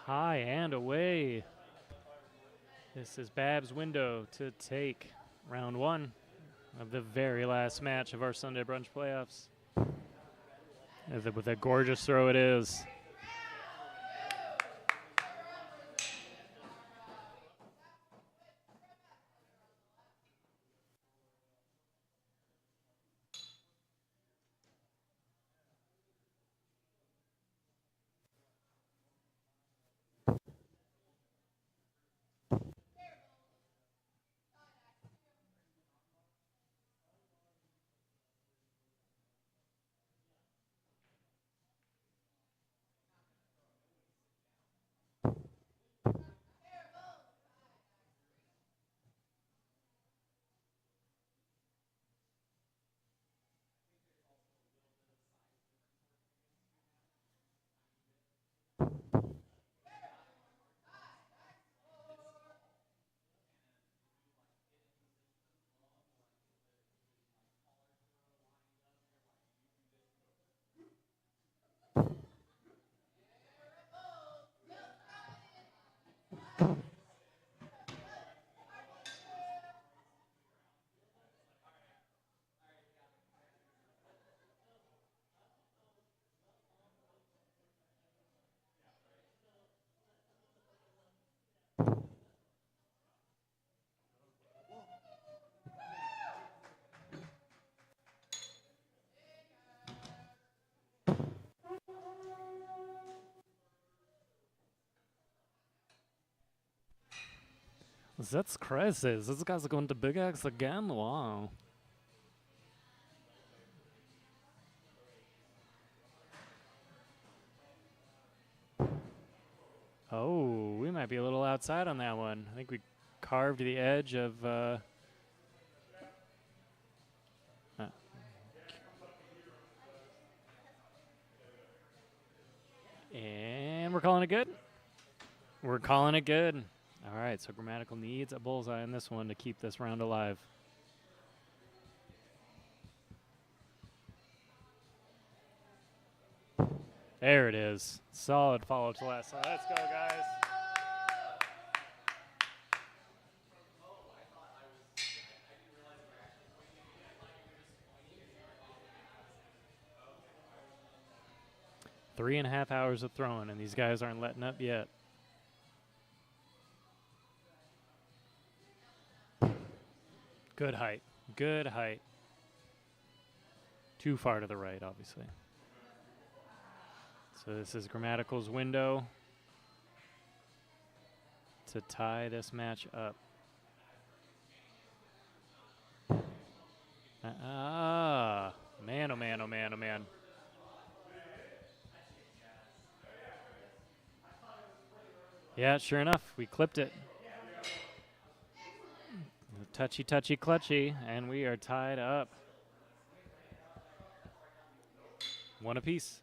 High and away. This is Bab's window to take round one of the very last match of our Sunday Brunch playoffs. With a gorgeous throw it is. That's crazy. These guys are going to Big X again? Wow. Oh, we might be a little outside on that one. I think we carved the edge of... and we're calling it good. We're calling it good. All right, so Grammatical needs a bullseye in this one to keep this round alive. There it is. Solid follow to last side. Let's go, guys. Three and a half hours of throwing, and these guys aren't letting up yet. Good height. Good height. Too far to the right, obviously. So this is Grammatical's window to tie this match up. Man, oh man, oh man, oh man. Yeah, sure enough, we clipped it. Touchy, touchy, clutchy, and we are tied up. One apiece.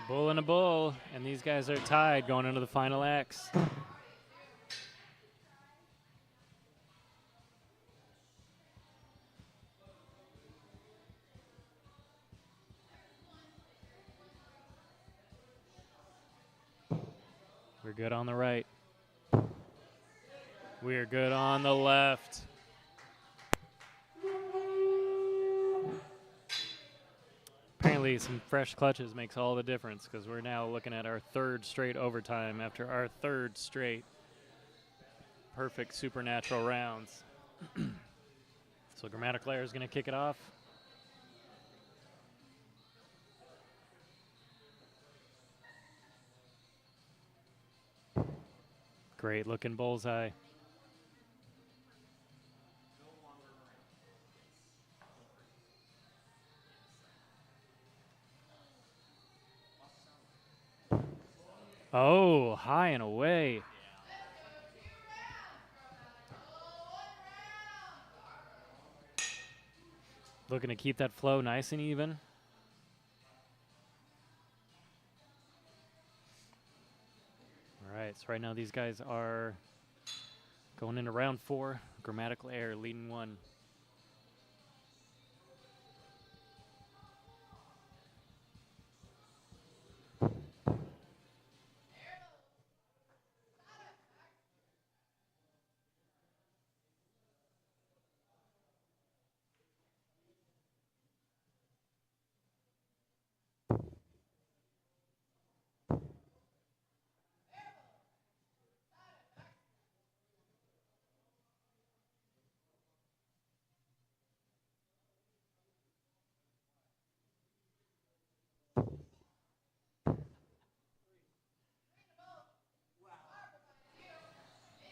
Bull and a bull, and these guys are tied going into the final X. We're good on the right. We're good on the left. Apparently some fresh clutches makes all the difference because we're now looking at our third straight overtime after our third straight perfect supernatural rounds. So Grammatical Air is going to kick it off. Great looking bullseye. Oh, high and away. Looking to keep that flow nice and even. All right, so right now these guys are going into round 4. Grammatical Air leading 1.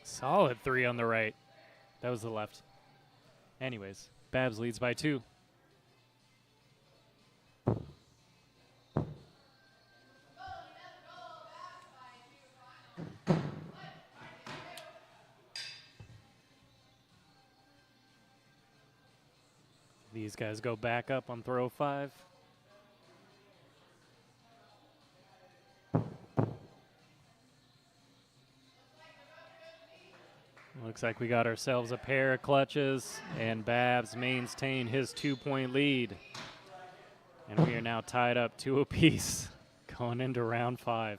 Solid 3 on the right. That was the left. Anyways, Babs leads by 2. These guys go back up on throw 5. Looks like we got ourselves a pair of clutches, and Babs maintain his 2-point lead. And we are now tied up 2 apiece going into round 5.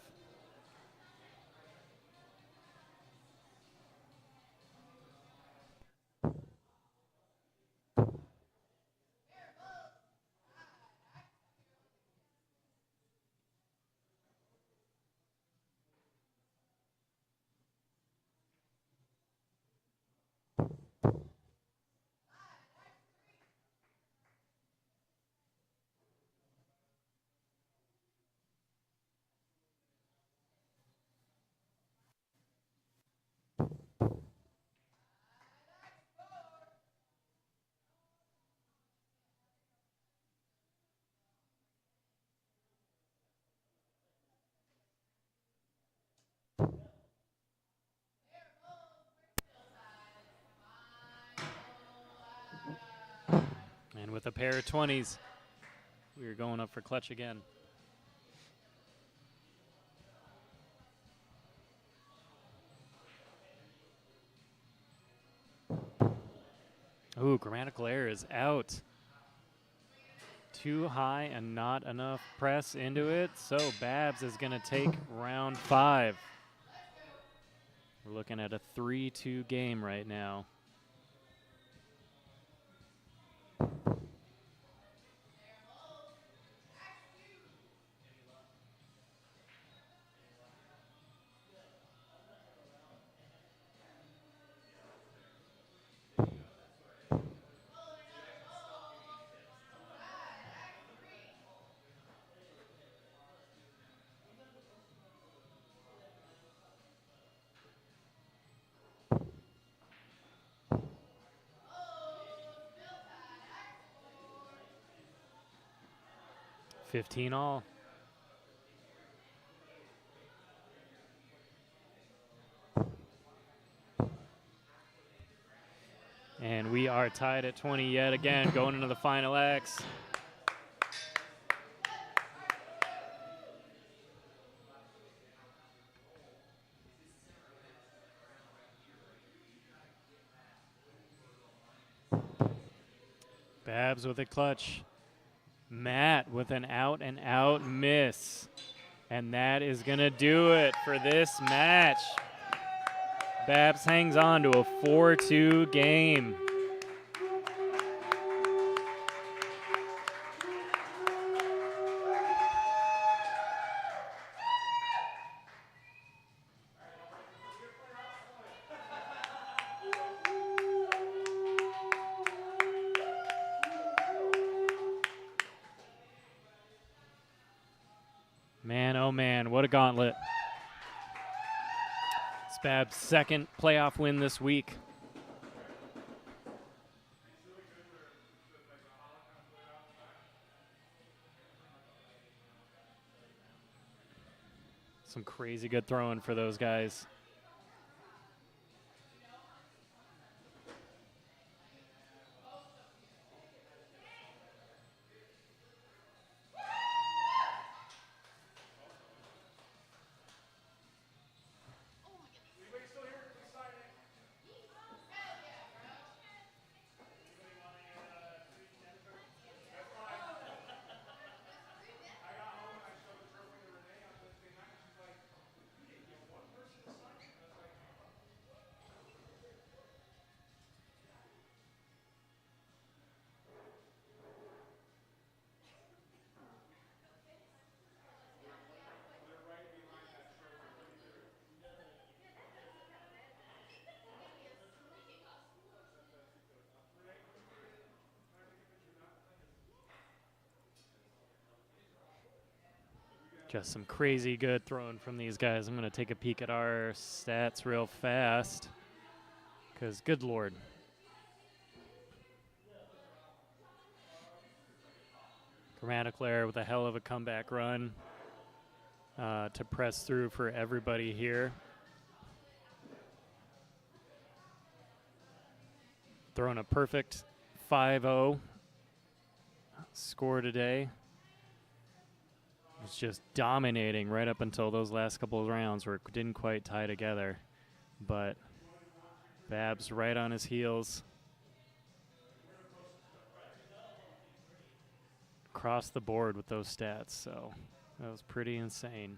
And with a pair of 20s, we're going up for clutch again. Ooh, grammatical error is out. Too high and not enough press into it. So Babs is going to take round 5. We're looking at a 3-2 game right now. $15 all. And we are tied at 20 yet again, going into the final X. Babs with a clutch. Matt with an out-and-out miss. And that is going to do it for this match. Babs hangs on to a 4-2 game. Man, oh man, what a gauntlet. It's Babs' second playoff win this week. Some crazy good throwing for those guys. Just some crazy good throwing from these guys. I'm going to take a peek at our stats real fast, because good Lord. Grammatical error with a hell of a comeback run to press through for everybody here. Throwing a perfect 5-0 score today. Was just dominating right up until those last couple of rounds where it didn't quite tie together. But Babs right on his heels. Across the board with those stats, so that was pretty insane.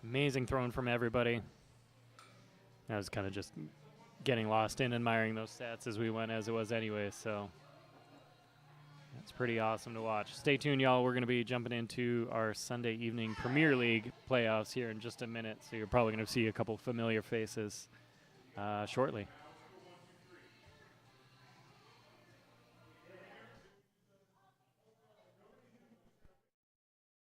Amazing throwing from everybody. I was kind of just getting lost in admiring those stats as we went, as it was anyway, so. That's pretty awesome to watch. Stay tuned, y'all. We're going to be jumping into our Sunday evening Premier League playoffs here in just a minute, so you're probably going to see a couple familiar faces shortly.